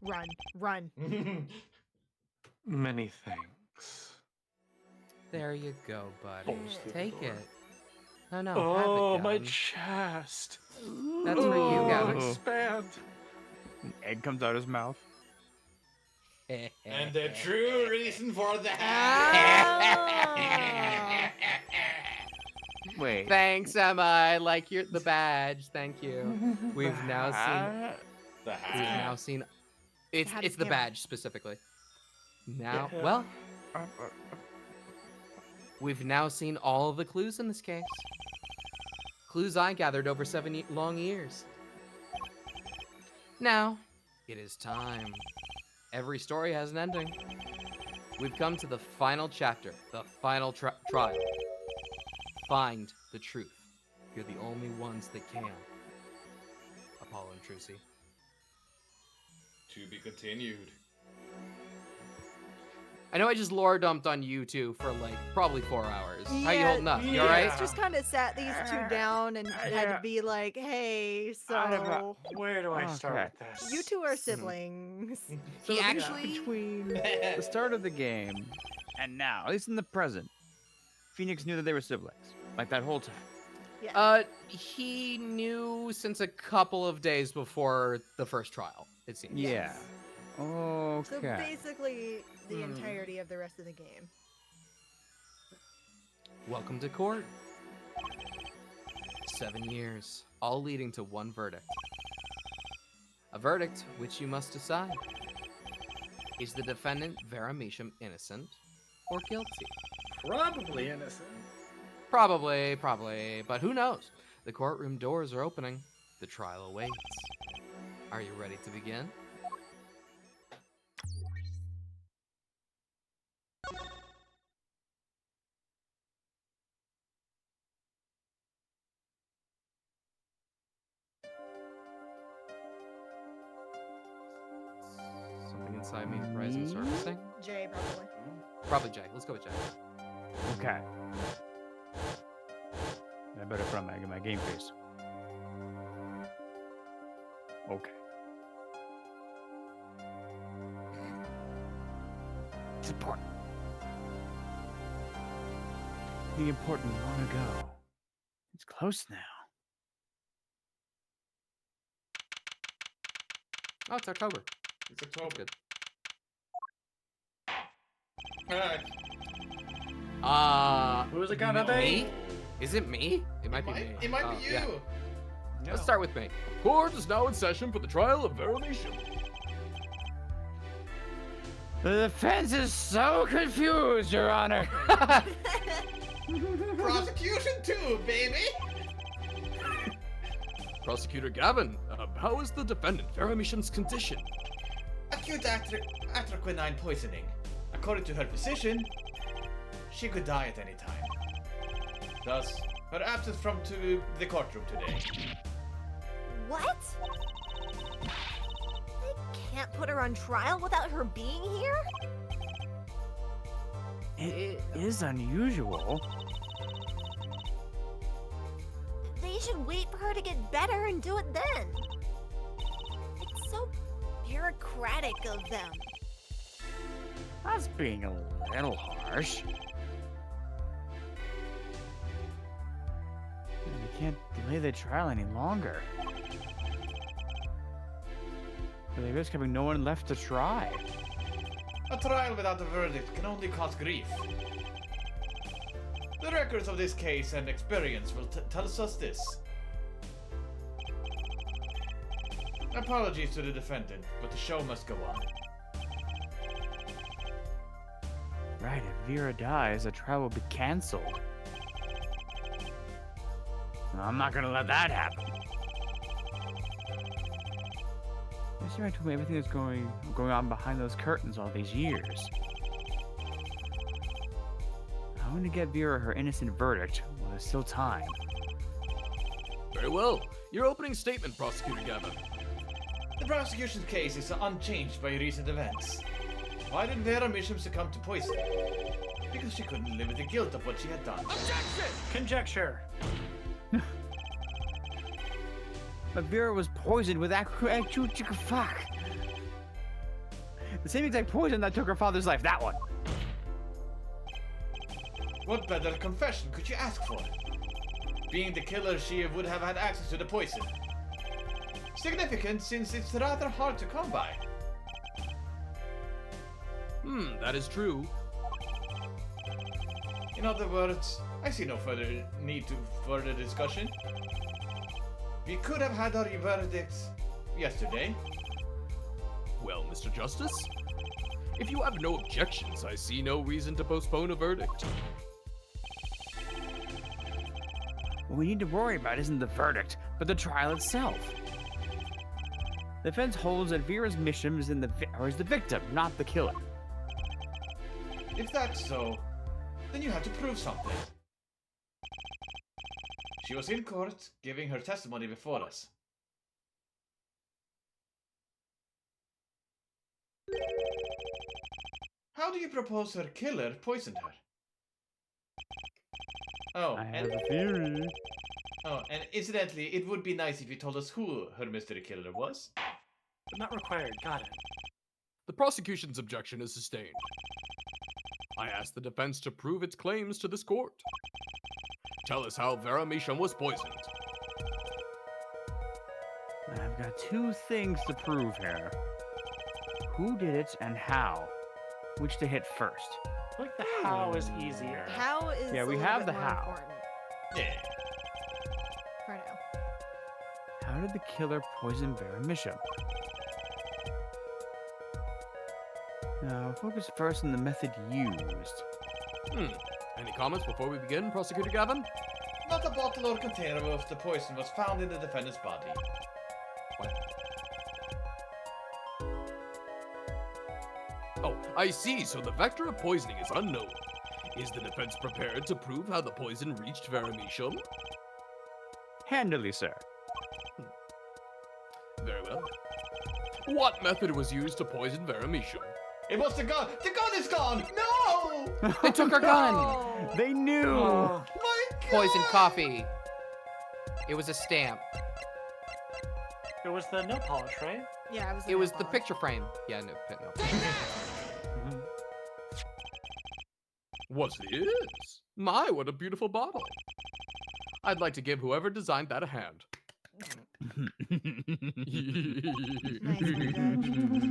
Run, run. Many thanks. There you go, buddy. Almost through the Take door. it. Oh, no, Oh, have it, my Gavin. chest. That's for you, Oh, Gavin. expand. An egg comes out his mouth. And the true reason for that. Ah. Wait. Thanks, Emma. I like the badge. Thank you. We've now seen. The We've hat. now seen. It's Hat it's the scammer. badge specifically. Now, Yeah. well, we've now seen all of the clues in this case. Clues I gathered over 7 long years. Now, it is time. Every story has an ending. We've come to the final chapter, the final trial. Find the truth. You're the only ones that can. Apollo and Trucy. To be continued. I know I just lore dumped on you two for like probably 4 hours. How you Yeah, holding up? You yeah. alright? It's just kind of sat these two down and had Yeah. to be like, hey, about- so Where do I start Okay. with this? you two are siblings. He So, actually Between the start of the game and now, at least in the present, Phoenix knew that they were siblings. Like that whole time. he knew since a couple of days before the first trial, it seems. Yeah. Okay. So basically, the Hmm. entirety of the rest of the game. Welcome to court. 7 years, all leading to one verdict. A verdict which you must decide. Is the defendant Vera Masham innocent or guilty? Probably innocent. Probably, but who knows? The courtroom doors are opening. The trial awaits. Are you ready to begin? Something inside me rising surfacing? Jay, probably. Probably Jay. Let's go with Jay. Okay. I better put on my game face. Okay. It's important. The important long ago. It's close now. Oh, it's October. It's That's October. good. Alright. Who's it gonna be? Me? Is it me? It might be me. It might be Oh, you. yeah. Let's start with me. Court is now in session for the trial of Vera Masham. The defense is so confused, Your Honor. Prosecution too, baby. Prosecutor Gavin, how is the defendant Vera Masham's condition? Acute atroquinine poisoning. According to her physician, she could die at any time. Thus, her absence from the courtroom today. What? They can't put her on trial without her being here? It is unusual. They should wait for her to get better and do it then. It's so bureaucratic of them. That's being a little harsh. We can't delay the trial any longer. But they risk having no one left to try. A trial without a verdict can only cause grief. The records of this case and experience will tell us this. Apologies to the defendant, but the show must go on. Right, if Vera dies, the trial will be cancelled. I'm not gonna let that happen. Mr. Wright told me everything that's going on behind those curtains all these years. I want to get Vera her innocent verdict while there's still time. Very well. Your opening statement, Prosecutor Gavin. The prosecution's case is unchanged by recent events. Why did Vera Misham succumb to poison? Because she couldn't live with the guilt of what she had done. Objection! Conjecture. But Vera was poisoned with fuck. The same exact poison that took her father's life, that one. What better confession could you ask for? Being the killer, she would have had access to the poison. Significant since it's rather hard to come by. That is true. In other words, I see no further need to further discussion. We could have had our verdict yesterday. Well, Mr. Justice, if you have no objections, I see no reason to postpone a verdict. What we need to worry about isn't the verdict, but the trial itself. The defense holds that Vera's Misham is the victim, not the killer. If that's so, then you have to prove something. She was in court, giving her testimony before us. How do you propose her killer poisoned her? Oh, I have a theory. And incidentally, it would be nice if you told us who her mystery killer was. But not required. Got it. The prosecution's objection is sustained. I ask the defense to prove its claims to this court. Tell us how Vera Misham was poisoned. I've got two things to prove here. Who did it and how? Which to hit first? I think the how is easier. How is Yeah, we a little have bit the more how. important Yeah. for now. How did the killer poison Vera Misham? Now, focus first on the method used. Any comments before we begin, Prosecutor Gavin? Not a bottle or container of the poison was found in the defendant's body. What? Oh, I see. So the vector of poisoning is unknown. Is the defense prepared to prove how the poison reached Vera Misham? Handily, sir. Very well. What method was used to poison Vera Misham? It was the gun! The gun is gone! No! They took her gun! Oh. They knew! Oh, My God! Poison coffee. It was a stamp. it was the nail polish, right? Yeah, it was. It was the picture frame. Yeah, no. What's this? My, what a beautiful bottle. I'd like to give whoever designed that a hand. Nice one,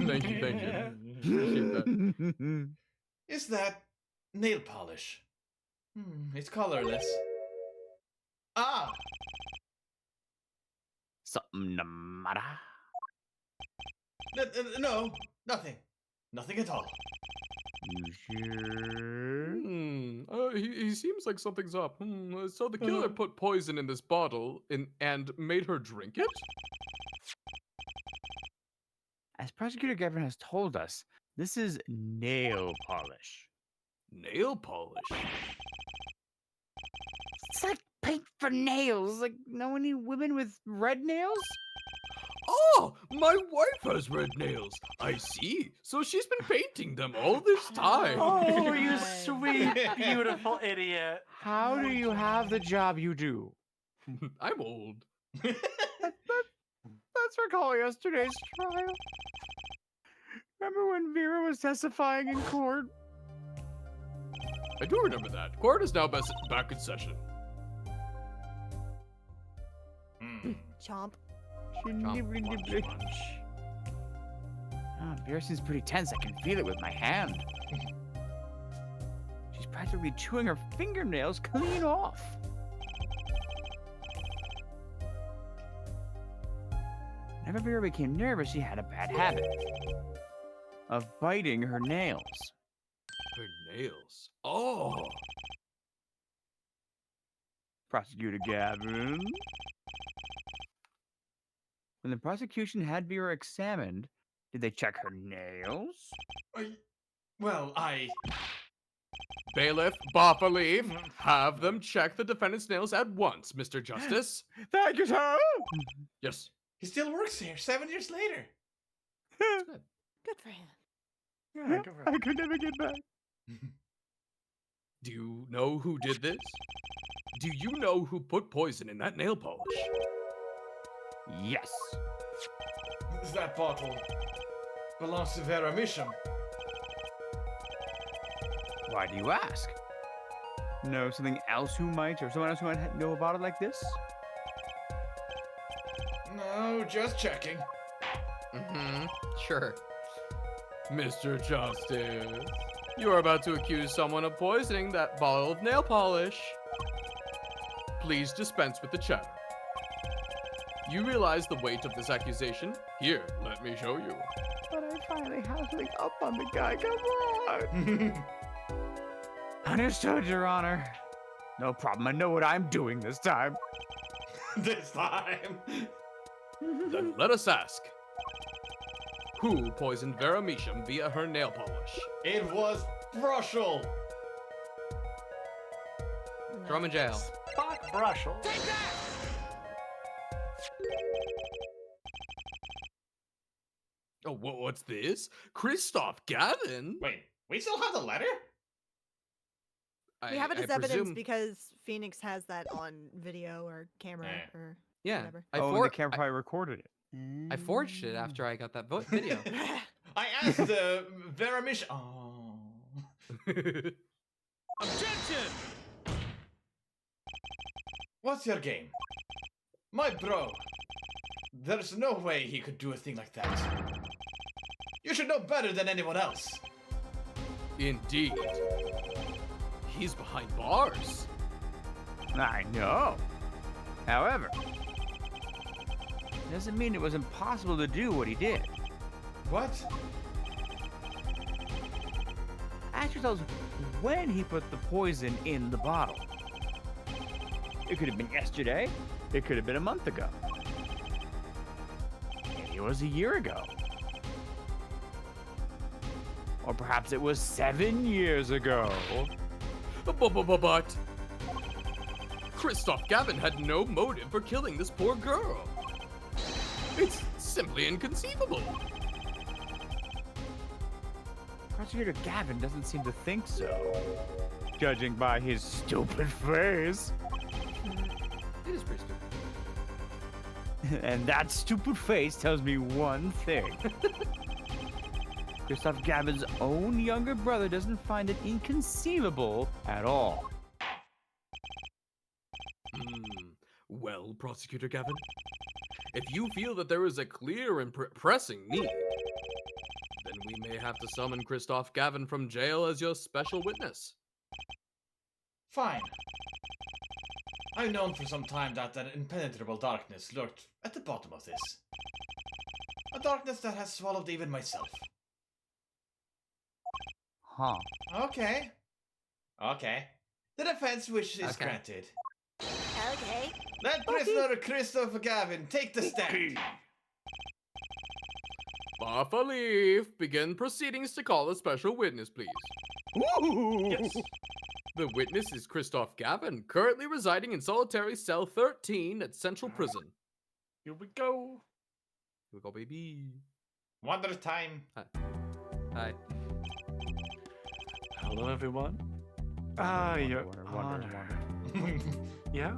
Thank you, thank you. Appreciate that. Is that nail polish? It's colorless. Ah! Something the matter? No, nothing. Nothing at all. You sure? He seems like something's up. So the killer put poison in this bottle and made her drink it? As Prosecutor Gavin has told us, this is nail polish. Nail polish? It's like paint for nails. Like, know any women with red nails? Oh, my wife has red nails. I see. So she's been painting them all this time. Oh, you Nice. sweet beautiful idiot. How do you have the job you do? I'm old. Let's recall yesterday's trial. Remember when Vera was testifying in court? I do remember that. Court is now back in session. Chomp. Oh, Vera seems pretty tense. I can feel it with my hand. She's practically chewing her fingernails clean off. Whenever Vera became nervous, she had a bad habit of biting her nails. Her nails. Oh. Prosecutor Gavin. When the prosecution had Vera examined, did they check her nails? Bailiff, Boffa leave. Have them check the defendant's nails at once, Mr. Justice. Thank you, sir. Yes. He still works here 7 years later. Good for him. Yeah, go for it. I could never get back. Do you know who did this? Do you know who put poison in that nail polish? Yes. That bottle belongs to Vera Misham. Why do you ask? Know something else who might, or someone else who might know about it like this? No, just checking. Mm-hmm. Sure. Mr. Justice, you are about to accuse someone of poisoning that bottle of nail polish. Please dispense with the chatter. You realize the weight of this accusation? Here, let me show you. But I finally have something up on the guy. Come on. Understood, Your Honor. No problem. I know what I'm doing this time. This time. Then let us ask. Who poisoned Vera Misham via her nail polish? It was Brushel. Throw him in jail. Fuck Brushel. Oh, what's this? Christoph Gavin? Wait, we still have the letter? We have it as evidence presume- because Phoenix has that on video or camera Yeah. or Yeah. whatever. The camera probably recorded it. I forged it after I got that video. I asked Vera Misham. Oh. Objection! What's your game? My bro. There's no way he could do a thing like that. You should know better than anyone else. Indeed. He's behind bars. I know. However, it doesn't mean it was impossible to do what he did. What? Ask yourselves when he put the poison in the bottle. It could have been yesterday. It could have been a month ago. Maybe it was a year ago. Or perhaps it was 7 years ago. But Christoph Gavin had no motive for killing this poor girl. It's simply inconceivable. Prosecutor Gavin doesn't seem to think so, judging by his stupid face. It is pretty stupid. And that stupid face tells me one thing. Christoph Gavin's own younger brother doesn't find it inconceivable at all. Well, Prosecutor Gavin, if you feel that there is a clear and pressing need, then we may have to summon Christoph Gavin from jail as your special witness. Fine. I've known for some time that an impenetrable darkness lurked at the bottom of this. A darkness that has swallowed even myself. Huh. Okay. Okay. The defense wish is Okay. granted. Okay. Let prisoner Christopher Gavin take the stand. Baffa Leaf, begin proceedings to call a special witness, please. Yes. The witness is Christoph Gavin, currently residing in solitary cell 13 at Central Prison. Here we go. Here we go, baby. One at a time. Hi. Hello, everyone. Ah, Wander, Your wander, Honor. wander. Yeah?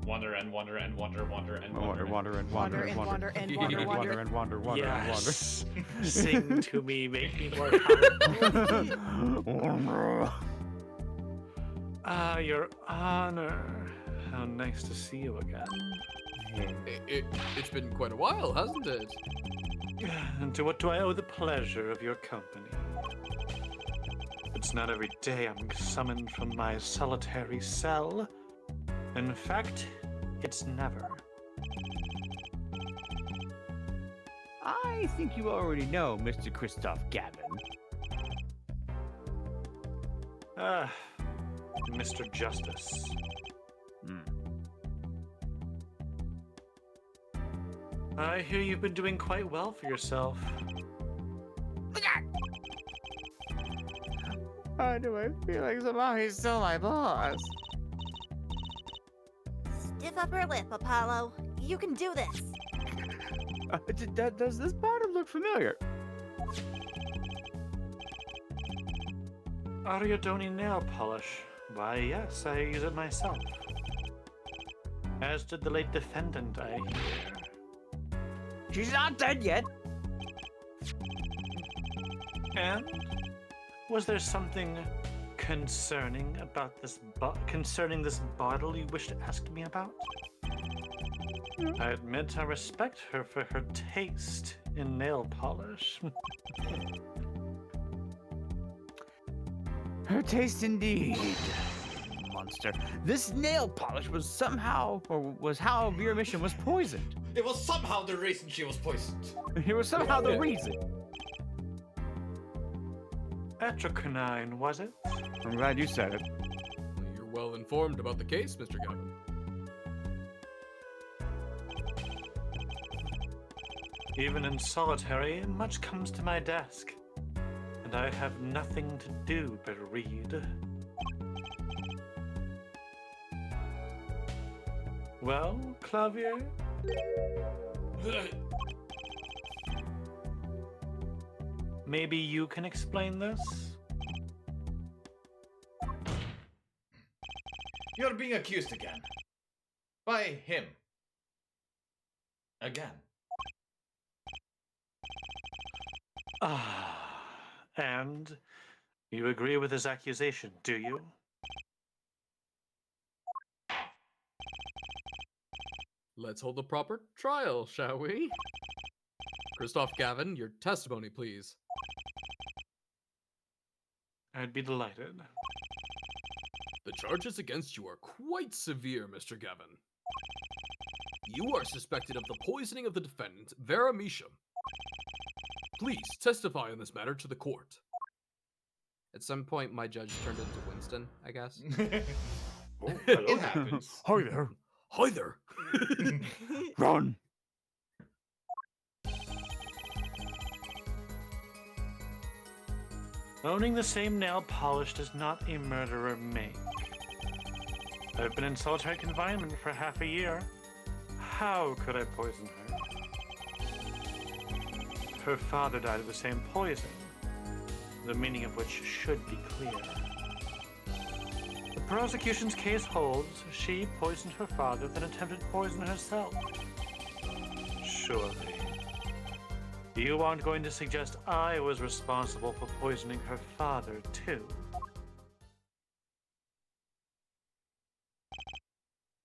Wander and wander and wander, wander and Wander, wander, and wander, Wander and wander and wander, wander, wander. and wander, wander, and wander. Yes. Sing to me, make me more powerful. Ah, Your Honor. How nice to see you again. It's been quite a while, hasn't it? And to what do I owe the pleasure of your company? It's not every day I'm summoned from my solitary cell. In fact, it's never. I think you already know, Mr. Christoph Gavin. Ah, Mr. Justice. I hear you've been doing quite well for yourself. Why do I feel like somehow he's still my boss? Stiff upper lip, Apollo. You can do this. Does this bottom look familiar? Ariadone nail polish. Why, yes, I use it myself. As did the late defendant, I hear. She's not dead yet. And was there something concerning about this concerning this bottle you wish to ask me about? I admit I respect her for her taste in nail polish. Her taste indeed. Monster. This nail polish was somehow, or was how Vera Mission was poisoned. It was somehow the reason she was poisoned. It was somehow the reason. Atrocanine, was it? I'm glad you said it. You're well informed about the case, Mr. Gavin. Even in solitary, much comes to my desk, and I have nothing to do but read. Well, Clavier? Maybe you can explain this? You're being accused again. By him. Again. Ah, and you agree with his accusation, do you? Let's hold a proper trial, shall we? Christoph Gavin, your testimony, please. I'd be delighted. The charges against you are quite severe, Mr. Gavin. You are suspected of the poisoning of the defendant, Vera Misham. Please testify on this matter to the court. At some point, my judge turned into Winston, I guess. Oh, hello. It happens. Hi there. Hi there. Run. Owning the same nail polish does not a murderer make. I've been in solitary confinement for half a year. How could I poison her? Her father died of the same poison, the meaning of which should be clear. The prosecution's case holds she poisoned her father, then attempted to poison herself. Surely. You aren't going to suggest I was responsible for poisoning her father, too?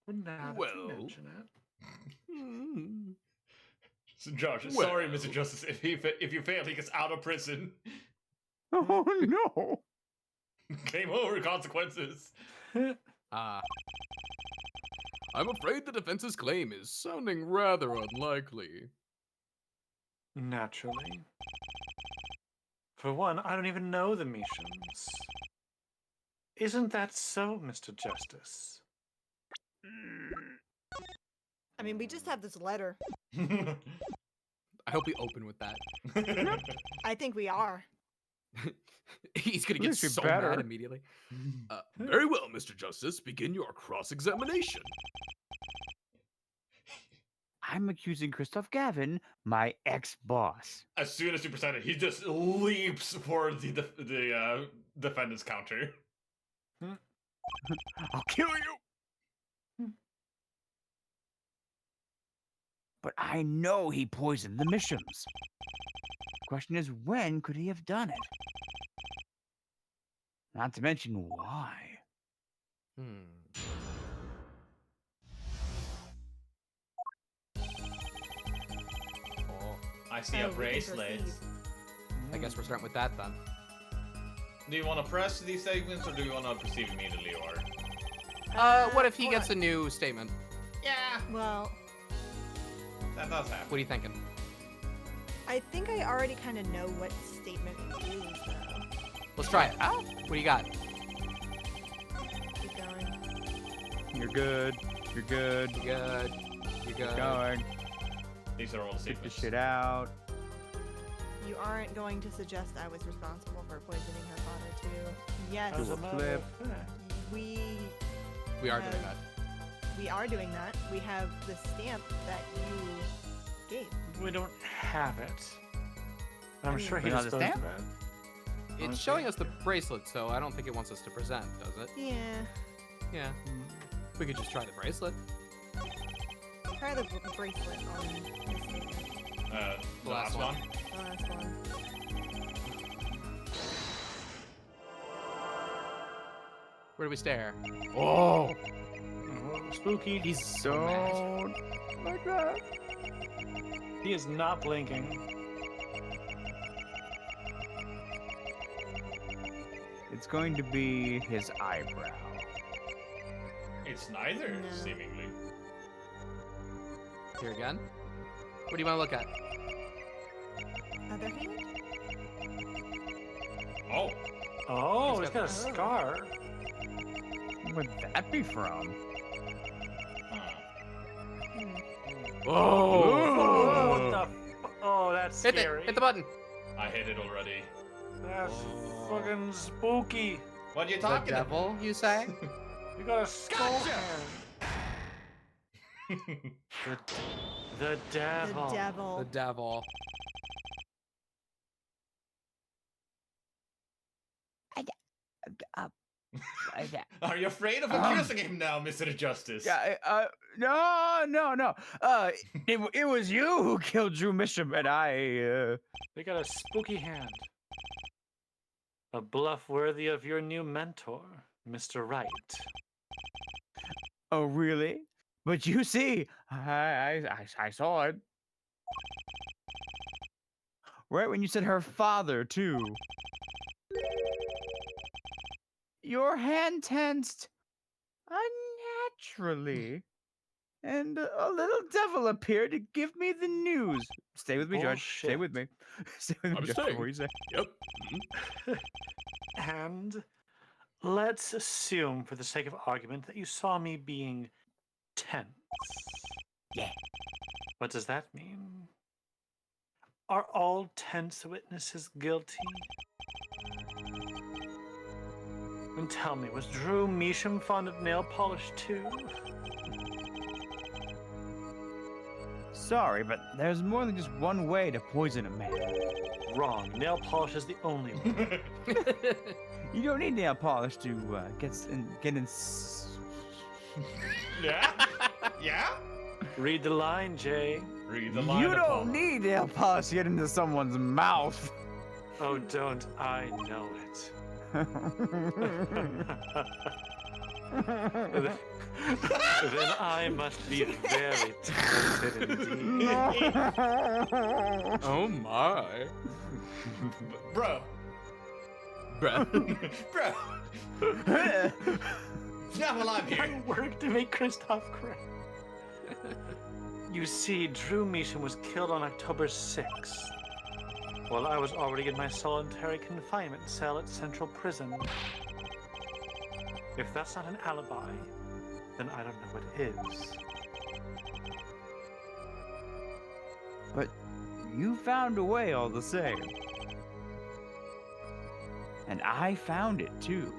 Now that you Well. mention it. So Josh, sorry, Mr. Justice, if you fail, he gets out of prison. Oh no. Game over, consequences. I'm afraid the defense's claim is sounding rather unlikely. Naturally. For one, I don't even know the Mishams. Isn't that so, Mr. Justice? I mean, we just have this letter. I hope we open with that. I think we are. He's gonna At get least we so better. mad immediately. Very well, Mr. Justice. Begin your cross-examination. I'm accusing Christoph Gavin, my ex-boss. As soon as you present it, he just leaps for the defendant's counter. I'll kill you. But I know he poisoned the Mishams. Question is, when could he have done it? Not to mention why. Oh, I see Oh, a we can bracelet. proceed. I guess we're starting with that then. Do you want to press these segments or do you want to proceed immediately or? What if he hold gets on. a new statement? Yeah, Well, that does happen. What are you thinking? I think I already kind of know what statement it is, though. Let's try it. Oh, what do you got? Keep going. You're good. You're good. You good? You good? Going. These are all the Get the segments. shit out. You aren't going to suggest I was responsible for poisoning her father, too. Yes, As a Flip. matter of fact, we We are doing that. we are doing that. We have the stamp that you gave. we don't have it. I'm mean, sure he We don't have the disposed of stamp? it. It's Honestly. showing us the bracelet, so I don't think it wants us to present, does it? Yeah. Yeah. We could just try the bracelet. Try the bracelet on the statement. The last one. The last one. Where do we stare? Oh, Oh, spooky. He's so mad. don't like that. He is not blinking. It's going to be his eyebrow. It's neither, No. seemingly. Here again. What do you want to look at? Other hand? Oh, Oh, He's he's got got a the- scar. Where'd that be from? huh. Oh, Oh. what the? Oh, that's Hit scary. it! Hit the button! I hit it already. That's Oh. fucking spooky. What are you The talking devil, you say? You got a skull hand. The devil. The devil. The devil. Are you afraid of accusing him now, Mr. Justice? Yeah, no. It was you who killed Drew Misham, and I. They got a spooky hand. A bluff worthy of your new mentor, Mr. Wright. Oh, really? But you see, I saw it. Right when you said her father, too. Your hand tensed unnaturally. And a little devil appeared to give me the news. Stay with me, Judge. Stay with me. Stay with me, I'm Judge. staying. What do you say? Yep. And let's assume, for the sake of argument, that you saw me being tense. Yeah. What does that mean? Are all tense witnesses guilty? And tell me, was Drew Measham fond of nail polish too? Sorry, but there's more than just one way to poison a man. Wrong. Nail polish is the only one. You don't need nail polish to get in. Yeah? Yeah? Read the line, Jay. Read the line. You Apollo. don't need nail polish to get into someone's mouth. Oh, don't I know it? Then I must be very talented indeed. Oh my. Bro. Bruh. Bro. Now while I'm I here. work to make Christoph cry. You see, Drew Measham was killed on October 6th, while I was already in my solitary confinement cell at Central Prison. If that's not an alibi, then I don't know what is. But you found a way all the same. And I found it too.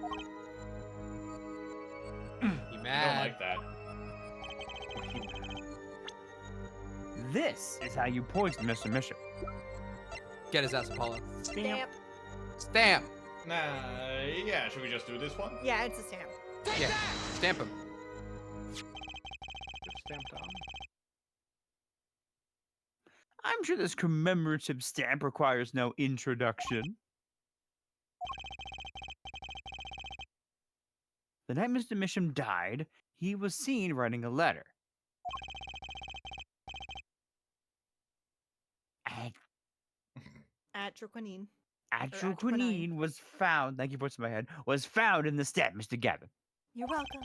You I don't mad? like that. This is how you poison Mr. Misham. Get his ass, Apollo. Stamp. Stamp! Nah, yeah, should we just do this one? Yeah, it's a stamp. Yeah, stamp him. Get stamped on. I'm sure this commemorative stamp requires no introduction. The night Mr. Misham died, he was seen writing a letter. And At Traquinine. actual Atroquinine. quinine was found, thank you for voice in my head, was found in the stamp, Mr. Gavin. You're welcome.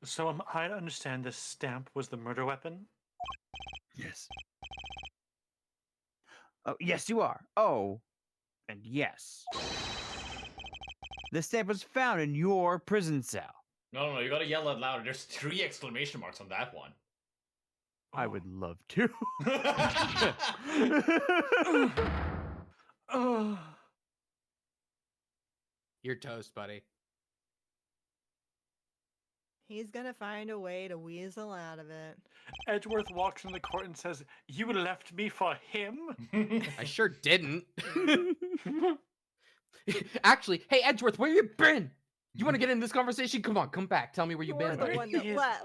So am I to understand this stamp was the murder weapon? Yes. Oh, yes, you are. Oh, and yes. The stamp was found in your prison cell. No, you gotta yell out louder. There's 3 exclamation marks on that one. I would love to. Oh. You're toast, buddy. He's gonna find a way to weasel out of it. Edgeworth walks in the court and says, "You left me for him?" I sure didn't. Actually, hey Edgeworth, where you been? You want to get in this conversation? Come on, come back. Tell me where you You're been. the buddy. one that Yes. left.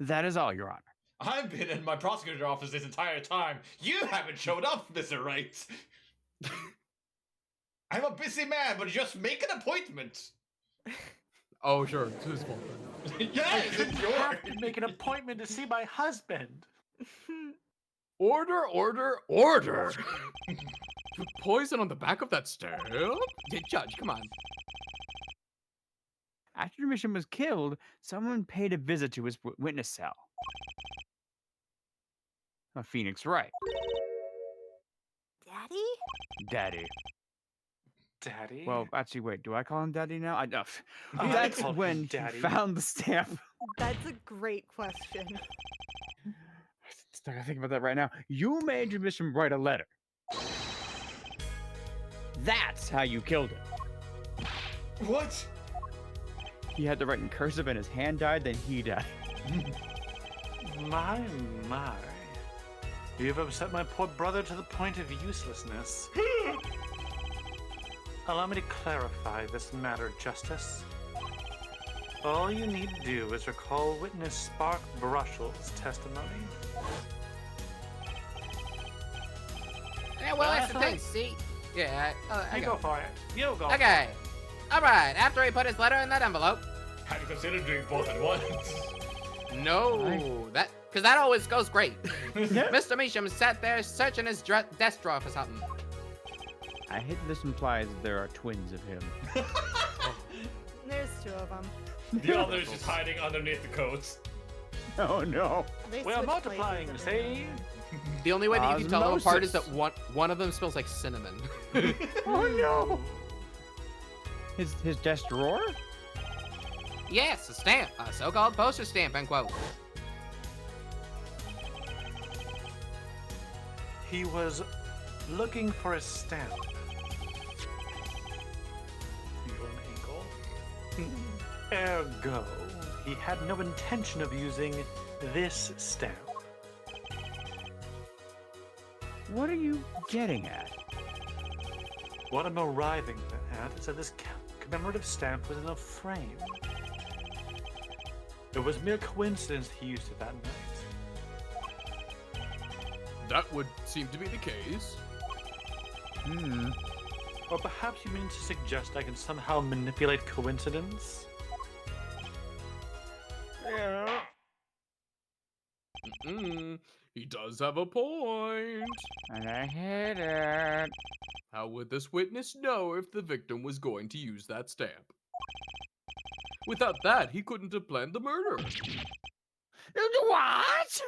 That is all, Your Honor. I've been in my prosecutor's office this entire time. You haven't showed up, Mr. Wright. I'm a busy man, but just make an appointment. Oh, sure, it's his fault. Yes, it's I have yours. to make an appointment to see my husband. Order, order, order! Put poison on the back of that stamp? Yeah, Judge, come on. After Mission was killed, someone paid a visit to his witness cell. Phoenix Wright. Daddy? Daddy. Daddy? Well, actually, wait. Do I call him Daddy now? I know. I That's call him when he Daddy. found the stamp. That's a great question. I gotta think about that right now. You made your mission write a letter. That's how you killed him. What? He had to write in cursive and his hand died, then he died. My. You've upset my poor brother to the point of uselessness. Allow me to clarify this matter, Justice. All you need to do is recall witness Spark Brushell's testimony. Yeah, well, that's That's the right. thing, see? Yeah, I You got go it. for it. You go. Okay. Alright, after he put his letter in that envelope. Have you considered doing both at once? No, because that always goes great. Mr. Measham sat there searching his desk drawer for something. I hate that this implies that there are twins of him. There's 2 of them. The other's just hiding underneath the coats. Oh no. They We're switch multiplying, places every see? now and then. The only way that you can tell them apart is that Osmosis. one of them smells like cinnamon. Oh no. His desk drawer? Yes, a stamp, a so-called poster stamp, end quote. He was looking for a stamp. Feel an ankle? Ergo, he had no intention of using this stamp. What are you getting at? What I'm arriving at is that this commemorative stamp was in a frame. It was mere coincidence he used it that night. That would seem to be the case. Or perhaps you mean to suggest I can somehow manipulate coincidence? Yeah. He does have a point. And I hate it. How would this witness know if the victim was going to use that stamp? Without that, he couldn't have planned the murder. What?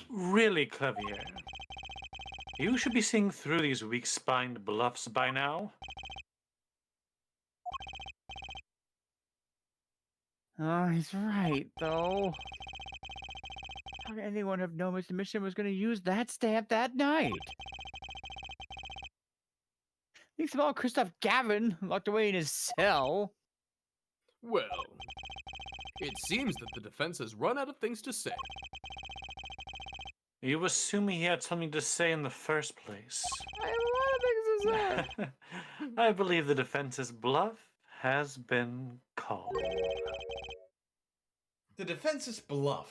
Really, Clavier. You should be seeing through these weak-spined bluffs by now. Oh, he's right, though. How could anyone have known Mr. Mission was going to use that stamp that night? Thinks about Christoph Gavin locked away in his cell. Well, it seems that the defense has run out of things to say. You assume he had something to say in the first place. I have a lot of things to say. I believe the defense's bluff has been called. The defense's bluff.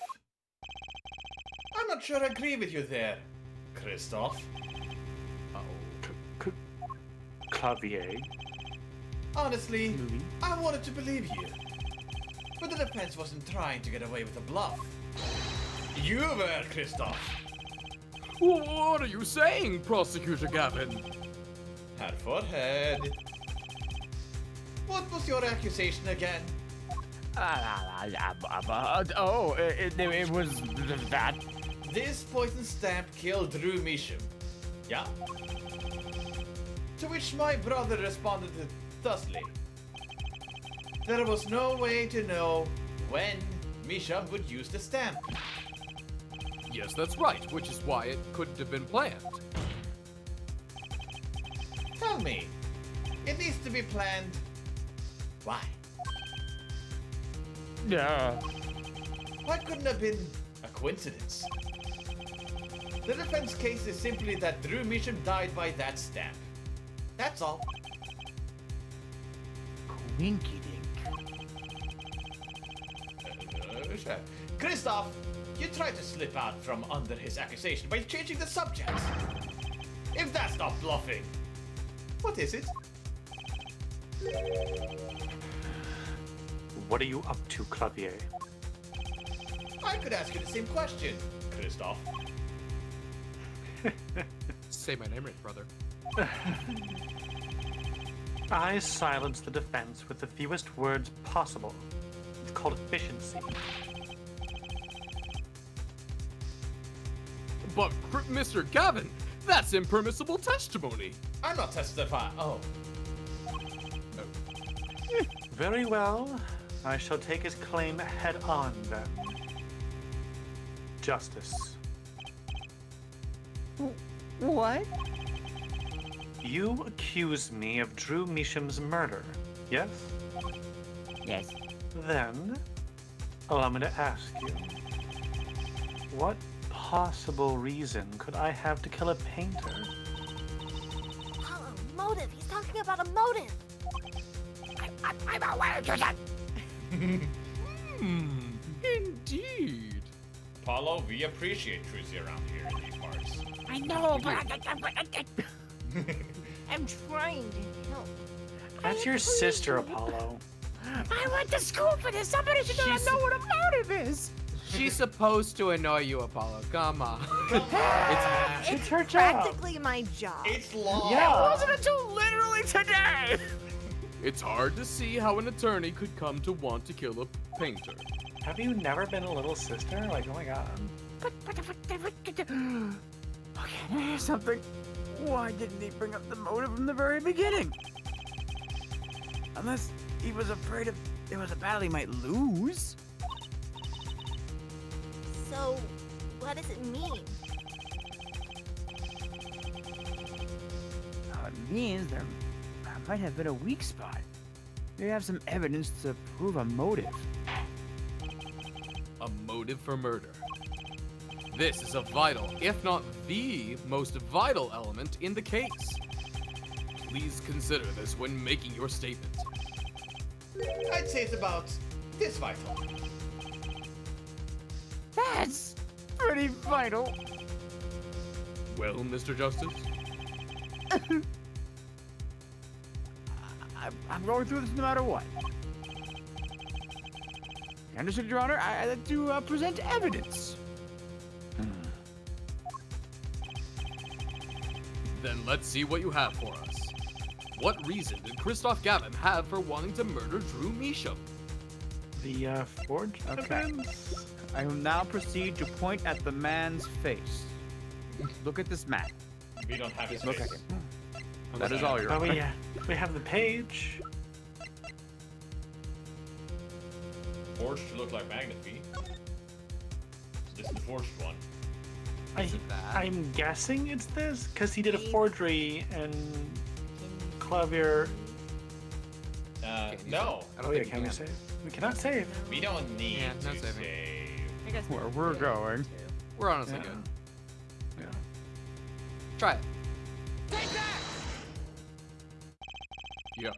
I'm not sure I agree with you there, Kristoff. Clavier. Honestly, Movie. I wanted to believe you. But the defense wasn't trying to get away with a bluff. You were, Kristoff. What are you saying, Prosecutor Gavin? Head for head. What was your accusation again? It was that. This poison stamp killed Drew Measham. Yeah? To which my brother responded thusly. There was no way to know when Measham would use the stamp. Yes, that's right, which is why it couldn't have been planned. Tell me, it needs to be planned. Why? Yeah. Why couldn't have been a coincidence? The defense case is simply that Drew Measham died by that stamp. That's all. Winky dink. Kristoff, you tried to slip out from under his accusation by changing the subject. If that's not bluffing, what is it? What are you up to, Clavier? I could ask you the same question, Kristoff. Say my name right, brother. I silence the defense with the fewest words possible. It's called efficiency. But, Mr. Gavin, that's impermissible testimony. I'm not testifying. Oh. Very well. I shall take his claim head on then. Justice. What? You accuse me of Drew Measham's murder, yes? Yes. Then, allow me to ask you, what possible reason could I have to kill a painter? Oh, motive. He's talking about a motive. I'm aware of that. Indeed. Apollo, we appreciate Trucy around here in these parts. I know, but I'm trying to help. That's your sister, Apollo. I went to school for this. Somebody should know what a motive is. She's supposed to annoy you, Apollo. Come on. It's her job. Practically my job. It's long. Yeah. Until literally today. It's hard to see how an attorney could come to want to kill a painter. Have you never been a little sister? Like, oh my god. Okay, here's something. Why didn't he bring up the motive from the very beginning? Unless he was afraid of it was a battle he might lose. So, what does it mean? It means there might have been a weak spot. They have some evidence to prove a motive. A motive for murder. This is a vital, if not the most vital element in the case. Please consider this when making your statement. I'd say it's about this vital. That's pretty vital. Well, Mr. Justice? I'm going through this no matter what. Understood, Your Honor. I like to present evidence. Then let's see what you have for us. What reason did Kristoff Gavin have for wanting to murder Drew Measham? The forged evidence? I will now proceed to point at the man's face. Look at this man. We don't have his Look face. at him. That is all, Your Oh, Honor. we have the page. Forged to look like Magnify. This is the forged one. Is it that? I'm guessing it's this because he did a forgery and Clavier. No. I don't Oh yeah, think can you we save? We cannot save. We don't need Yeah, no to saving. save. I guess Where there's we're two. going. We're honestly Yeah. good. Try it. Yeah.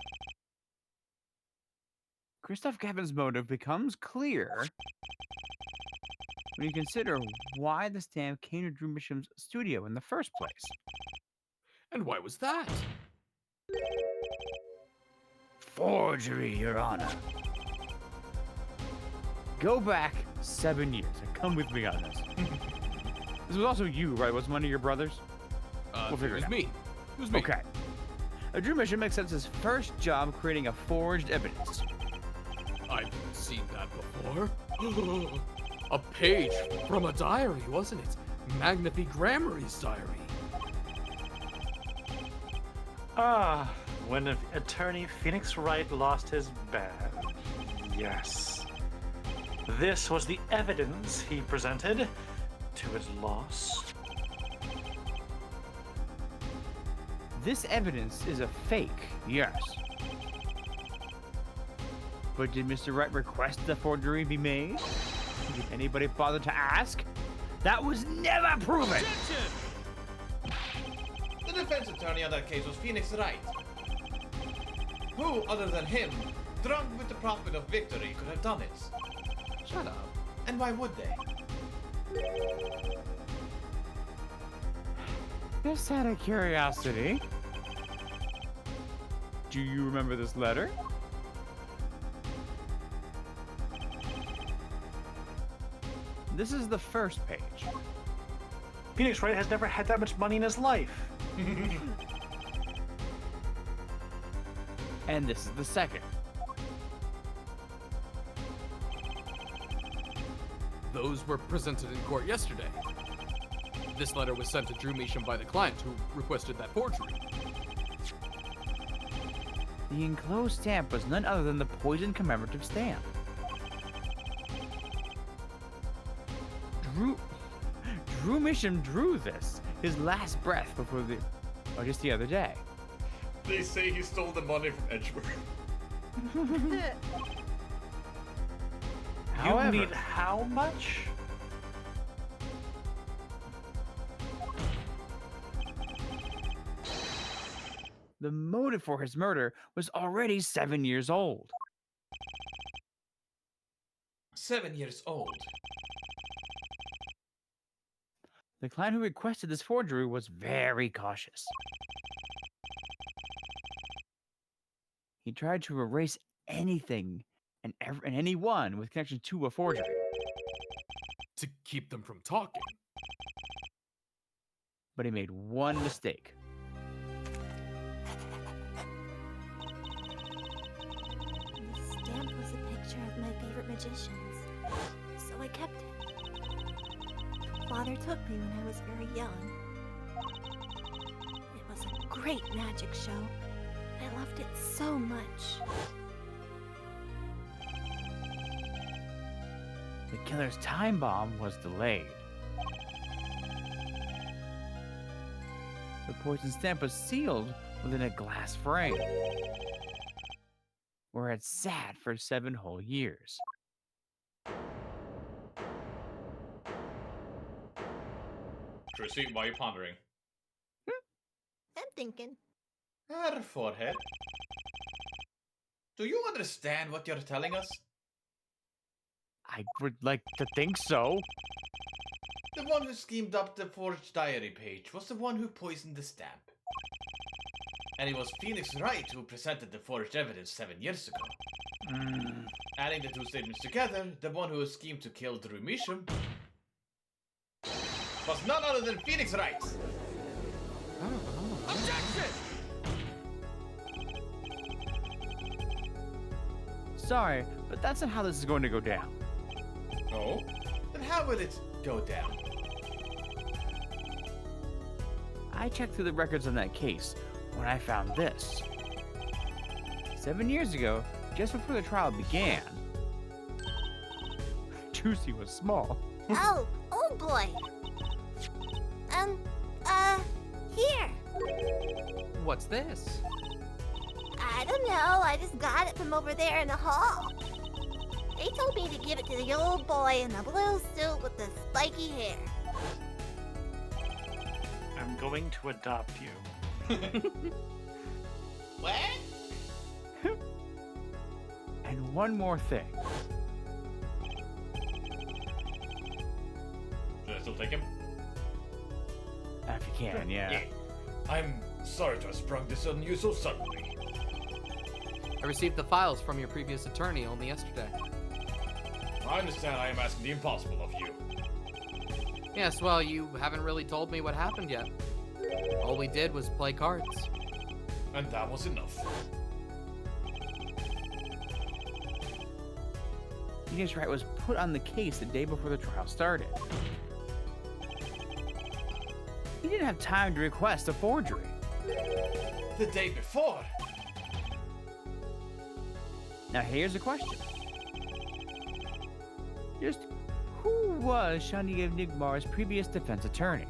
Christoph Gavin's motive becomes clear when you consider why the stamp came to Drew Misham's studio in the first place. And why was that? Forgery, Your Honor. Go back 7 years and come with me on this. This was also you, right? Was one of your brothers? We'll figure it it was out. me. It was me. Okay. Drew Misham accepts his first job creating a forged evidence. I've seen that before. A page from a diary, wasn't it? Magnifi Grammary's diary. Ah, when attorney Phoenix Wright lost his badge. Yes. This was the evidence he presented to his loss. This evidence is a fake, yes. But did Mr. Wright request the forgery be made? Did anybody bother to ask? That was never proven! The defense attorney on that case was Phoenix Wright. Who, other than him, drunk with the prospect of victory, could have done it? Shut up. And why would they? Just out of curiosity, do you remember this letter? This is the first page. Phoenix Wright has never had that much money in his life. And this is the second. Those were presented in court yesterday. This letter was sent to Drew Measham by the client who requested that forgery. The enclosed stamp was none other than the poison commemorative stamp. Drew Misham drew this his last breath before just the other day. They say he stole the money from Edgeworth. However, You need how much? the motive for his murder was already 7 years old. 7 years old. The client who requested this forgery was very cautious. He tried to erase anything and anyone with connection to a forgery. To keep them from talking. But he made one mistake. The stamp was a picture of my favorite magicians, so I kept it. Father took me when I was very young. It was a great magic show. I loved it so much. The killer's time bomb was delayed. The poison stamp was sealed within a glass frame, where it sat for 7 whole years. Chrissy, why are you pondering? I'm thinking. Her forehead. Do you understand what you're telling us? I would like to think so. The one who schemed up the forged diary page was the one who poisoned the stamp. And it was Phoenix Wright who presented the forged evidence 7 years ago. Adding the two statements together, the one who schemed to kill Drew Measham was none other than Phoenix Wright. Sorry, but that's not how this is going to go down. Oh? Then how will it go down? I checked through the records on that case when I found this. 7 years ago, just before the trial began, Juicy was small. Oh boy. Here. What's this? I don't know. I just got it from over there in the hall. They told me to give it to the old boy in the blue suit with the spiky hair. I'm going to adopt you. What? And one more thing. Should I still take him? If you can, yeah. I'm sorry to have sprung this on you so suddenly. I received the files from your previous attorney only yesterday. I understand I am asking the impossible of you. Yes, well, you haven't really told me what happened yet. All we did was play cards. And that was enough. Phoenix Wright was put on the case the day before the trial started. He didn't have time to request a forgery. The day before? Now here's a question. Just who was Shani Nigmar's previous defense attorney?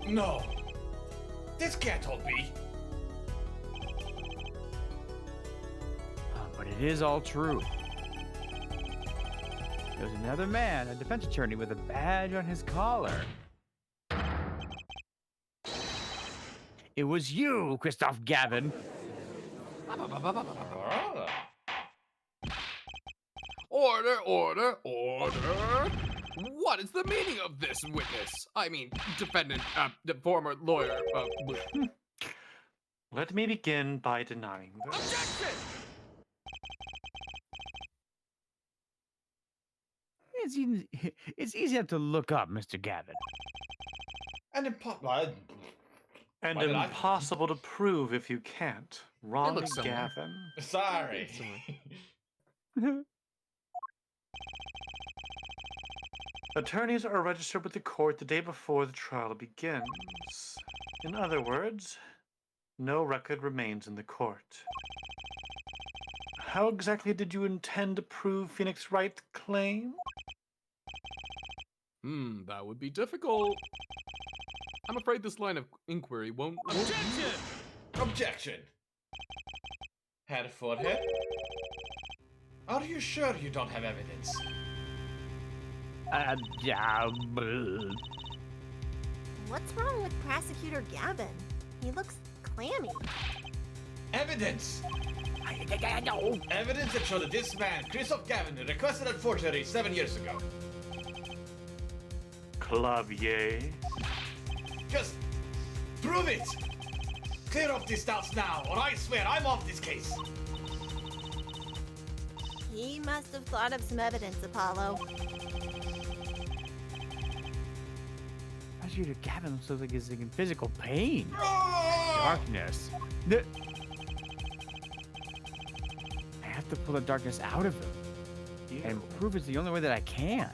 No. This can't all be. But it is all true. There was another man, a defense attorney with a badge on his collar. It was you, Christoph Gavin. Order, order, order! What is the meaning of this, witness? I mean, defendant, the former lawyer, Let me begin by denying this. Objection! It's easy enough to look up, Mr. Gavin. And impossible. And Why did I- impossible to prove if you can't. Wrong, looks similar. Gavin. Sorry. Attorneys are registered with the court the day before the trial begins. In other words, no record remains in the court. How exactly did you intend to prove Phoenix Wright's claim? That would be difficult. I'm afraid this line of inquiry won't. Objection! Objection. Head, forehead. Are you sure you don't have evidence? What's wrong with Prosecutor Gavin? He looks clammy. Evidence! Evidence that showed that this man, Christoph Gavin, requested a forgery 7 years ago. Clavier. Just prove it! Clear up these doubts now, or I swear I'm off this case. He must have thought of some evidence, Apollo. Prosecutor Gavin looks like he's in physical pain. Ah! Darkness. I have to pull the darkness out of him. And prove it's the only way that I can.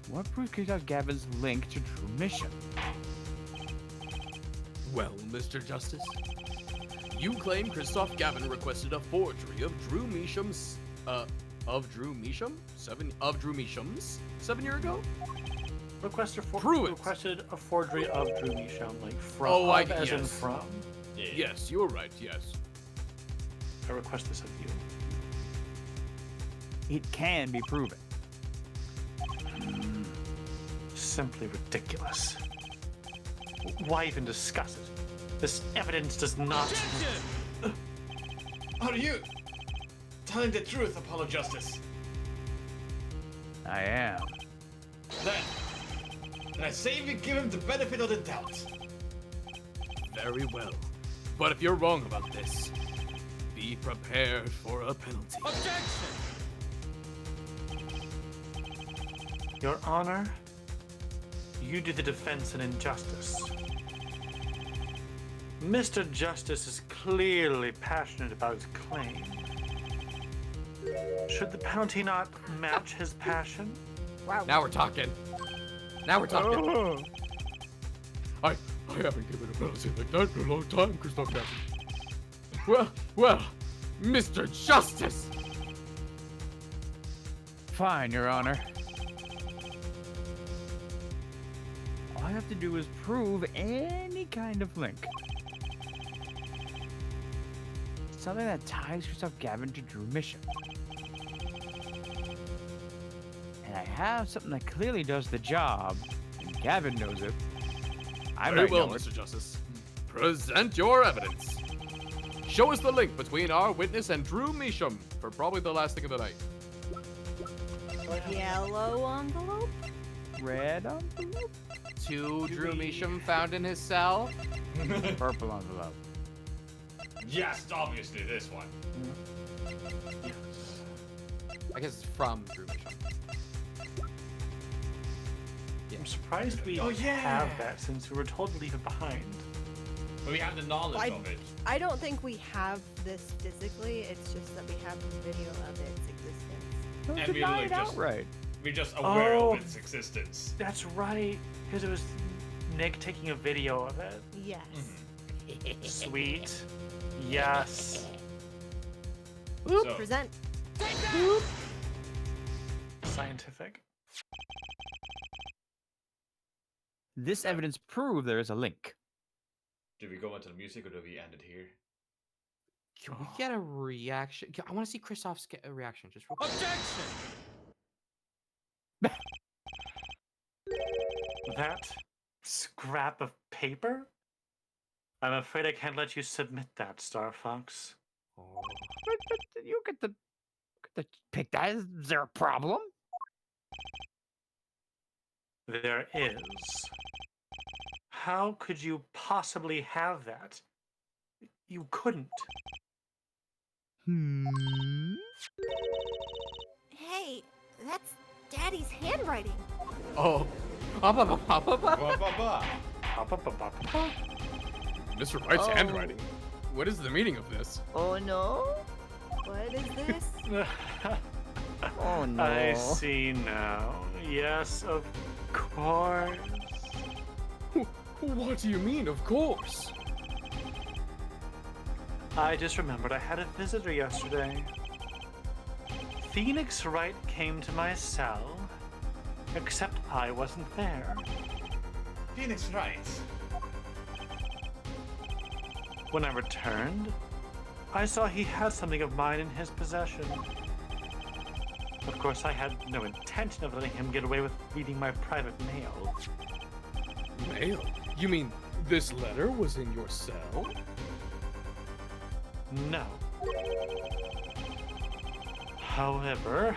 What proves Christoph Gavin's link to Drew Mission? Well, Mr. Justice, you claim Christoph Gavin requested a forgery of Drew Measham's, Drew Measham's 7 years ago? Requested a forgery of Drew Measham, like from, as in yes. from. Yes, you're right, yes. I request this of you. It can be proven. Simply ridiculous. Why even discuss it? This evidence does not. Are you telling the truth, Apollo Justice? I am. Then I say we give him the benefit of the doubt. Very well. But if you're wrong about this, be prepared for a penalty. Objection! Your Honor, you do the defense an injustice. Mr. Justice is clearly passionate about his claim. Should the penalty not match his passion? Now we're talking. Now we're talking. I haven't given a penalty like that in a long time, Christoph Gavin. Well, Mr. Justice! Fine, Your Honor. All I have to do is prove any kind of link. Something that ties Christoph Gavin to Drew Mission. I have something that clearly does the job, and Gavin knows it. I Very might well, know it. Mr. Justice. Present your evidence. Show us the link between our witness and Drew Measham for probably the last thing of the night. Yellow envelope? Red envelope? 2 Drew Measham found in his cell. Purple envelope. Yes, obviously this one. Yes. I guess it's from Drew Measham. I'm surprised we Oh, yeah. have that since we were told to leave it behind. But we have the knowledge of it. I don't think we have this physically. It's just that we have the video of its existence. Don't And we deny like it just- outright. We're just aware Oh. of its existence. That's right, because it was Nick taking a video of it. Yes. Sweet. Yes. So, Present. Scientific. This evidence proves there is a link. do we go into the music or do we end it here? Can we get a reaction? I want to see Kristoff's reaction just real quick. That scrap of paper? I'm afraid I can't let you submit that, Star Fox. But you get to pick that. Is there a problem? There is. How could you possibly have that? You couldn't. Hey, that's Daddy's handwriting. Oh. Ba, ba, ba. Ba-ba-ba-ba-ba. Mr. Wright's Oh. handwriting. What is the meaning of this? Oh no! What is this? Oh no! I see now. Yes, of course. What do you mean, of course? I just remembered I had a visitor yesterday. Phoenix Wright came to my cell, except I wasn't there. Phoenix Wright. When I returned, I saw he had something of mine in his possession. Of course, I had no intention of letting him get away with reading my private mail. Mail? You mean this letter was in your cell? No. However,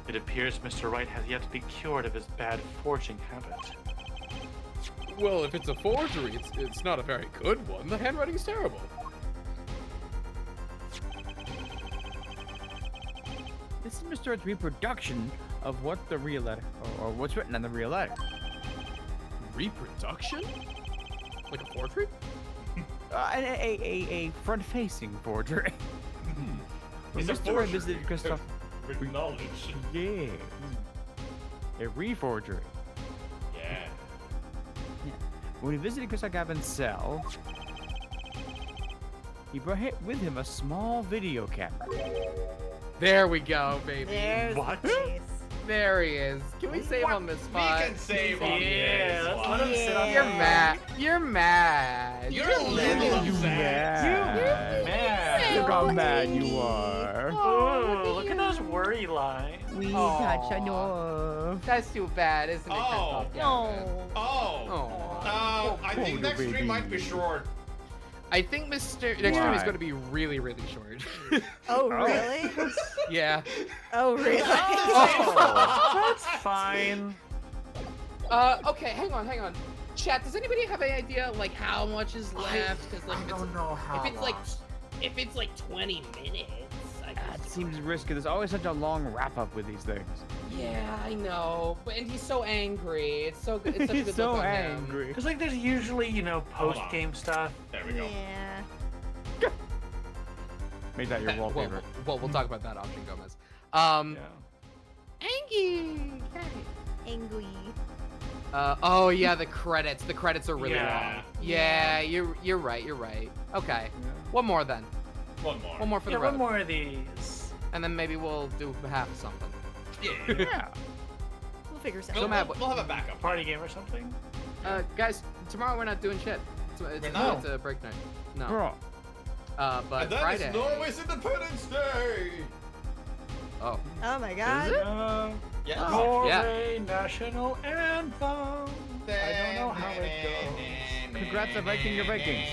it appears Mr. Wright has yet to be cured of his bad forging habit. Well, if it's a forgery, it's not a very good one. The handwriting's terrible. This is Mr. Wright's reproduction of what the real letter, or what's written in the real letter. Reproduction? Like a forgery? A front-facing forgery. When It's a Mr. Wright forgery. visited Christoph, With knowledge. yeah, a reforgery. Yeah. When he visited Christoph Gavin's cell, he brought with him a small video camera. There we go, baby. There's What? the face. There he is. Can we save on this We spot? can save on Yeah, this let's one. let him sit on You're that. mad. You're mad. You're a little You upset. Man. Look how mad you are. Ooh, look at those worry lines. We Aw. touch a nerve. That's too bad, isn't it? Oh. Kristoff Gavin? No. Oh. I think Poor next stream might be baby. short. I think next stream is Why? going to be really, really short. Oh, really? yeah. Oh, really? Oh, that's fine. Okay, hang on. Chat, does anybody have any idea, like, how much is left? Because, like, if it's like 20 minutes, I That guess. seems risky. There's always such a long wrap-up with these things. Yeah, I know. But and he's so angry. It's so good. It's such a He's good so look on him. angry. Because like there's usually, Hold on. post-game stuff. There we go. Yeah. Make that your wallpaper. Well, we'll talk about that option, Gomez. Yeah. Angry. Angry. Oh yeah, the credits. The credits are really Yeah. long. Yeah, you're right. Okay, one more then. One more. One more for Yeah, the one road. more of these. And then maybe we'll do half of something. Yeah. Yeah. We'll figure We'll, something mad out. what- we'll have a backup. Party game or something. Guys, tomorrow we're not doing shit. It's We're not? It's a break night. No. Bro. But And then Friday. it's Norway's Independence Day. Oh. Oh my god. Yes. Norway national anthem. I don't know how it goes. Congrats to Viking, your Vikings.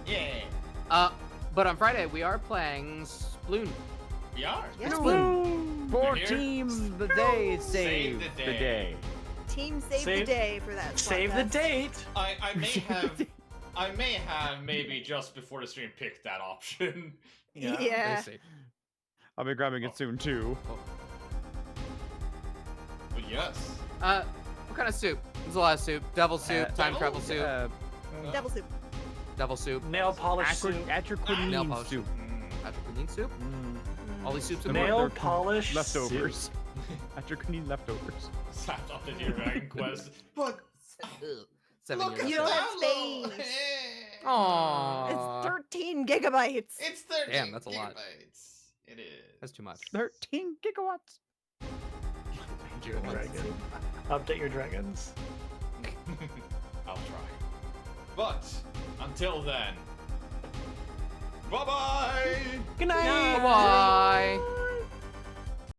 Yeah. But on Friday we are playing Sploon. We are. Yes. Sploon. For We're here. Team the Day Save save the the day. day. Team save the Save- day for that. Save the slugfest. date. I may have maybe just before the stream picked that option. Yeah. They say. I'll be grabbing it soon too. But yes. What kind of soup? There's a lot of soup. Devil soup, time devil? travel soup, Devil soup. devil soup, Nail polish soup. nail Atraquinine polish soup. Atraquinine soup. Mm. All these soups The in more Nail they're polish leftovers. Atraquinine leftovers. Sat up in your Dragon Quest. But 7 look years. at You don't that have low- space. Aww. It's 13 gigabytes. It's 13 Damn, that's a lot. gigabytes. It is. That's too much. 13 gigawatts. Dragon. Update your dragons. I'll try. But until then, bye bye. Good night. Bye bye.